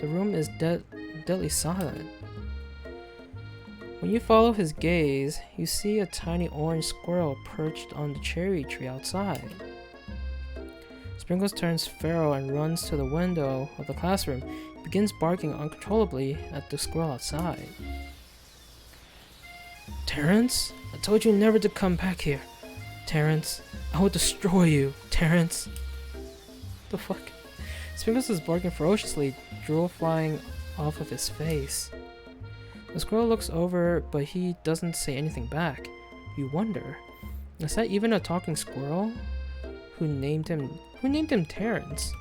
The room is deadly silent. When you follow his gaze, you see a tiny orange squirrel perched on the cherry tree outside. Sprinkles turns feral and runs to the window of the classroom. He begins barking uncontrollably at the squirrel outside. Terrence? I told you never to come back here. Terrence, I will destroy you, Terrence. the fuck? Sprinkles is barking ferociously, drool flying off of his face. The squirrel looks over, but he doesn't say anything back. You wonder, is that even a talking squirrel? Who named him Terrence?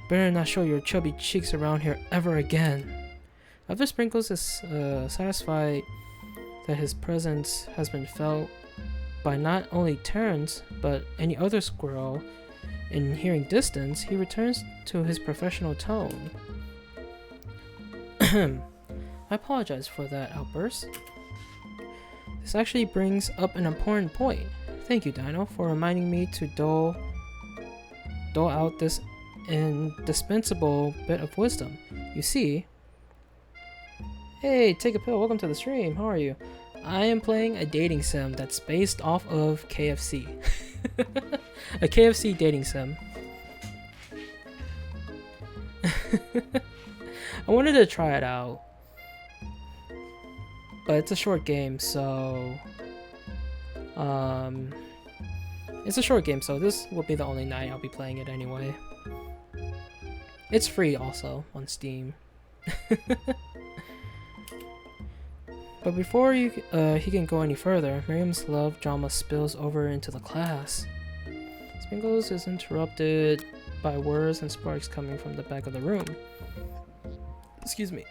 Better not show your chubby cheeks around here ever again. After Sprinkles is satisfied that his presence has been felt by not only Terrence, but any other squirrel in hearing distance, he returns to his professional tone. I apologize for that outburst. This actually brings up an important point. Thank you, Dino, for reminding me to dole out this indispensable bit of wisdom. You see... Hey, take a pill, welcome to the stream, how are you? I am playing a dating sim that's based off of KFC. A KFC dating sim. I wanted to try it out, but it's a short game, so this will be the only night I'll be playing it anyway. It's free also on Steam. But before he can go any further, Miriam's love drama spills over into the class. Sprinkles is interrupted by words and sparks coming from the back of the room. Excuse me.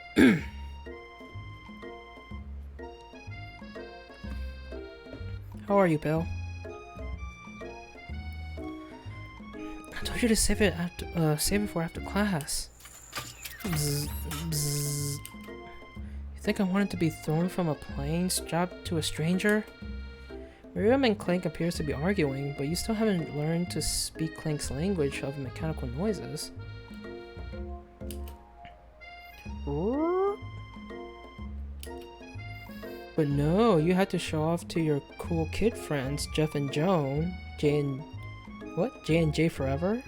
How are you, Bill? I told you to save it for after class. Bzz, bzz. You think I wanted to be thrown from a plane, strapped to a stranger? Miriam and Clank appears to be arguing, but you still haven't learned to speak Clank's language of mechanical noises. But no, you had to show off to your cool kid friends, Jeff and Joan. J and J forever?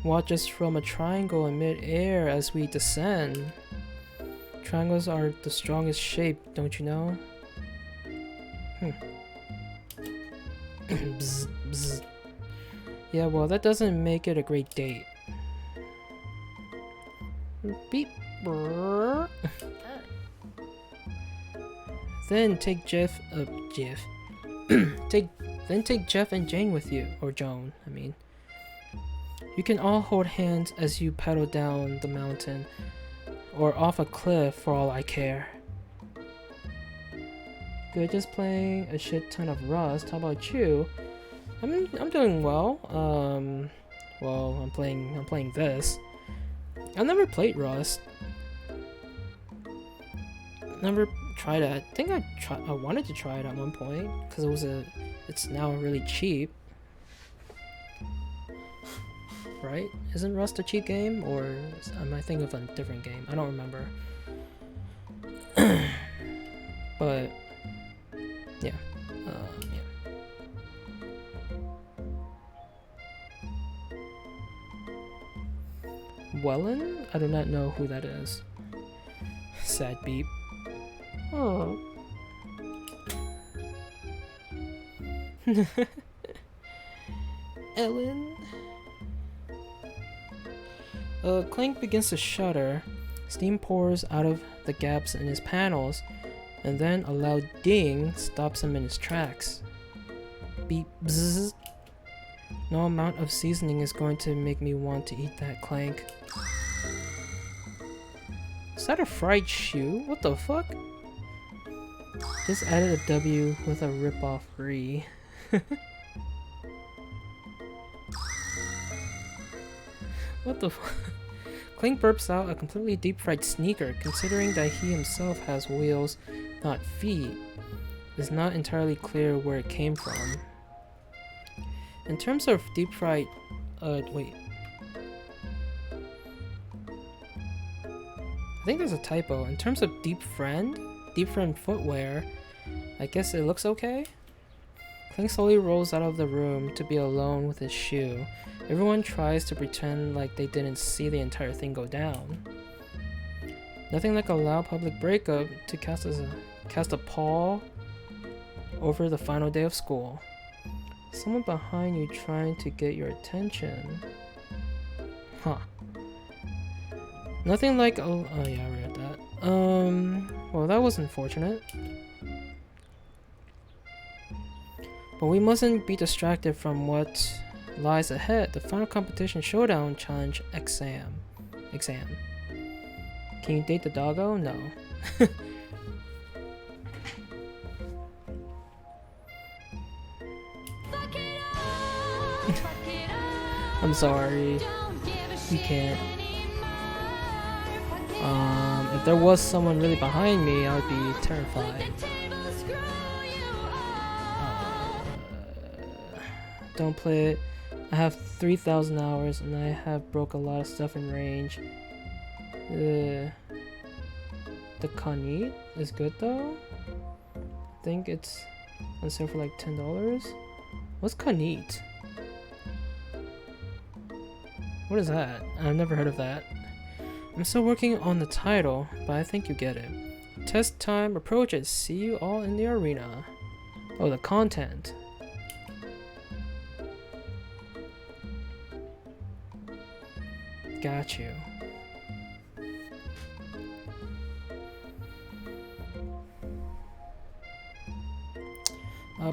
Watch us from a triangle in mid-air as we descend. Triangles are the strongest shape, don't you know? Bzz, bzz. Yeah, well, that doesn't make it a great date. Beep. Brrr. Then take Jeff and Jane with you, or Joan, I mean. You can all hold hands as you pedal down the mountain, or off a cliff for all I care. Good, just playing a shit ton of Rust. How about you? I'm doing well. Well, I'm playing this. I've never played Rust. Never tried it. I think I wanted to try it at one point because it's now really cheap. Right? Isn't Rust a cheap game, or am I thinking of a different game? I don't remember. But yeah, yeah. Wellen? I do not know who that is. Sad beep. Oh. Ellen? Clank begins to shudder. Steam pours out of the gaps in his panels, and then a loud ding stops him in his tracks. Beep bzzz. No amount of seasoning is going to make me want to eat that, Clank. Is that a fried shoe? What the fuck? Just added a W with a rip-off re. What the fuck? Clank burps out a completely deep-fried sneaker, considering that he himself has wheels, not feet. It's not entirely clear where it came from. In terms of deep-fried... wait. I think there's a typo. In terms of deep friend footwear, I guess it looks okay? Clank slowly rolls out of the room to be alone with his shoe. Everyone tries to pretend like they didn't see the entire thing go down. Nothing like a loud public breakup to cast a pall over the final day of school. Someone behind you trying to get your attention. Huh. Nothing like oh yeah, I read that. Well, that was unfortunate. But we mustn't be distracted from what lies ahead. The final competition showdown challenge exam. Can you date the doggo? No. I'm sorry. You can't. If there was someone really behind me, I would be terrified. Don't play it. I have 3,000 hours and I have broke a lot of stuff in range. The Khanit is good though. I think it's on sale for like $10. What's Khanit? What is that? I've never heard of that. I'm still working on the title, but I think you get it. Test time approaches. See you all in the arena. Oh, the content. Got you.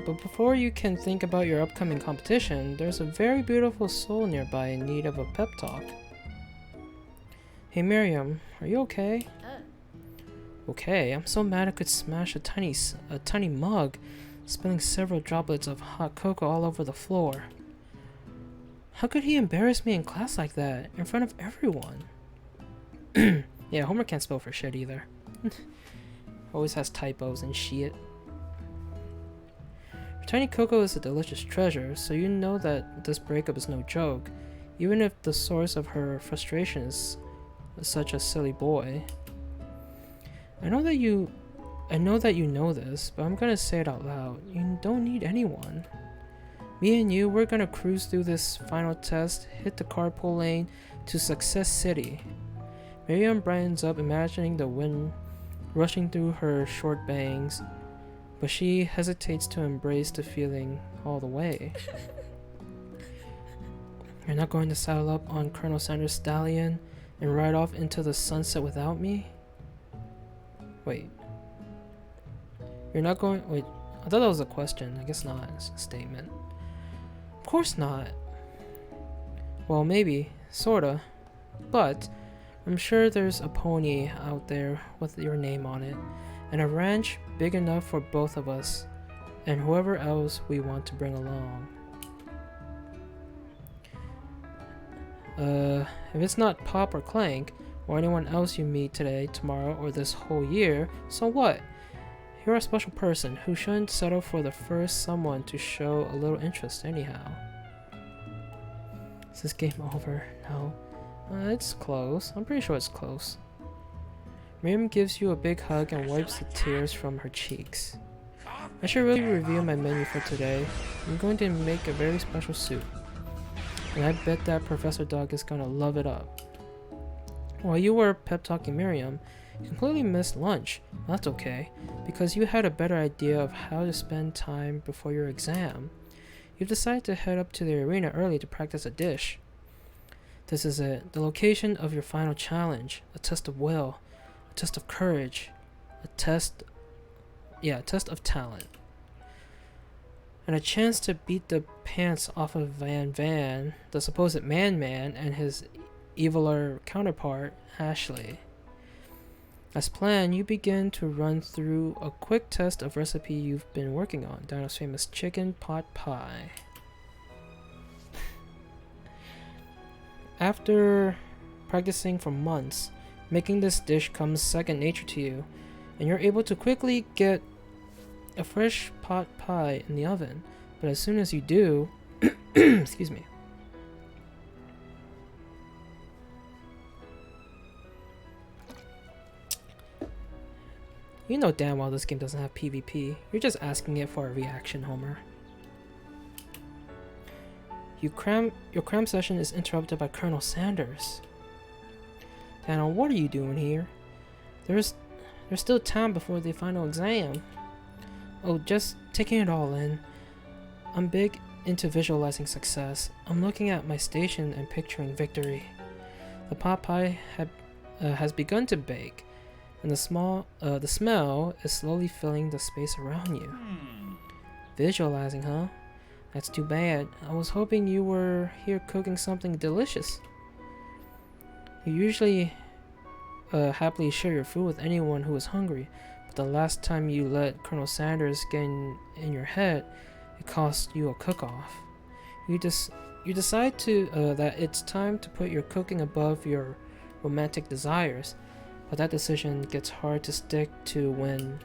But before you can think about your upcoming competition, there's a very beautiful soul nearby in need of a pep talk. Hey Miriam, are you okay? Okay, I'm so mad I could smash a tiny mug, spilling several droplets of hot cocoa all over the floor. How could he embarrass me in class like that, in front of everyone? Yeah, Homer can't spell for shit either. Always has typos and shit. Tiny Coco is a delicious treasure, so you know that this breakup is no joke, even if the source of her frustration is such a silly boy. I know that you know this, but I'm gonna say it out loud. You don't need anyone. Me and you, we're gonna cruise through this final test, hit the carpool lane to Success City. Miriam brightens up, imagining the wind rushing through her short bangs, but she hesitates to embrace the feeling all the way. You're not going to saddle up on Colonel Sanders' stallion and ride off into the sunset without me? Wait. You're not going... Wait, I thought that was a question. I guess not. It's a statement. Of course not. Well, maybe. Sorta. But I'm sure there's a pony out there with your name on it, and a ranch big enough for both of us, and whoever else we want to bring along. If it's not Pop or Clank, or anyone else you meet today, tomorrow, or this whole year, so what? You're a special person who shouldn't settle for the first someone to show a little interest anyhow. Is this game over? No. It's close. I'm pretty sure it's close. Miriam gives you a big hug and wipes the tears from her cheeks. I should really review my menu for today. I'm going to make a very special soup, and I bet that Professor Dog is gonna love it up. While you were pep talking Miriam, you completely missed lunch. That's okay, because you had a better idea of how to spend time before your exam. You've decided to head up to the arena early to practice a dish. This is it, the location of your final challenge, a test of will, a test of courage, a test of talent, and a chance to beat the pants off of Van, the supposed man, and his eviler counterpart, Ashley. As planned, you begin to run through a quick test of recipe you've been working on, Dino's famous chicken pot pie. After practicing for months, making this dish comes second nature to you, and you're able to quickly get a fresh pot pie in the oven. But as soon as you do, excuse me. You know damn well this game doesn't have PvP. You're just asking it for a reaction, Homer. Your cram session is interrupted by Colonel Sanders. Daniel, what are you doing here? There's still time before the final exam. Oh, just taking it all in. I'm big into visualizing success. I'm looking at my station and picturing victory. The pot pie has begun to bake, and the smell is slowly filling the space around you. Visualizing, huh? That's too bad. I was hoping you were here cooking something delicious. You usually happily share your food with anyone who is hungry, but the last time you let Colonel Sanders get in your head, it cost you a cook-off. You decide that it's time to put your cooking above your romantic desires, but that decision gets hard to stick to when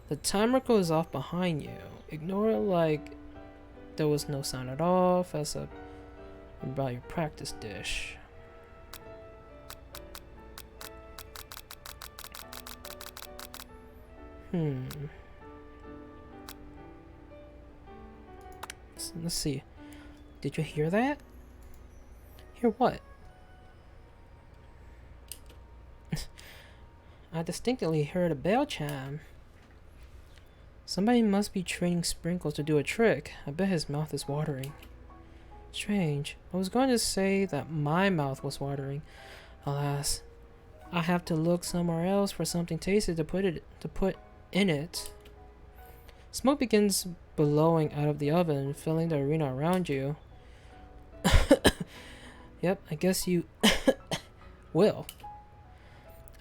the timer goes off behind you. Ignore it like there was no sound at all. Fess up about your practice dish. Let's see. Did you hear that? Hear what? I distinctly heard a bell chime. Somebody must be training Sprinkles to do a trick. I bet his mouth is watering. Strange. I was going to say that my mouth was watering. Alas, I have to look somewhere else for something tasty to put in it. Smoke begins billowing out of the oven, filling the arena around you. Yep, I guess you will.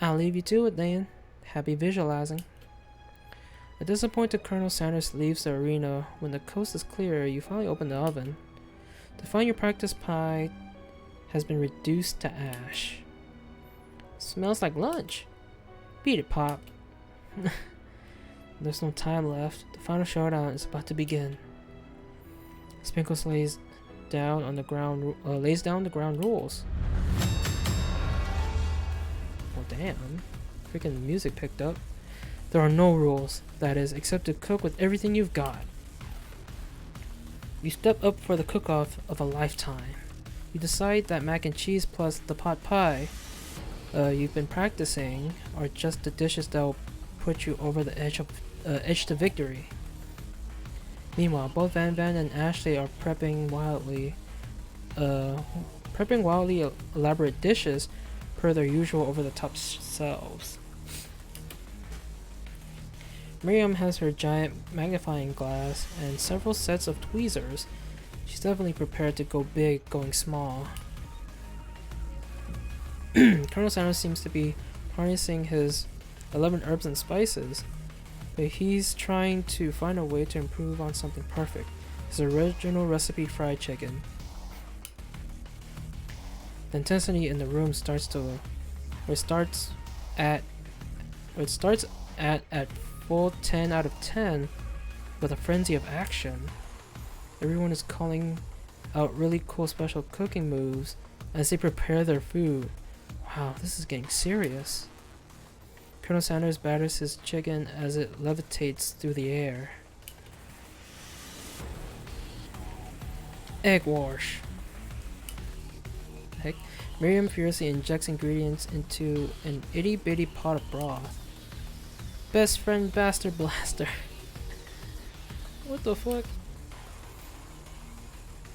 I'll leave you to it then. Happy visualizing. A disappointed Colonel Sanders leaves the arena. When the coast is clear, you finally open the oven to find your practice pie has been reduced to ash. Smells like lunch. Beat it, Pop. There's no time left. The final showdown is about to begin. Sprinkles lays down the ground rules. Well, damn. Freaking music picked up. There are no rules, that is, except to cook with everything you've got. You step up for the cook-off of a lifetime. You decide that mac and cheese plus the pot pie you've been practicing are just the dishes that will put you over the edge to victory. Meanwhile, both Van Van and Ashley are prepping wildly elaborate dishes per their usual over-the-top selves. Miriam has her giant magnifying glass and several sets of tweezers. She's definitely prepared to go big, going small. Colonel Sanders seems to be harnessing his 11 herbs and spices, but he's trying to find a way to improve on something perfect. His original recipe fried chicken. The intensity in the room starts at full 10 out of 10 with a frenzy of action. Everyone is calling out really cool special cooking moves as they prepare their food. Wow, this is getting serious. Colonel Sanders batters his chicken as it levitates through the air. Egg wash. Heck, Miriam furiously injects ingredients into an itty bitty pot of broth. Best friend bastard blaster. What the fuck?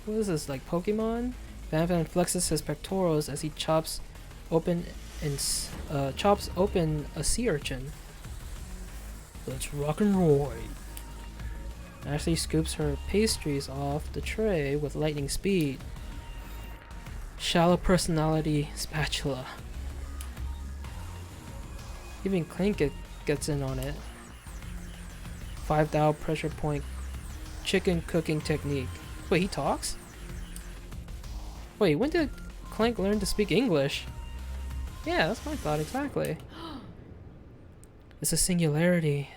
What is this, like Pokemon? Van Van flexes his pectorals as he chops open a sea urchin. Let's rock and roll. Ashley scoops her pastries off the tray with lightning speed. Shallow personality spatula. Even Clink gets in on it. 5 thou pressure point chicken cooking technique. Wait, he talks? Wait, when did Clank learn to speak English? Yeah, that's my thought exactly. It's a singularity.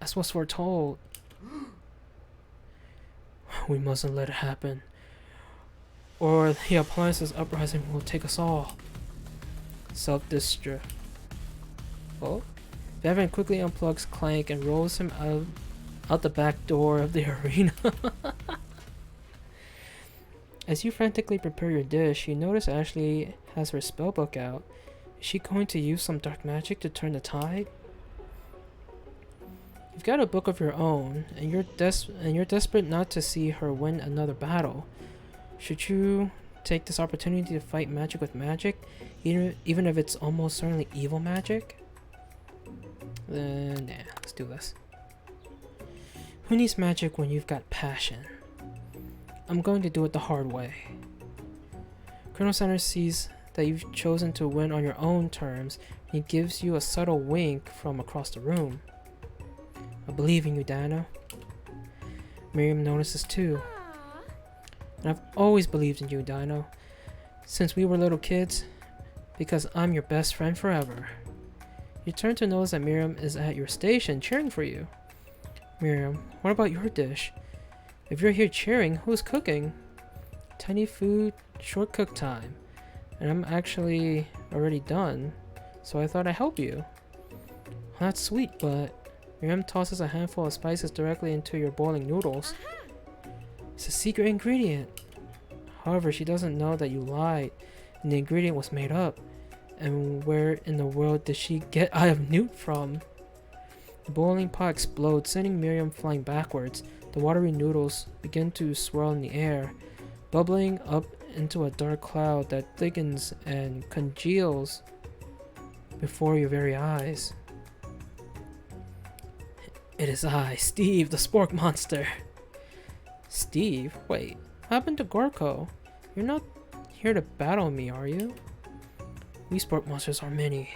That's what we're told. We mustn't let it happen, or the appliances uprising will take us all. Self-destruct. Oh? Bevan quickly unplugs Clank and rolls him out the back door of the arena. As you frantically prepare your dish, you notice Ashley has her spellbook out. Is she going to use some dark magic to turn the tide? You've got a book of your own, and you're desperate not to see her win another battle. Should you take this opportunity to fight magic with magic, even if it's almost certainly evil magic? Nah, let's do this. Who needs magic when you've got passion? I'm going to do it the hard way. Colonel Sanders sees that you've chosen to win on your own terms, and he gives you a subtle wink from across the room. I believe in you, Dino. Miriam notices too. And I've always believed in you, Dino, since we were little kids, because I'm your best friend forever. You turn to notice that Miriam is at your station cheering for you. Miriam, what about your dish? If you're here cheering, who's cooking? Tiny food, short cook time. And I'm actually already done, so I thought I'd help you. Well, that's sweet, but Miriam tosses a handful of spices directly into your boiling noodles. It's a secret ingredient. However, she doesn't know that you lied and the ingredient was made up. And where in the world did she get eye of newt from? The boiling pot explodes, sending Miriam flying backwards. The watery noodles begin to swirl in the air, bubbling up into a dark cloud that thickens and congeals before your very eyes. It is I, Steve, the spork monster. Steve? Wait, what happened to Gorko? You're not here to battle me, are you? We spork monsters are many.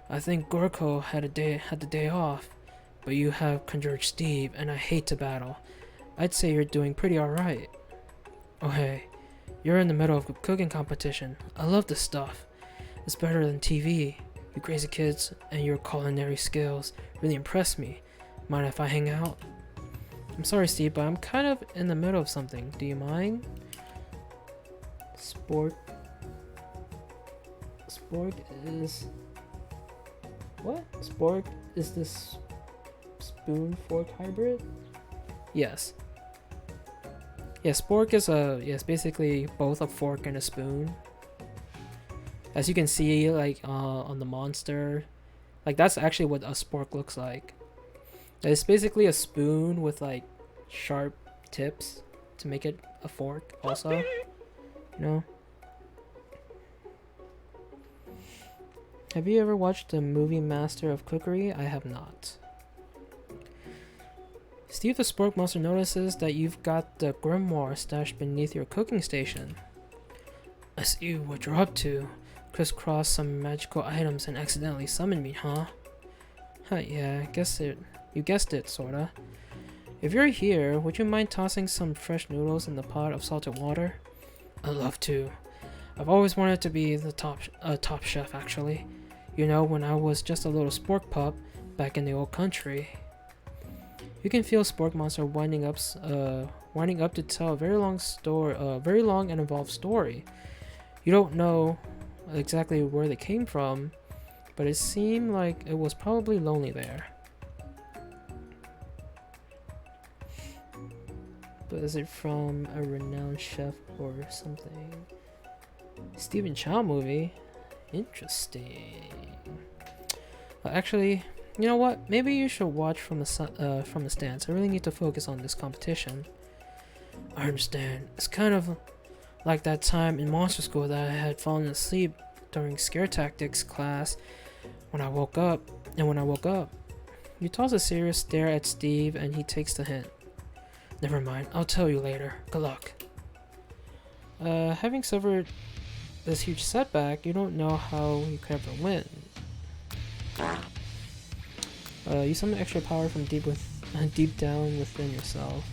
I think Gorko had the day off, but you have conjured Steve, and I hate to battle. I'd say you're doing pretty alright. Oh hey, you're in the middle of a cooking competition. I love this stuff. It's better than TV. You crazy kids and your culinary skills really impress me. Mind if I hang out? I'm sorry, Steve, but I'm kind of in the middle of something. Do you mind? Spork is... What? Spork is this spoon fork hybrid? Yes. Yeah, spork is it's basically both a fork and a spoon. As you can see, like on the monster, like that's actually what a spork looks like. It's basically a spoon with like sharp tips to make it a fork also, you know? Have you ever watched the movie Master of Cookery? I have not. Steve the Spork Monster notices that you've got the grimoire stashed beneath your cooking station. I see what you're up to. Crisscross some magical items and accidentally summon me, huh? Yeah, you guessed it, sorta. If you're here, would you mind tossing some fresh noodles in the pot of salted water? I'd love to. I've always wanted to be the top chef, actually. You know, when I was just a little spork pup back in the old country. You can feel Spork Monster winding up to tell a very long and involved story. You don't know exactly where they came from, but it seemed like it was probably lonely there. But is it from a renowned chef or something? Stephen Chow movie? Interesting. Actually, you know what? Maybe you should watch from the stands. I really need to focus on this competition. I understand. It's kind of like that time in monster school that I had fallen asleep during scare tactics class when I woke up. You toss a serious stare at Steve and he takes the hint. Never mind, I'll tell you later. Good luck. Having suffered this huge setback, you don't know how you could ever win. Use some extra power from deep down within yourself.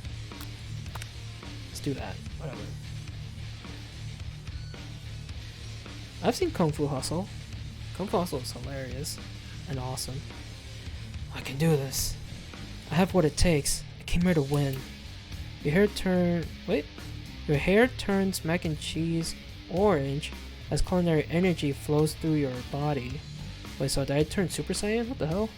Let's do that. Whatever. I've seen Kung Fu Hustle. Kung Fu Hustle is hilarious and awesome. I can do this. I have what it takes. I came here to win. Your hair turns mac and cheese orange as culinary energy flows through your body. Wait, so did I turn Super Saiyan? What the hell?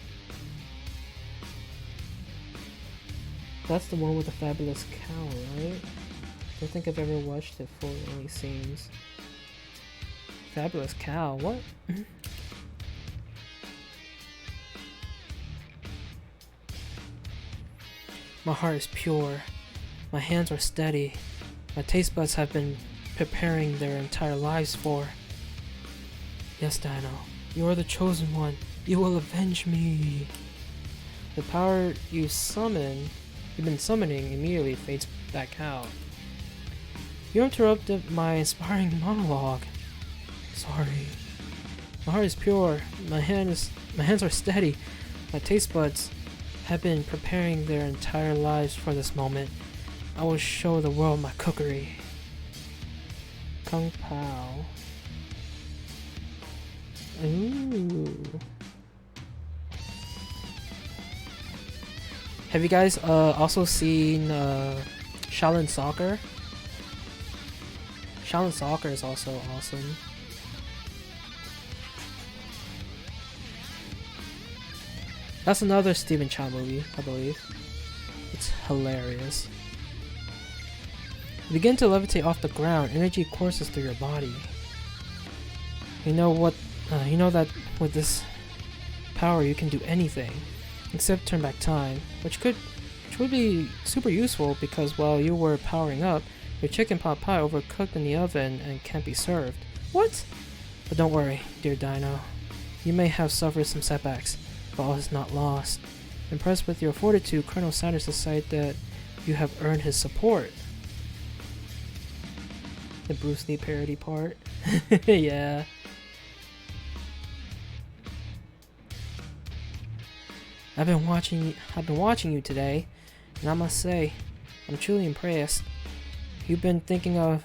That's the one with the fabulous cow, right? I don't think I've ever watched it for any scenes. Fabulous cow, what? My heart is pure. My hands are steady. My taste buds have been preparing their entire lives for. Yes, Dino. You are the chosen one. You will avenge me. The power you've been summoning immediately fades back out. You interrupted my inspiring monologue. Sorry. My heart is pure. My hands are steady. My taste buds have been preparing their entire lives for this moment. I will show the world my cookery. Kung Pao. Ooh. Have you guys also seen Shaolin Soccer? Shaolin Soccer is also awesome. That's another Stephen Chow movie, I believe. It's hilarious. You begin to levitate off the ground. Energy courses through your body. You know that with this power you can do anything except turn back time, which would be super useful because while you were powering up, your chicken pot pie overcooked in the oven and can't be served. What? But don't worry, dear Dino. You may have suffered some setbacks, but all is not lost. Impressed with your fortitude, Colonel Sanders decided that you have earned his support. The Bruce Lee parody part. Yeah. I've been watching you today, and I must say, I'm truly impressed. You've been thinking on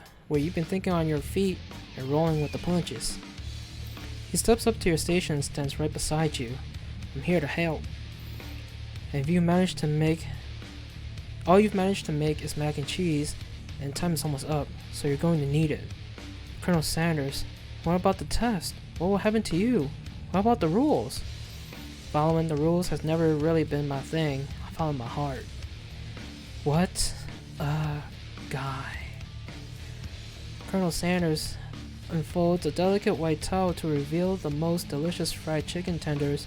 your feet and rolling with the punches. He steps up to your station and stands right beside you. I'm here to help. And if all you've managed to make is mac and cheese, and time is almost up, so you're going to need it. Colonel Sanders, what about the test? What will happen to you? What about the rules? Following the rules has never really been my thing. I follow my heart. What a guy. Colonel Sanders unfolds a delicate white towel to reveal the most delicious fried chicken tenders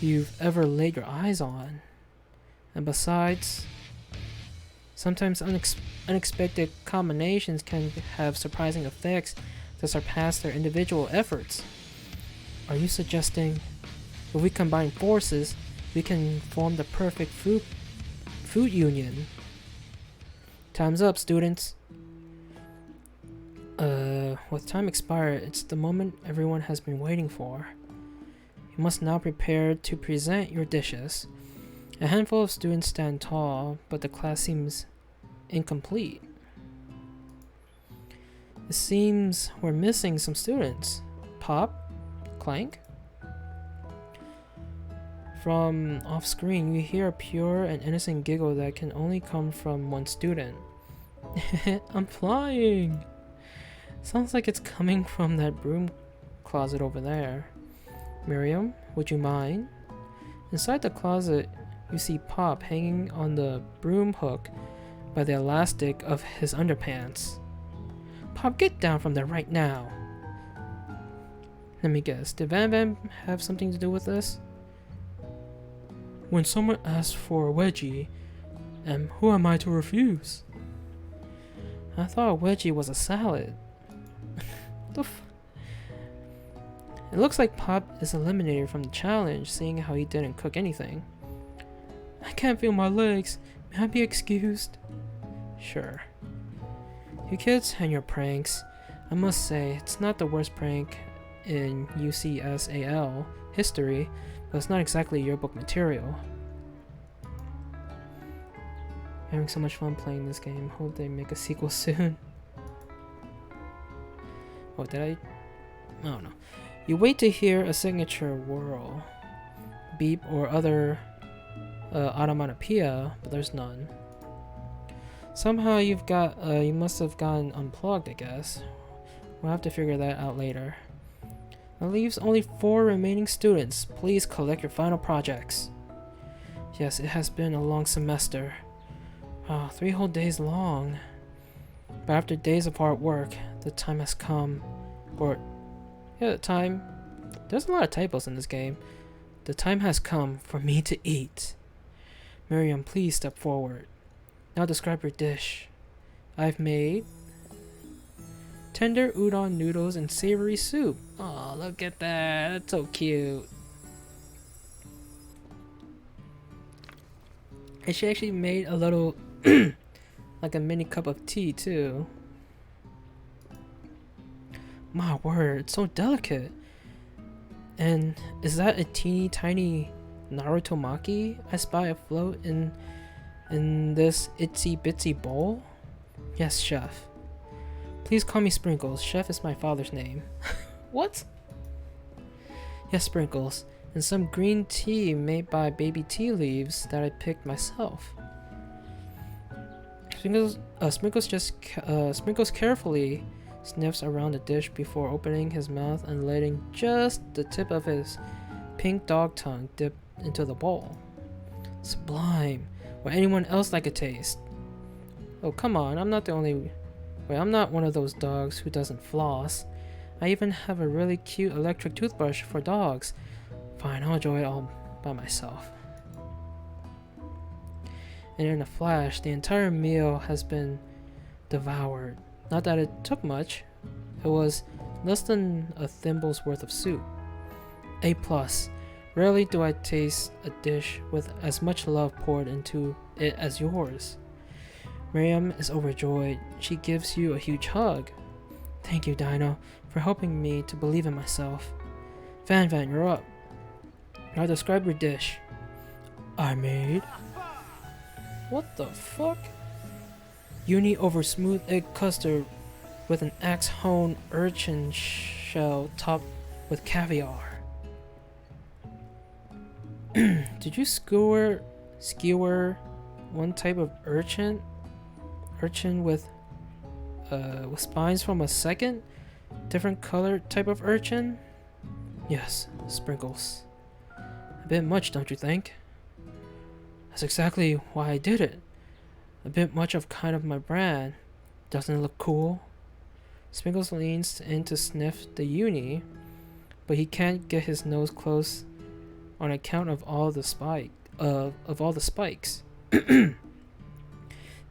you've ever laid your eyes on. And besides, sometimes unexpected combinations can have surprising effects that surpass their individual efforts. Are you suggesting if we combine forces, we can form the perfect food union? Time's up, students. With time expired, it's the moment everyone has been waiting for. You must now prepare to present your dishes. A handful of students stand tall, but the class seems incomplete. It seems we're missing some students. Pop? Clank? From off screen, you hear a pure and innocent giggle that can only come from one student. I'm flying! Sounds like it's coming from that broom closet over there. Miriam, would you mind? Inside the closet, you see Pop hanging on the broom hook by the elastic of his underpants. Pop, get down from there right now! Let me guess, did Van Van have something to do with this? When someone asks for a wedgie, who am I to refuse? I thought a wedgie was a salad. It looks like Pop is eliminated from the challenge, seeing how he didn't cook anything. I can't feel my legs. May I be excused? Sure. You kids and your pranks. I must say, it's not the worst prank in UCSAL history, but it's not exactly yearbook material. Having so much fun playing this game. Hope they make a sequel soon. Oh, did I don't know. You wait to hear a signature whirl, beep, or other onomatopoeia, but there's none. Somehow you must have gotten unplugged, I guess. We'll have to figure that out later. That leaves only 4 remaining students. Please collect your final projects. Yes, it has been a long semester. 3 whole days long. But after days of hard work, the time has come. There's a lot of typos in this game. The time has come for me to eat. Miriam, please step forward. Now describe your dish. I've made tender udon noodles and savory soup. Oh, look at that. That's so cute. And she actually made a little, like a mini cup of tea too. My word, it's so delicate. And is that a teeny tiny Naruto maki I spy afloat in this itsy bitsy bowl? Yes, chef. Please call me Sprinkles. Chef is my father's name. What? Yes, Sprinkles. And some green tea made by baby tea leaves that I picked myself. Sprinkles carefully sniffs around the dish before opening his mouth and letting just the tip of his pink dog tongue dip into the bowl. Sublime. Would anyone else like a taste? Oh, come on, I'm not one of those dogs who doesn't floss. I even have a really cute electric toothbrush for dogs. Fine, I'll enjoy it all by myself. And in a flash, the entire meal has been devoured. Not that it took much. It was less than a thimble's worth of soup. A+. Rarely do I taste a dish with as much love poured into it as yours. Miriam is overjoyed. She gives you a huge hug. Thank you, Dino, for helping me to believe in myself. Van, you're up. Now describe your dish. I made... What the fuck? Uni over smooth egg custard with an axe-honed urchin shell topped with caviar. Did you skewer one type of urchin with spines from a second different color type of urchin? Yes, Sprinkles. A bit much, don't you think? That's exactly why I did it. A bit much of kind of my brand. Doesn't it look cool? Sprinkles leans in to sniff the uni, but he can't get his nose close on account of all the spikes.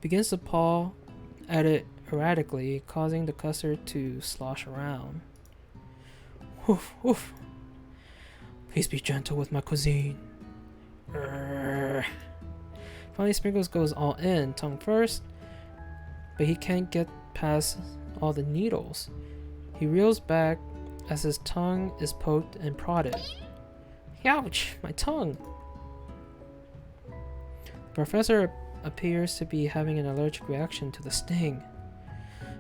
Begins to paw at it erratically, causing the custard to slosh around. Woof, woof. Please be gentle with my cuisine. Finally, Sprinkles goes all in, tongue first, but he can't get past all the needles. He reels back as his tongue is poked and prodded. Ouch! My tongue! The professor appears to be having an allergic reaction to the sting.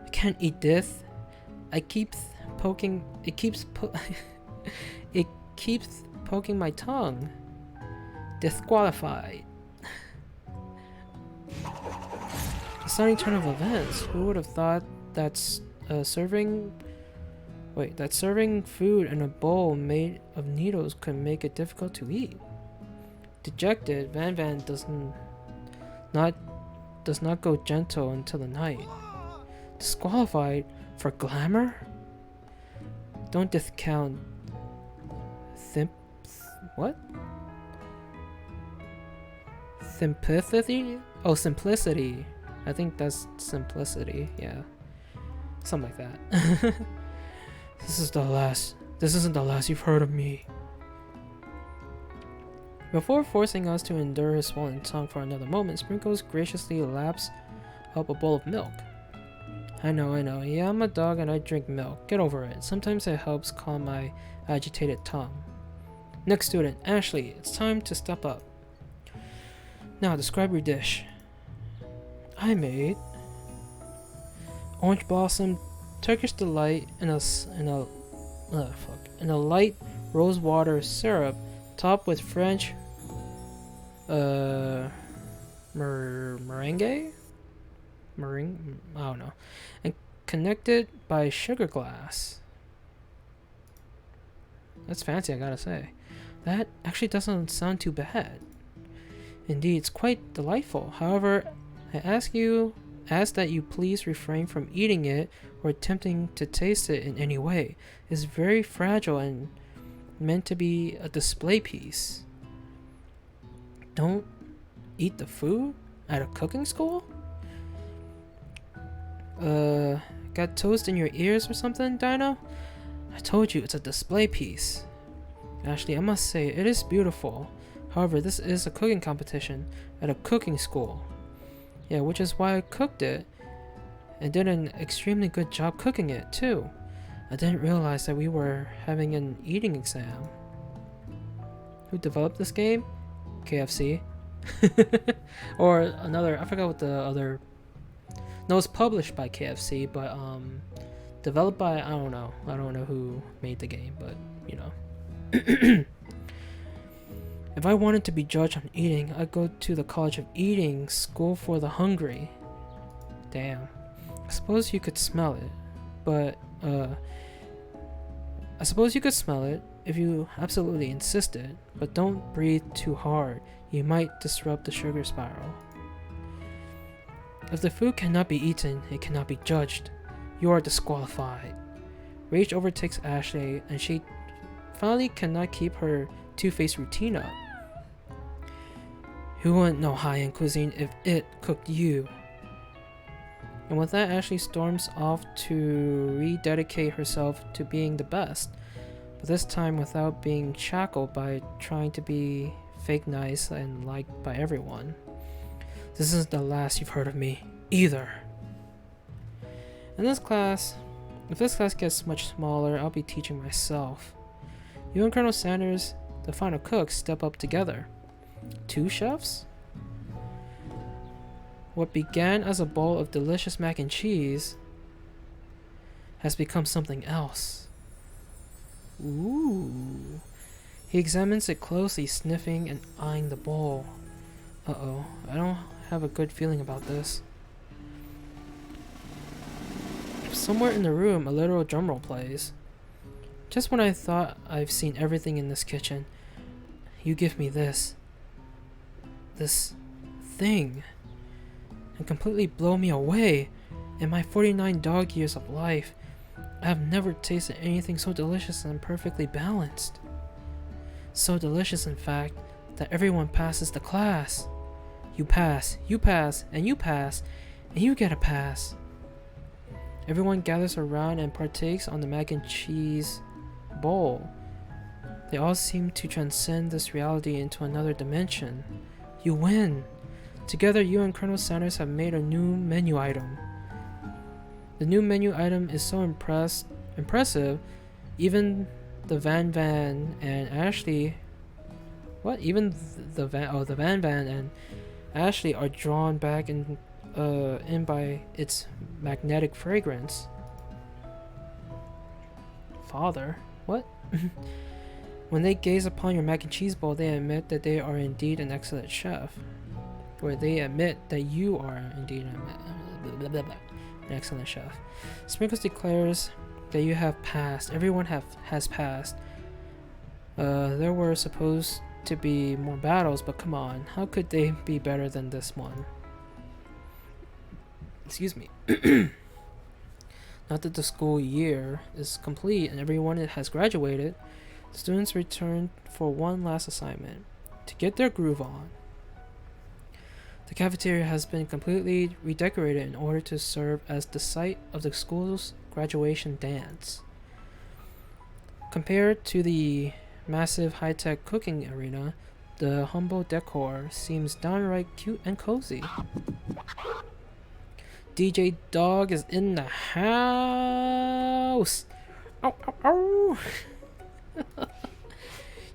I can't eat this. It keeps poking my tongue. Disqualified. A stunning turn of events. Who would have thought that serving food in a bowl made of needles could make it difficult to eat? Dejected, Van does not go gentle until the night. Disqualified for glamour? Don't discount what? Simplicity? Oh, simplicity. I think that's simplicity, yeah. Something like that. This isn't the last you've heard of me. Before forcing us to endure his swollen tongue for another moment, Sprinkles graciously laps up a bowl of milk. I know. Yeah, I'm a dog and I drink milk. Get over it. Sometimes it helps calm my agitated tongue. Next student, Ashley. It's time to step up. Now, describe your dish. I made orange blossom Turkish delight in a light rose water syrup topped with French meringue? I don't know. And connected by sugar glass. That's fancy, I gotta say. That actually doesn't sound too bad. Indeed, it's quite delightful. However, I ask that you please refrain from eating it or attempting to taste it in any way. It's very fragile and meant to be a display piece. Don't eat the food at a cooking school? Got toast in your ears or something, Dino? I told you it's a display piece. Actually, I must say, it is beautiful. However, this is a cooking competition at a cooking school. Yeah, which is why I cooked it. And did an extremely good job cooking it, too. I didn't realize that we were having an eating exam. Who developed this game? KFC. Or another, I forgot what the other... No, it's published by KFC, but developed by, I don't know. I don't know who made the game, but, you know. If I wanted to be judged on eating, I'd go to the College of Eating, School for the Hungry. Damn. I suppose you could smell it, but, I suppose you could smell it if you absolutely insisted, but don't breathe too hard. You might disrupt the sugar spiral. If the food cannot be eaten, it cannot be judged. You are disqualified. Rage overtakes Ashley, and she finally cannot keep her two-faced routine up. Who wouldn't know high-end cuisine if it cooked you? And with that, Ashley storms off to rededicate herself to being the best, but this time without being shackled by trying to be fake nice and liked by everyone. This isn't the last you've heard of me, either. In this class, if this class gets much smaller, I'll be teaching myself. You and Colonel Sanders, the final cooks, step up together. 2 chefs? What began as a bowl of delicious mac and cheese has become something else. Ooh. He examines it closely, sniffing and eyeing the bowl. Uh-oh, I don't have a good feeling about this. Somewhere in the room, a literal drumroll plays. Just when I thought I've seen everything in this kitchen, you give me this thing, and completely blow me away. In my 49 dog years of life, I have never tasted anything so delicious and perfectly balanced. So delicious, in fact, that everyone passes the class. You pass, and you pass, and you get a pass. Everyone gathers around and partakes on the mac and cheese bowl. They all seem to transcend this reality into another dimension. You win! Together, you and Colonel Sanders have made a new menu item. The new menu item is so impressive, even the Van and Ashley... What? Even the Van and Ashley are drawn back in by its magnetic fragrance. Father? What? When they gaze upon your mac and cheese bowl, they admit that they are indeed an excellent chef. Or they admit that you are indeed an excellent chef. Sprinkles declares that you have passed. Everyone has passed. There were supposed to be more battles, but come on, how could they be better than this one? Excuse me. Not that the school year is complete and everyone has graduated, students return for one last assignment, to get their groove on. The cafeteria has been completely redecorated in order to serve as the site of the school's graduation dance. Compared to the massive high-tech cooking arena, the humble decor seems downright cute and cozy. DJ Dog is in the house! Ow, ow, ow!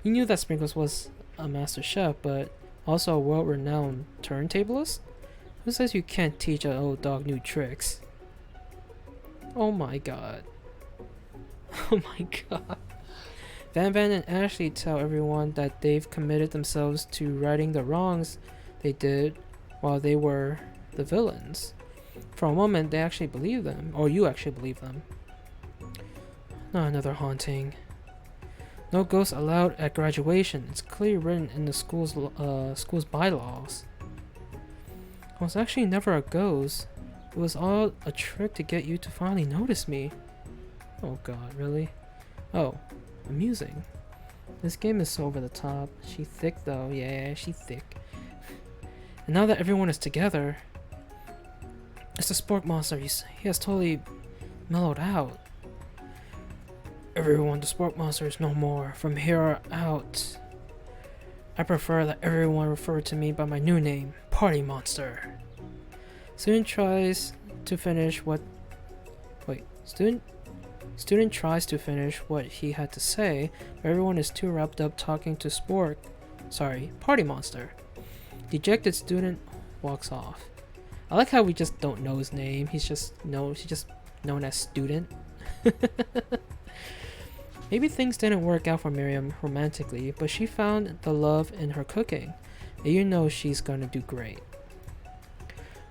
You knew that Sprinkles was a master chef, but also a world-renowned turntablist? Who says you can't teach an old dog new tricks? Oh my god. Oh my god. Van and Ashley tell everyone that they've committed themselves to righting the wrongs they did while they were the villains. For a moment, they actually believe them, or you actually believe them. Not another haunting. No ghosts allowed at graduation. It's clearly written in the school's bylaws. I was actually never a ghost. It was all a trick to get you to finally notice me. Oh god, really? Oh, amusing. This game is so over the top. She thick though, yeah, she thick. And now that everyone is together, it's the Spork Monster. He has totally mellowed out. Everyone, the Spork Monster is no more. From here out, I prefer that everyone refer to me by my new name, Party Monster. Student tries to finish what... Student tries to finish what he had to say, but everyone is too wrapped up talking to Party Monster. Dejected student walks off. I like how we just don't know his name. He's just known as Student. Maybe things didn't work out for Miriam romantically, but she found the love in her cooking, and you know she's gonna do great.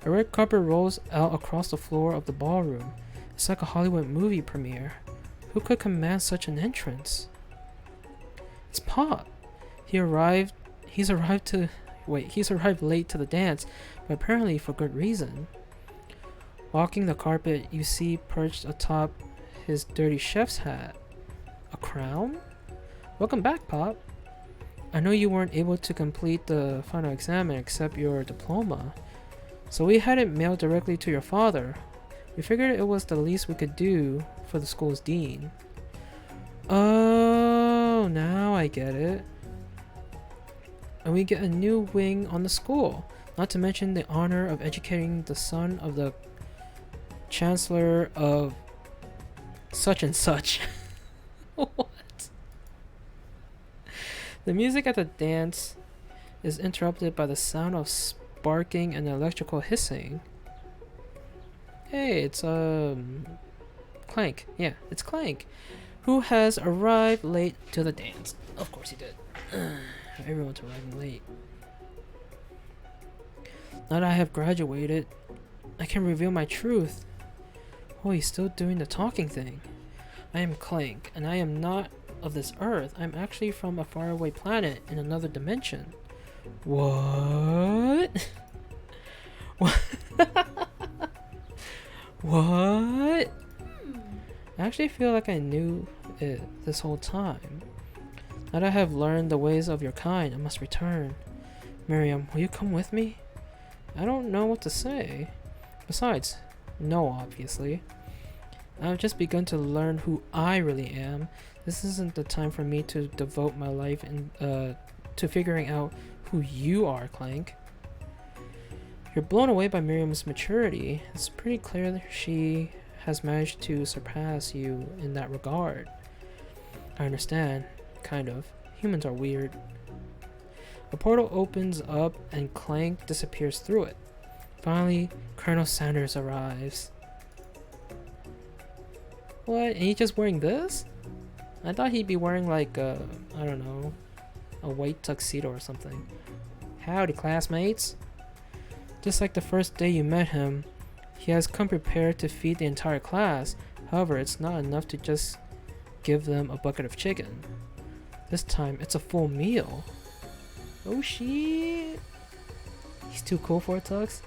A red carpet rolls out across the floor of the ballroom. It's like a Hollywood movie premiere. Who could command such an entrance? It's Pop. He's arrived late to the dance, but apparently for good reason. Walking the carpet, you see perched atop his dirty chef's hat. A crown? Welcome back, Pop. I know you weren't able to complete the final exam and accept your diploma, so we had it mailed directly to your father. We figured it was the least we could do for the school's dean. Oh, now I get it. And we get a new wing on the school, not to mention the honor of educating the son of the chancellor of such and such. What? The music at the dance is interrupted by the sound of sparking and electrical hissing. Hey, it's Clank. Yeah, it's Clank, who has arrived late to the dance. Of course he did. Everyone's arriving late. Now that I have graduated, I can reveal my truth. Oh, he's still doing the talking thing. I am Clank, and I am not of this earth. I'm actually from a faraway planet in another dimension. What? What? What? I actually feel like I knew it this whole time. Now that I have learned the ways of your kind, I must return. Miriam, will you come with me? I don't know what to say. Besides, no, obviously. I've just begun to learn who I really am. This isn't the time for me to devote my life to figuring out who you are, Clank. You're blown away by Miriam's maturity. It's pretty clear that she has managed to surpass you in that regard. I understand, kind of. Humans are weird. A portal opens up and Clank disappears through it. Finally, Colonel Sanders arrives. What? And he's just wearing this? I thought he'd be wearing like I don't know, a white tuxedo or something. Howdy, classmates. Just like the first day you met him, he has come prepared to feed the entire class. However, it's not enough to just give them a bucket of chicken. This time, it's a full meal. Oh shit! He's too cool for a tux?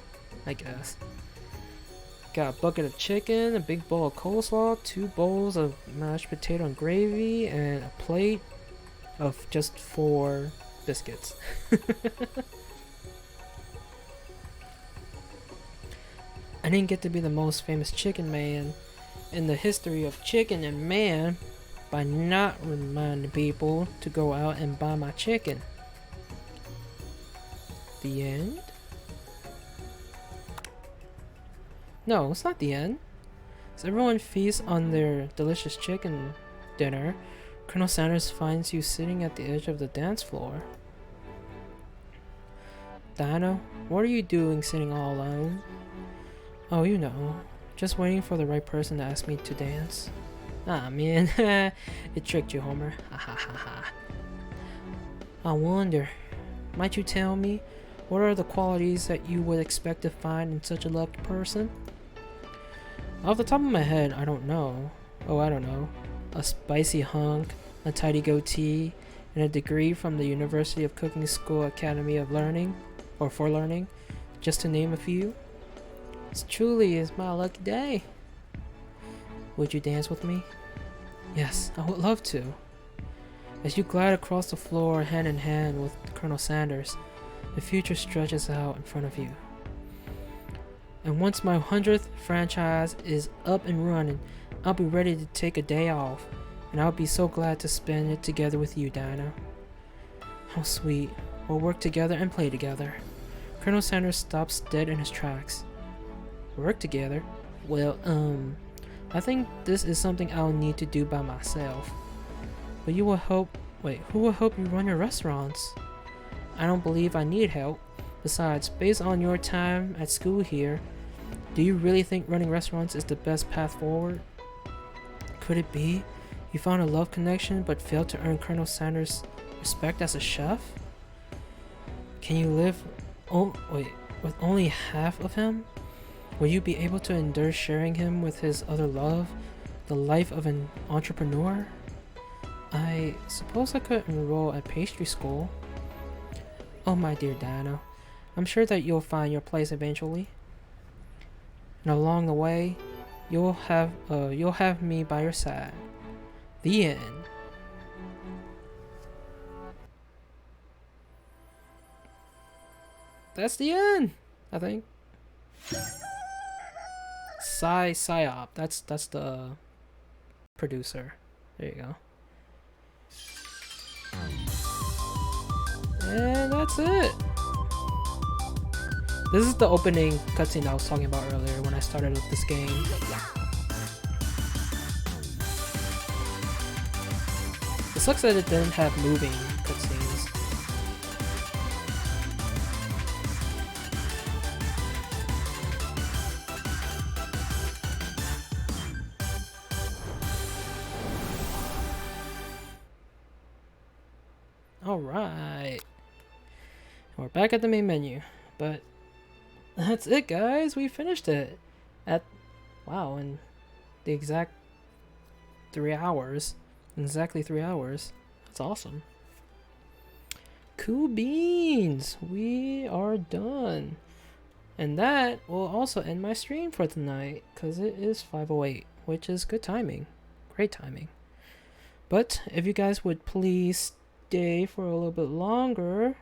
I guess. Got a bucket of chicken, a big bowl of coleslaw, 2 bowls of mashed potato and gravy, and a plate of just 4 biscuits. I didn't get to be the most famous chicken man in the history of chicken and man by not reminding people to go out and buy my chicken. The end? No, it's not the end. As everyone feasts on their delicious chicken dinner, Colonel Sanders finds you sitting at the edge of the dance floor. Diana, what are you doing sitting all alone? Oh, you know, just waiting for the right person to ask me to dance. Ah, man, it tricked you, Homer. Ha ha ha ha. I wonder, might you tell me, what are the qualities that you would expect to find in such a lucky person? Off the top of my head, I don't know. Oh, I don't know. A spicy hunk, a tidy goatee, and a degree from the University of Cooking School Academy of Learning, or for Learning, just to name a few. This truly is my lucky day. Would you dance with me? Yes, I would love to. As you glide across the floor hand in hand with Colonel Sanders, The future stretches out in front of you. And once my 100th franchise is up and running, I'll be ready to take a day off, and I'll be so glad to spend it together with you, Dinah. How sweet. We'll work together and play together. Colonel Sanders stops dead in his tracks. Work together? Well, I think this is something I'll need to do by myself. But you will help. Wait, who will help you run your restaurants? I don't believe I need help. Besides, based on your time at school here, do you really think running restaurants is the best path forward? Could it be you found a love connection but failed to earn Colonel Sanders' respect as a chef? Can you live with only half of him? Will you be able to endure sharing him with his other love, the life of an entrepreneur? I suppose I could enroll at pastry school. Oh my dear Diana, I'm sure that you'll find your place eventually. And along the way, you'll have me by your side. The end. That's the end, I think. Psyop. That's the producer. There you go. And that's it. This is the opening cutscene I was talking about earlier when I started with this game. It sucks that it didn't have moving cutscenes. Alright. We're back at the main menu. But that's it, guys. We finished it. Wow, in the exact 3 hours. Exactly 3 hours. That's awesome. Cool beans. We are done. And that will also end my stream for tonight, because it is 5:08, which is good timing. Great timing. But if you guys would please stay for a little bit longer,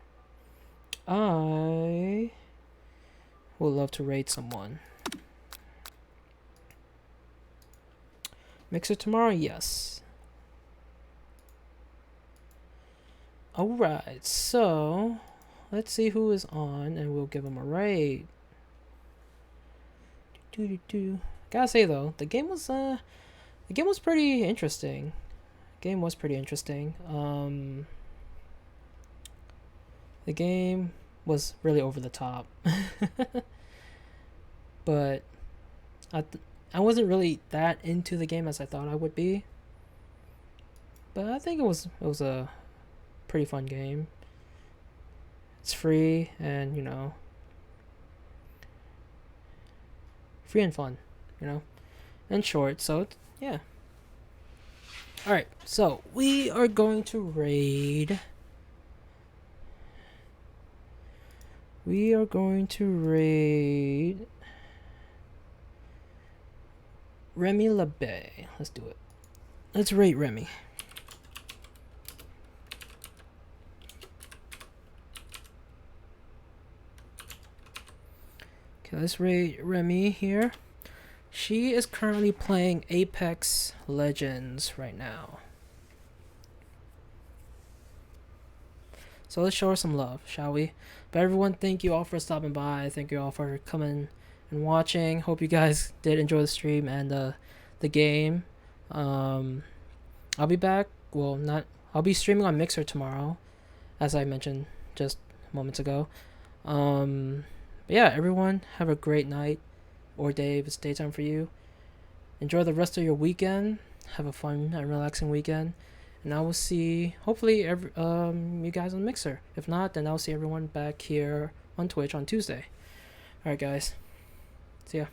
I would love to raid someone. Mixer tomorrow? Yes. Alright, so let's see who is on and we'll give them a raid. Gotta say though, the game was pretty interesting. The game was really over the top. But I wasn't really that into the game as I thought I would be. But I think it was a pretty fun game. It's free and, free and fun, and short, so yeah. Alright, so we are going to raid. Remy LeBay. Let's do it. Let's raid Remy. Okay, let's raid Remy here. She is currently playing Apex Legends right now. So let's show her some love, shall we? But everyone, thank you all for stopping by. Thank you all for coming and watching. Hope you guys did enjoy the stream and the game. I'll be back. I'll be streaming on Mixer tomorrow, as I mentioned just moments ago. But yeah, everyone, have a great night or day if it's daytime for you. Enjoy the rest of your weekend. Have a fun and relaxing weekend. And I will see, hopefully, you guys on Mixer. If not, then I'll see everyone back here on Twitch on Tuesday. Alright, guys. See ya.